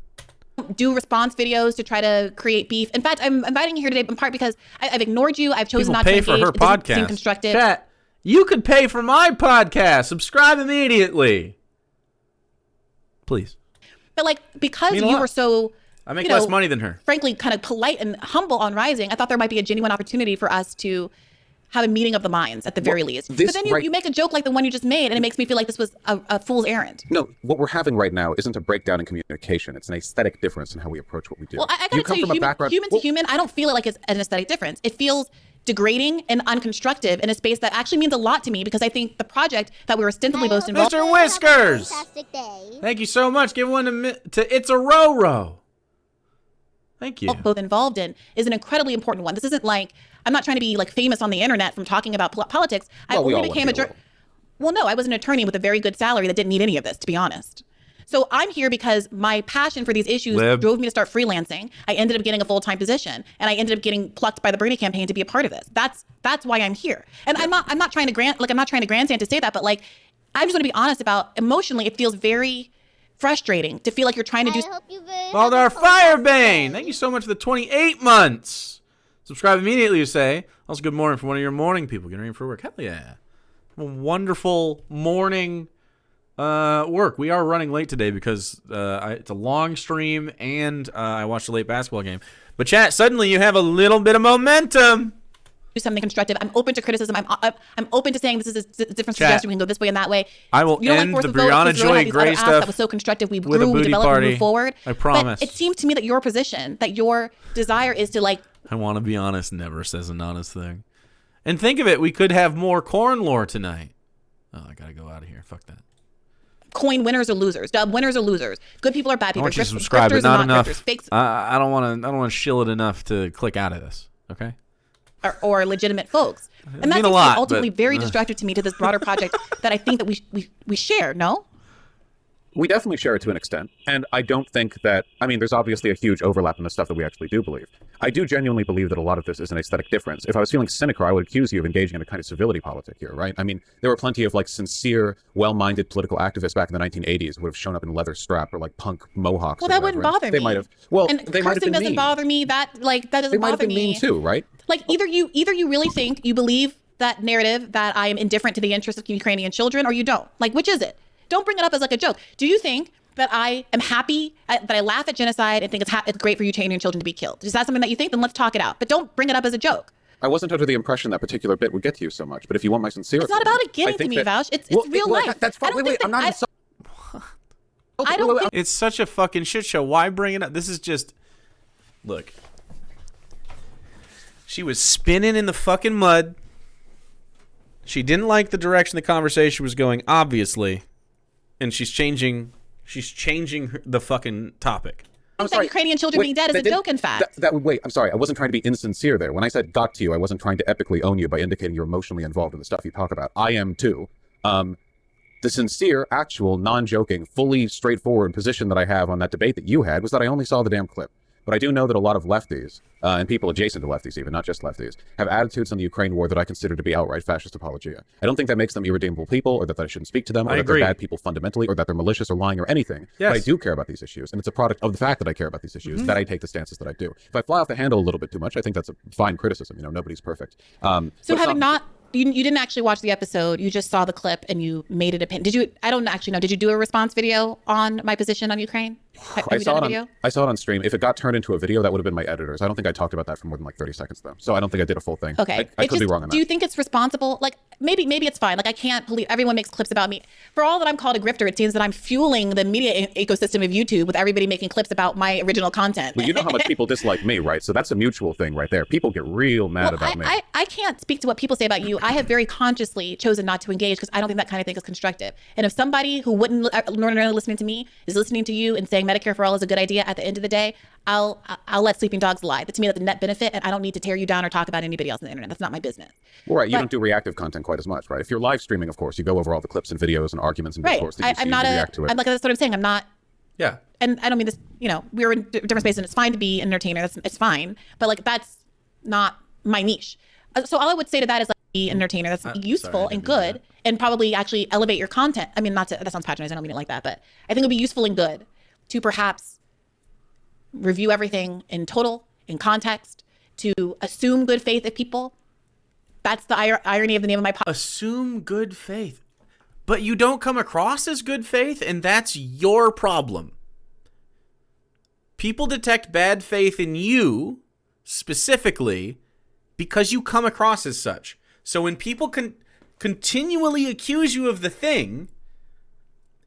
Do response videos to try to create beef. In fact, I'm inviting you here today in part because I've ignored you. I've chosen not to engage. People pay for her podcast. Seem constructive. Chat. You could pay for my podcast. Subscribe immediately. Please. But because you were so... I make less money than her. Frankly, kind of polite and humble on Rising, I thought there might be a genuine opportunity for us to have a meeting of the minds at the very least. But then you make a joke like the one you just made, and it makes me feel like this was a fool's errand. No, what we're having right now isn't a breakdown in communication. It's an aesthetic difference in how we approach what we do. Well, I gotta tell you, human to human, I don't feel it like it's an aesthetic difference. It feels degrading and unconstructive in a space that actually means a lot to me because I think the project that we were ostensibly most involved in. Mr. Whiskers! Thank you so much. Give one to It's a Row. Thank you. Both involved in is an incredibly important one. This isn't like, I'm not trying to be famous on the internet from talking about politics. I only became a Well, no, I was an attorney with a very good salary that didn't need any of this, to be honest. So I'm here because my passion for these issues drove me to start freelancing. I ended up getting a full-time position, and I ended up getting plucked by the Briahna campaign to be a part of this. That's why I'm here. And I'm not trying to grandstand to say that, but like, I just want to be honest about emotionally, it feels very frustrating to feel like you're trying to do. Baldur Firebane, thank you so much for the 28 months. Subscribe immediately, you say. Also, good morning from one of your morning people getting ready for work. Hell yeah. A wonderful morning work. We are running late today because it's a long stream and I watched a late basketball game. But chat, suddenly you have a little bit of momentum. Do something constructive. I'm open to criticism. I'm open to saying this is a different suggestion. We can go this way and that way. I will end the Briahna Joy Gray stuff. That was so constructive. We grew, we developed, we moved forward. I promise. But it seems to me that your position, that your desire is to like. I want to be honest. Never says an honest thing. And think of it, we could have more corn lore tonight. Oh, I gotta go out of here. Fuck that. Coin winners or losers. Dub winners or losers. Good people or bad people. I want you to subscribe, but not enough. I don't want to shill it enough to click out of this. Okay. Or legitimate folks. And that's ultimately very distracted to me to this broader project that I think that we share, no? We definitely share it to an extent. And I don't think that, I mean, there's obviously a huge overlap in the stuff that we actually do believe. I do genuinely believe that a lot of this is an aesthetic difference. If I was feeling cynical, I would accuse you of engaging in a kind of civility politic here, right? I mean, there were plenty of like sincere, well-minded political activists back in the 1980s who would have shown up in leather strap or like punk mohawks. Well, that wouldn't bother me. They might have. Well, and they might have been doesn't mean. bother me. That doesn't bother me. They might have been mean too, right? Like either you really think you believe that narrative that I am indifferent to the interests of Ukrainian children, or you don't. Like, which is it? Don't bring it up as like a joke. Do you think that I am happy, that I laugh at genocide and think it's great for Ukrainian children to be killed? Is that something that you think? Then let's talk it out. But don't bring it up as a joke. I wasn't under the impression that particular bit would get to you so much. But if you want my sincere opinion, it's not about it getting to me, Vouch. It's real life. That's fine. Wait, I'm not. I don't think it's such a fucking shit show. Why bring it up? This is just, look. She was spinning in the fucking mud. She didn't like the direction the conversation was going, obviously, and she's changing the fucking topic. I'm sorry. Ukrainian children being dead is a joke, in fact. Wait, I'm sorry. I wasn't trying to be insincere there. When I said got to you, I wasn't trying to epically own you by indicating you're emotionally involved in the stuff you talk about. I am too. The sincere, actual, non-joking, fully straightforward position that I have on that debate that you had was that I only saw the damn clip. But I do know that a lot of lefties, and people adjacent to lefties even, not just lefties, have attitudes on the Ukraine war that I consider to be outright fascist apologia. I don't think that makes them irredeemable people, or that I shouldn't speak to them, or that they're bad people fundamentally, or that they're malicious or lying or anything. Yes. But I do care about these issues, and it's a product of the fact that I care about these issues that I take the stances that I do. If I fly off the handle a little bit too much, I think that's a fine criticism. You know, nobody's perfect. So having you didn't actually watch the episode. You just saw the clip and you made it opinion. Did you? I don't actually know. Did you do a response video on my position on Ukraine? I saw it on stream. If it got turned into a video, that would have been my editors. I don't think I talked about that for more than like 30 seconds though. So I don't think I did a full thing. Okay. I could be wrong on that. Do you think it's responsible? Like maybe it's fine. Like I can't believe everyone makes clips about me. For all that I'm called a grifter, it seems that I'm fueling the media ecosystem of YouTube with everybody making clips about my original content. Well, you know how much people dislike me, right? So that's a mutual thing right there. People get real mad about me. I can't speak to what people say about you. I have very consciously chosen not to engage because I don't think that kind of thing is constructive. And if somebody who wouldn't normally listening to me is listening to you and saying Medicare for all is a good idea, at the end of the day, I'll let sleeping dogs lie. But to me, that's a net benefit, and I don't need to tear you down or talk about anybody else on the internet. That's not my business. Well, right. You don't do reactive content quite as much, right? If you're live streaming, of course, you go over all the clips and videos and arguments and discourse that you see and react to it. I'm like, that's what I'm saying. I'm not. Yeah. And I don't mean this, we're in different spaces, and it's fine to be an entertainer. It's fine. But like, that's not my niche. So all I would say to that is like, be an entertainer that's useful and good, and probably actually elevate your content. I mean, that sounds patronizing. I don't mean it like that, but I think it would be useful and good to perhaps review everything in total, in context, to assume good faith of people. That's the irony of the name of my podcast. Assume good faith. But you don't come across as good faith, and that's your problem. People detect bad faith in you, specifically, because you come across as such. So when people can continually accuse you of the thing,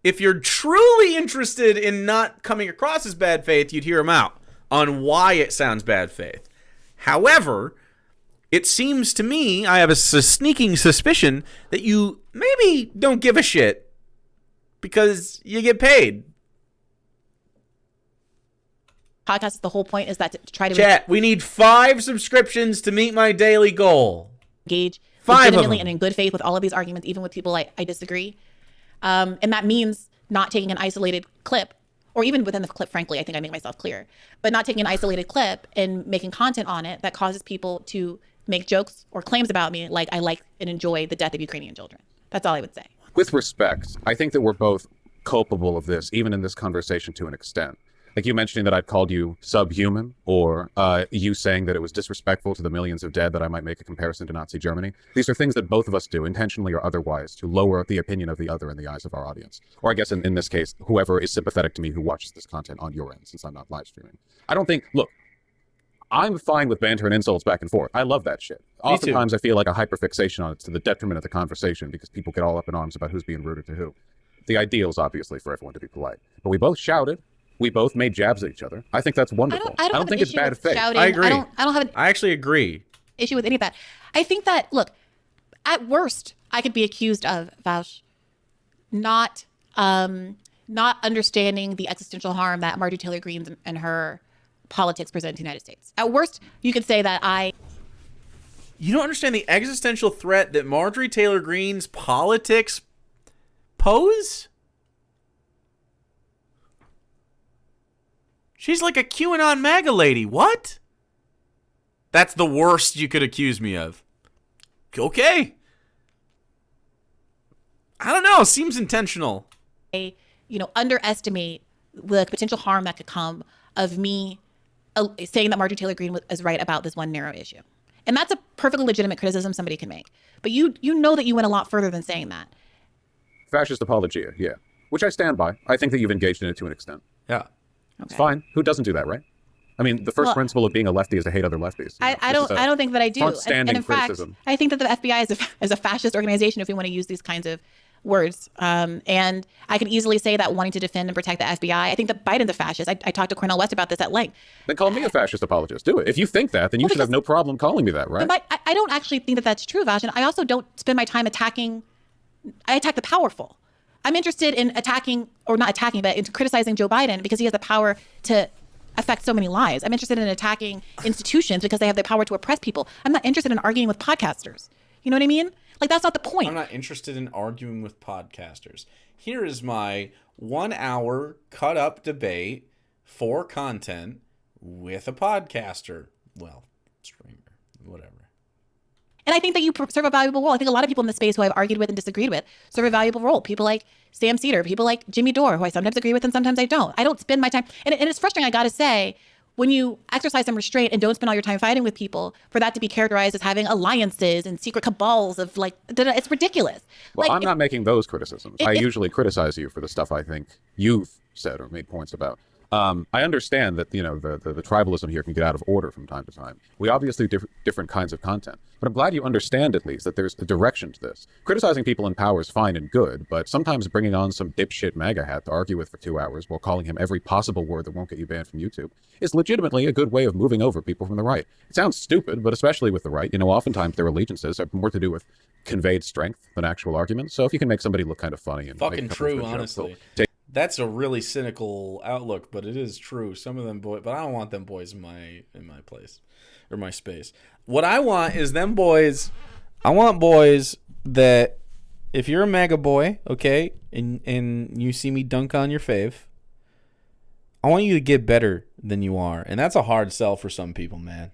if you're truly interested in not coming across as bad faith, you'd hear them out on why it sounds bad faith. However, it seems to me, I have a sneaking suspicion that you maybe don't give a shit because you get paid. Podcast, the whole point is that to try to chat. We need 5 subscriptions to meet my daily goal. Engage legitimately and in good faith with all of these arguments, even with people I disagree. And that means not taking an isolated clip, or even within the clip, frankly, I think I make myself clear, but not taking an isolated clip and making content on it that causes people to make jokes or claims about me, like I like and enjoy the death of Ukrainian children. That's all I would say. With respect, I think that we're both culpable of this, even in this conversation to an extent. Like you mentioning that I'd called you subhuman, or you saying that it was disrespectful to the millions of dead that I might make a comparison to Nazi Germany. These are things that both of us do, intentionally or otherwise, to lower the opinion of the other in the eyes of our audience. Or I guess in this case, whoever is sympathetic to me who watches this content on your end, since I'm not live streaming. I don't think, look, I'm fine with banter and insults back and forth. I love that shit. Oftentimes I feel like a hyperfixation on it to the detriment of the conversation because people get all up in arms about who's being rude to who. The ideal is obviously for everyone to be polite. But we both shouted. We both made jabs at each other. I think that's wonderful. I don't think it's bad faith. Shouting. I agree. I don't have I actually agree. issue with any of that. I think that, look, at worst, I could be accused of, Vaush, not understanding the existential harm that Marjorie Taylor Greene and her politics present to the United States. At worst, you could say that You don't understand the existential threat that Marjorie Taylor Greene's politics pose? She's like a QAnon MAGA lady. What? That's the worst you could accuse me of. Okay. I don't know. Seems intentional. Underestimate the potential harm that could come of me saying that Marjorie Taylor Greene is right about this one narrow issue. And that's a perfectly legitimate criticism somebody can make. But you know that you went a lot further than saying that. Fascist apologia, yeah. Which I stand by. I think that you've engaged in it to an extent. Yeah. Okay. It's fine. Who doesn't do that, right? I mean, the first principle of being a lefty is to hate other lefties. I don't think that I do. And in criticism. fact, I think that the FBI is a fascist organization, if we want to use these kinds of words. And I can easily say that wanting to defend and protect the FBI. I think that Biden's a fascist. I talked to Cornel West about this at length. Then call me a fascist apologist. Do it. If you think that, then you should have no problem calling me that, right? But I don't actually think that that's true, Vaush. And I also don't spend my time I attack the powerful. I'm interested in in criticizing Joe Biden because he has the power to affect so many lives. I'm interested in attacking institutions because they have the power to oppress people. I'm not interested in arguing with podcasters. You know what I mean? Like, that's not the point. I'm not interested in arguing with podcasters. Here is my 1 hour cut up debate for content with a podcaster. Well, streamer, whatever. And I think that you serve a valuable role. I think a lot of people in the space who I've argued with and disagreed with serve a valuable role. People like Sam Cedar, people like Jimmy Dore, who I sometimes agree with and sometimes I don't. I don't spend my time. And it's frustrating, I got to say, when you exercise some restraint and don't spend all your time fighting with people, for that to be characterized as having alliances and secret cabals of it's ridiculous. Well, I'm not making those criticisms. I usually criticize you for the stuff I think you've said or made points about. I understand that, the tribalism here can get out of order from time to time. We obviously do different kinds of content, but I'm glad you understand at least that there's a direction to this. Criticizing people in power is fine and good, but sometimes bringing on some dipshit MAGA hat to argue with for 2 hours while calling him every possible word that won't get you banned from YouTube is legitimately a good way of moving over people from the right. It sounds stupid, but especially with the right, oftentimes their allegiances have more to do with conveyed strength than actual arguments. So if you can make somebody look kind of funny and fucking true, honestly. That's a really cynical outlook, but it is true. Some of them boys, but I don't want them boys in my place or my space. What I want is them boys. I want boys that if you're a MAGA boy, okay, and you see me dunk on your fave, I want you to get better than you are. And that's a hard sell for some people, man.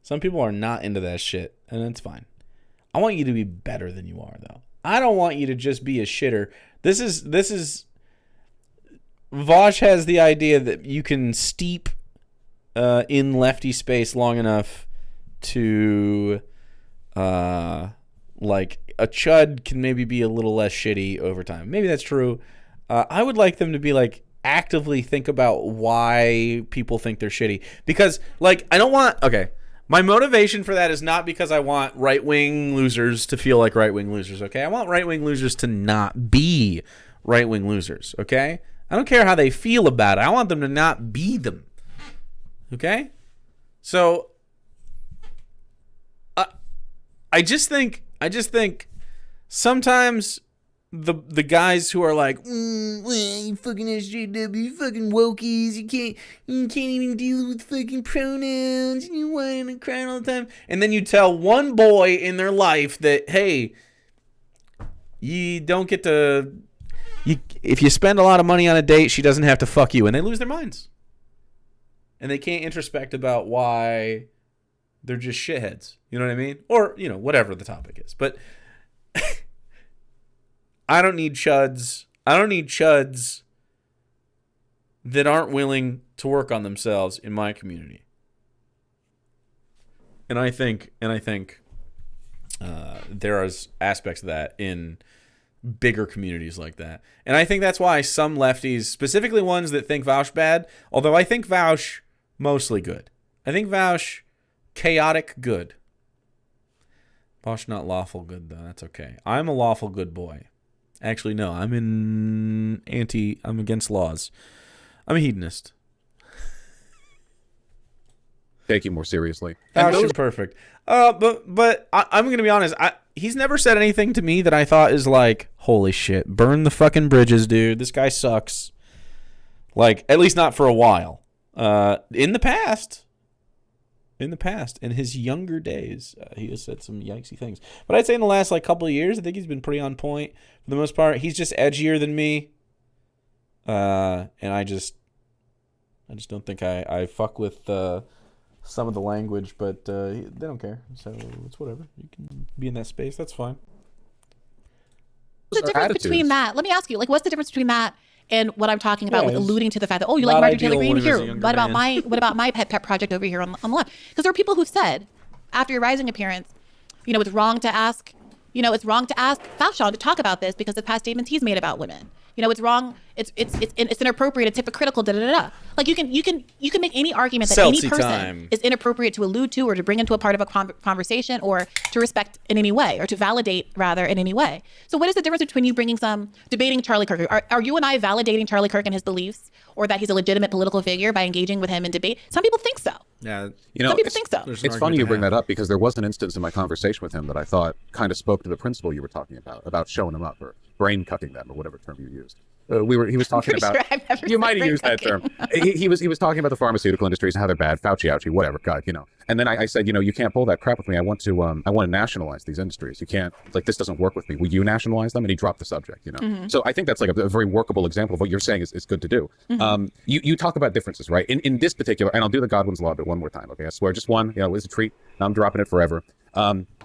Some people are not into that shit, and it's fine. I want you to be better than you are, though. I don't want you to just be a shitter. This is Vaush has the idea that you can steep in lefty space long enough to like a chud can maybe be a little less shitty over time. Maybe that's true. I would like them to be like actively think about why people think they're shitty, because like I don't want my motivation for that is not because I want right-wing losers to feel like right-wing losers, okay? I want right-wing losers to not be right-wing losers, okay? I don't care how they feel about it. I want them to not be them. Okay? So I just think sometimes the guys who are like, you fucking SJW, you fucking wokies, you can't even deal with fucking pronouns, and you whine and crying all the time. And then you tell one boy in their life that, hey, you don't get to, if you spend a lot of money on a date, she doesn't have to fuck you, and they lose their minds. And they can't introspect about why they're just shitheads. You know what I mean? Or, whatever the topic is. But I don't need chuds. I don't need chuds that aren't willing to work on themselves in my community. And I think there are aspects of that in bigger communities like that. And I think that's why some lefties, specifically ones that think Vaush bad, although I think Vaush mostly good. I think Vaush chaotic good. Vaush not lawful good, though. That's okay. I'm a lawful good boy. Actually, no. I'm against laws. I'm a hedonist. Take you more seriously. Vaush is perfect. But I'm going to be honest. He's never said anything to me that I thought is like, holy shit, burn the fucking bridges, dude. This guy sucks. Like, at least not for a while. In the past, in his younger days, he has said some yikesy things. But I'd say in the last couple of years, I think he's been pretty on point for the most part. He's just edgier than me, and I just don't think I fuck with some of the language. But they don't care, so it's whatever. You can be in that space. That's fine. What's the difference between that? Let me ask you, what's the difference between that and what I'm talking about with alluding to the fact that, you like Marjorie Taylor Greene here. What about my pet project over here on the left? Because there are people who've said, after your Rising appearance, it's wrong to ask, Vaush to talk about this because of past statements he's made about women. It's wrong. It's inappropriate. It's hypocritical. Like you can make any argument that any person is inappropriate to allude to or to bring into a part of a conversation or to respect in any way or to validate rather in any way. So what is the difference between you debating Charlie Kirk? Are you and I validating Charlie Kirk and his beliefs or that he's a legitimate political figure by engaging with him in debate? Some people think so. Yeah, some people think so. It's funny you bring that up because there was an instance in my conversation with him that I thought kind of spoke to the principle you were talking about showing them up or brain cucking them or whatever term you used. He was talking about. Sure you might have used that term. He was talking about the pharmaceutical industries and how they're bad. Fauci, ouchie, whatever. God, And then I said, you can't pull that crap with me. I want to nationalize these industries. You can't. This doesn't work with me. Will you nationalize them? And he dropped the subject. Mm-hmm. So I think that's a very workable example of what you're saying is good to do. Mm-hmm. You talk about differences, right? In this particular, and I'll do the Godwin's Law bit one more time. Okay, I swear, just one. It was a treat. And I'm dropping it forever.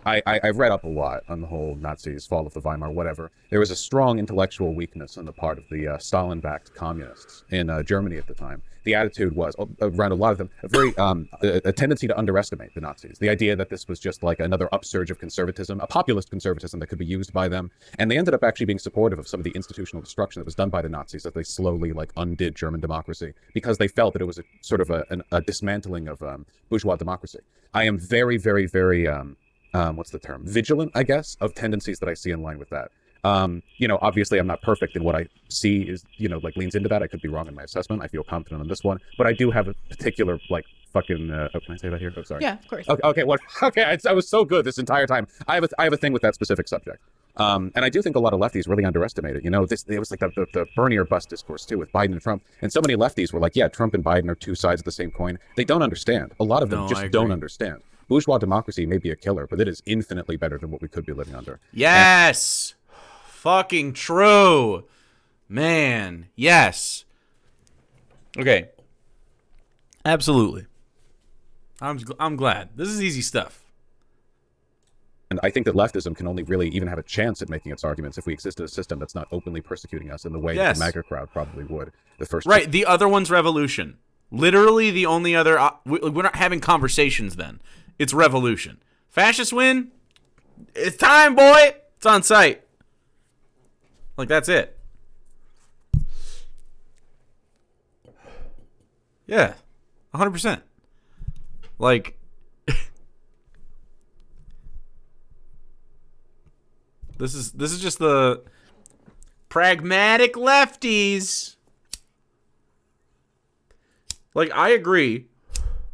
I've read up a lot on the whole Nazis, fall of the Weimar, whatever. There was a strong intellectual weakness on the part of the Stalin-backed communists in Germany at the time. The attitude was, around a lot of them, a tendency to underestimate the Nazis. The idea that this was just another upsurge of conservatism, a populist conservatism that could be used by them. And they ended up actually being supportive of some of the institutional destruction that was done by the Nazis as they slowly undid German democracy because they felt that it was a sort of a dismantling of bourgeois democracy. I am very, very, very... what's the term? Vigilant, I guess, of tendencies that I see in line with that. Obviously I'm not perfect in what I see is, leans into that. I could be wrong in my assessment. I feel confident on this one, but I do have a particular, can I say that here? Oh, sorry. Yeah, of course. Okay. What? Okay. I was so good this entire time. I have a thing with that specific subject. And I do think a lot of lefties really underestimate it. It was the Bernie or bust discourse too with Biden and Trump. And so many lefties were like, yeah, Trump and Biden are two sides of the same coin. They don't understand. A lot of them don't understand. Bourgeois democracy may be a killer, but it is infinitely better than what we could be living under. Yes! Fucking true! Man, yes. Okay. Absolutely. I'm glad. This is easy stuff. And I think that leftism can only really even have a chance at making its arguments if we exist in a system that's not openly persecuting us in the way that the MAGA crowd probably would. Right, the other one's revolution. Literally the only other... we're not having conversations then. It's revolution. Fascists win. It's time, boy. It's on site. That's it. Yeah. 100%. This is just the pragmatic lefties. I agree.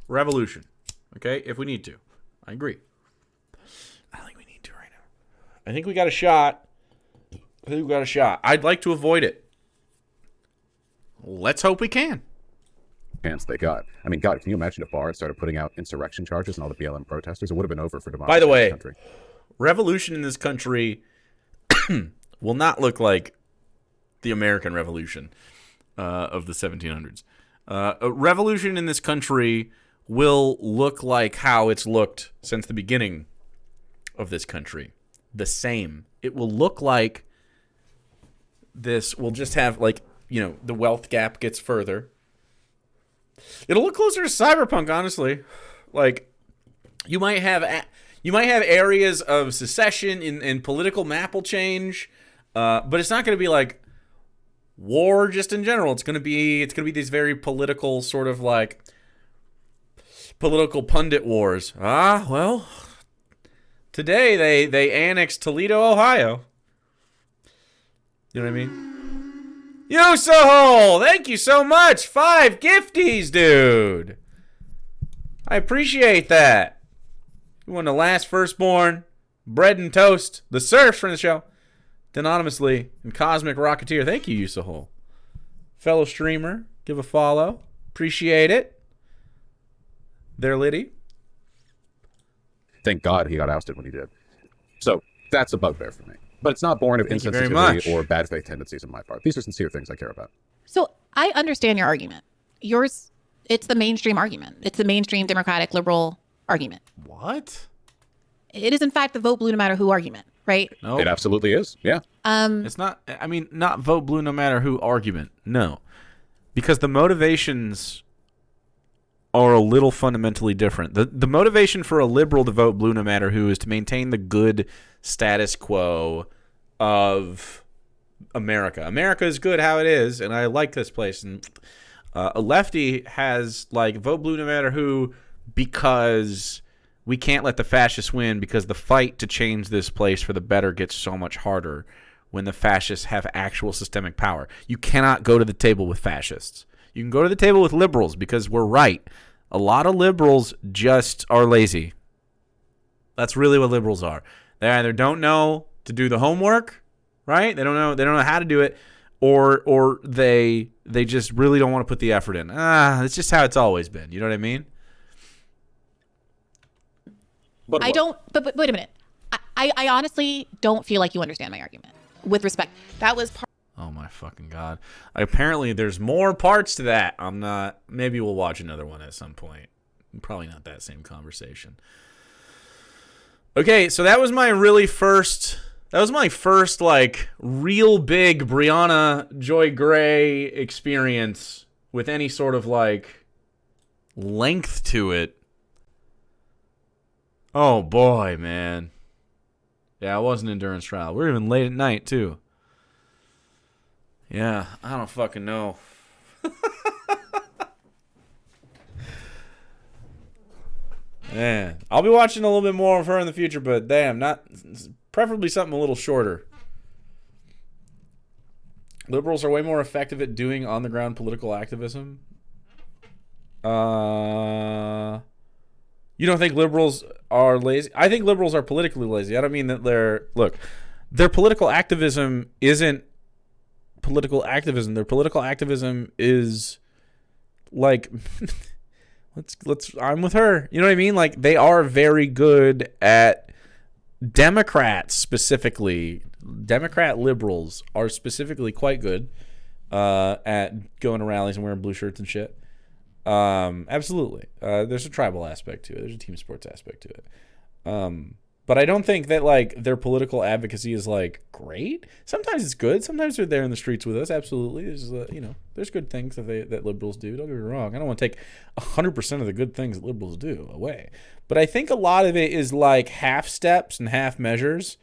Revolution. Okay, if we need to. I agree. I don't think we need to right now. I think we got a shot I think we've got a shot. I'd like to avoid it. Let's hope we can. Chance they got. I mean, God, can you imagine if Barr had started putting out insurrection charges and all the BLM protesters? It would have been over for democracy. By the way, in this country. Revolution in this country will not look like the American Revolution of the 1700s. A revolution in this country will look like how it's looked since the beginning of this country. The same. It will look like this. We'll just have, like, you know, the wealth gap gets further. It'll look closer to cyberpunk, honestly. Like, you might have areas of secession and political map will change, but it's not going to be like war just in general. It's going to be these very political sort of like political pundit wars. Well, today they annexed Toledo, Ohio. You know what I mean? Yo, Soho! Thank you so much! 5 gifties, dude! I appreciate that. You won the last firstborn, bread and toast, the surf from the show, anonymously, and Cosmic Rocketeer. Thank you, Yusahol. Fellow streamer, give a follow. Appreciate it. There, Liddy. Thank God he got ousted when he did. So that's a bugbear for me. But it's not born of insensitivity or bad faith tendencies on my part. These are sincere things I care about. So I understand your argument. Yours, it's the mainstream argument. It's the mainstream Democratic liberal argument. What? It is, in fact, the vote blue no matter who argument, right? No. It absolutely is, yeah. It's not, I mean, not vote blue no matter who argument. No. Because the motivations are a little fundamentally different. The motivation for a liberal to vote blue no matter who is to maintain the good status quo of America. America is good how it is, and I like this place. And a lefty has, like, vote blue no matter who because we can't let the fascists win because the fight to change this place for the better gets so much harder when the fascists have actual systemic power. You cannot go to the table with fascists. You can go to the table with liberals because we're right. A lot of liberals just are lazy. That's really what liberals are. They either don't know to do the homework, right? They don't know how to do it, or they just really don't want to put the effort in. It's just how it's always been. You know what I mean? But wait a minute. I honestly don't feel like you understand my argument. With respect, that was part. Oh my fucking God. Apparently there's more parts to that. Maybe we'll watch another one at some point. Probably not that same conversation. Okay, so that was my first like real big Briahna Joy Gray experience with any sort of like length to it. Oh boy, man. Yeah, it was an endurance trial. We're even late at night too. Yeah, I don't fucking know. Man, I'll be watching a little bit more of her in the future, but damn, preferably something a little shorter. Liberals are way more effective at doing on-the-ground political activism. You don't think liberals are lazy? I think liberals are politically lazy. I don't mean that their political activism isn't political activism. Their political activism is like I'm with her. You know what I mean? Like, they are very good at Democrats specifically. Democrat liberals are specifically quite good at going to rallies and wearing blue shirts and shit. Absolutely. There's a tribal aspect to it. There's a team sports aspect to it. But I don't think that like their political advocacy is like great. Sometimes it's good. Sometimes they're there in the streets with us. Absolutely. There's there's good things that liberals do. Don't get me wrong. I don't want to take 100% of the good things that liberals do away. But I think a lot of it is like half steps and half measures.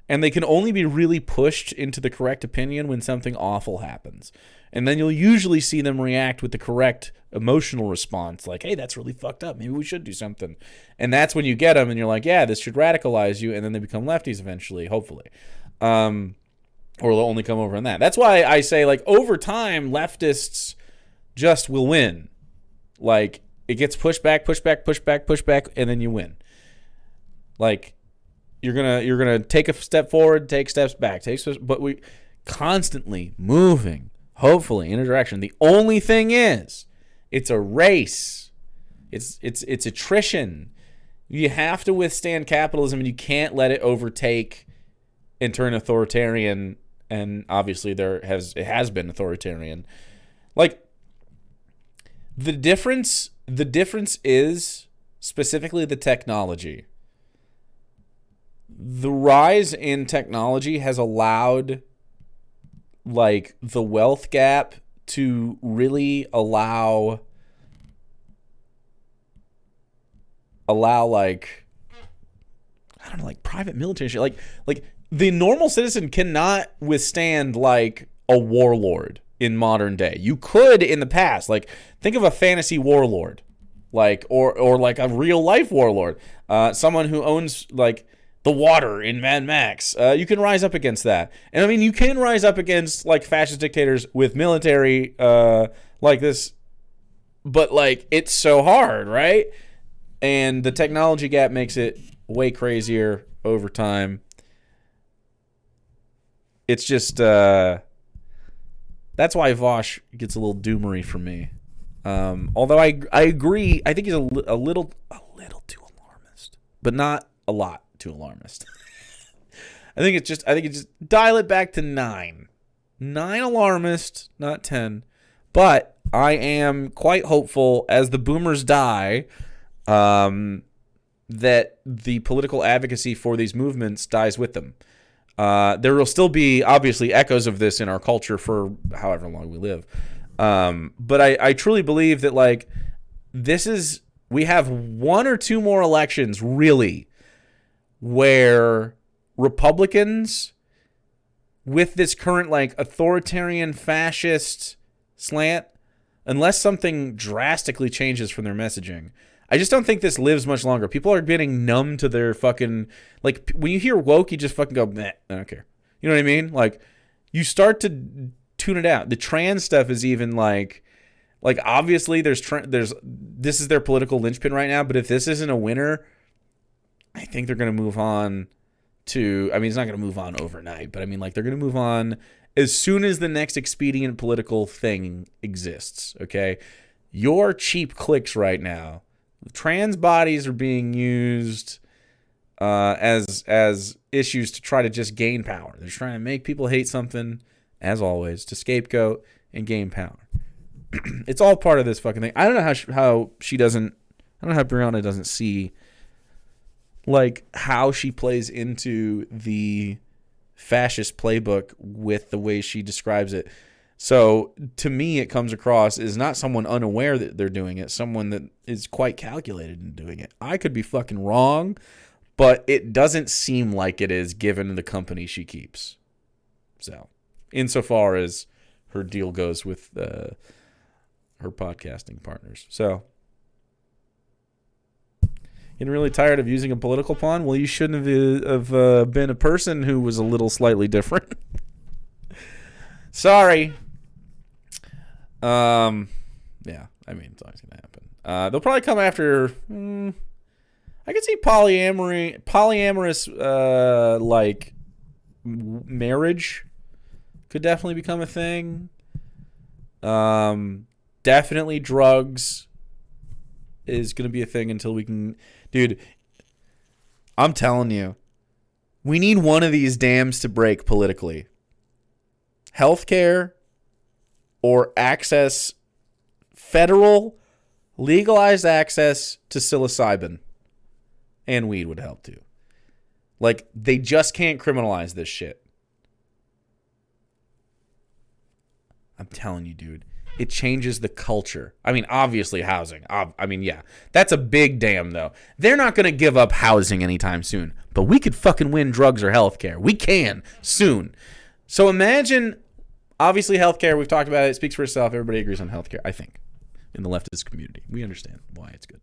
And they can only be really pushed into the correct opinion when something awful happens. And then you'll usually see them react with the correct emotional response. Like, hey, that's really fucked up. Maybe we should do something. And that's when you get them and you're like, yeah, this should radicalize you. And then they become lefties eventually, hopefully. Or they'll only come over on that. That's why I say, like, over time, leftists just will win. Like, it gets pushed back, and then you win. Like, You're gonna take a step forward, take steps back, but we constantly moving, hopefully in a direction. The only thing is, it's a race. It's attrition. You have to withstand capitalism, and you can't let it overtake and turn authoritarian. And obviously, it has been authoritarian. Like, the difference is specifically the technology. The rise in technology has allowed, like, the wealth gap to really allow like, I don't know, like private military shit. Like the normal citizen cannot withstand like a warlord in modern day. You could in the past. Like, think of a fantasy warlord, like or like a real life warlord, someone who owns like the water in Mad Max. You can rise up against that, and I mean you can rise up against like fascist dictators with military like this, but like it's so hard, right? And the technology gap makes it way crazier over time. It's just that's why Vosh gets a little doomery from me. Although I agree, I think he's a little too alarmist, but not a lot too alarmist. I think it's just dial it back to 9 alarmist, not 10. But I am quite hopeful as the boomers die, that the political advocacy for these movements dies with them. There will still be obviously echoes of this in our culture for however long we live. But I truly believe that like we have 1 or 2 more elections really where Republicans with this current like authoritarian fascist slant, unless something drastically changes from their messaging, I just don't think this lives much longer. People are getting numb to their fucking, like, when you hear woke, you just fucking go, meh, I don't care. You know what I mean? Like, you start to tune it out. The trans stuff is even like obviously this is their political linchpin right now, but if this isn't a winner, I think they're going to move on to, I mean, it's not going to move on overnight, but I mean, like, they're going to move on as soon as the next expedient political thing exists, okay? Your cheap clicks right now, trans bodies are being used as issues to try to just gain power. They're trying to make people hate something, as always, to scapegoat and gain power. It's all part of this fucking thing. I don't know how she doesn't. I don't know how Briahna doesn't see like how she plays into the fascist playbook with the way she describes it. So to me, it comes across as not someone unaware that they're doing it, someone that is quite calculated in doing it. I could be fucking wrong, but it doesn't seem like it is given the company she keeps. So, insofar as her deal goes with her podcasting partners. So, getting really tired of using a political pawn? Well, you shouldn't have been a person who was a little slightly different. Sorry. Yeah, I mean, it's always gonna happen. They'll probably come after. I could see polyamorous, like marriage, could definitely become a thing. Definitely drugs is gonna be a thing until we can, dude. I'm telling you, we need one of these dams to break politically. Healthcare or federal legalized access to psilocybin and weed would help too. Like, they just can't criminalize this shit. I'm telling you, dude. It changes the culture. I mean, obviously housing. I mean, yeah. That's a big damn, though. They're not going to give up housing anytime soon. But we could fucking win drugs or healthcare. We can soon. So imagine, obviously healthcare, we've talked about it. It speaks for itself. Everybody agrees on healthcare, I think, in the leftist community. We understand why it's good.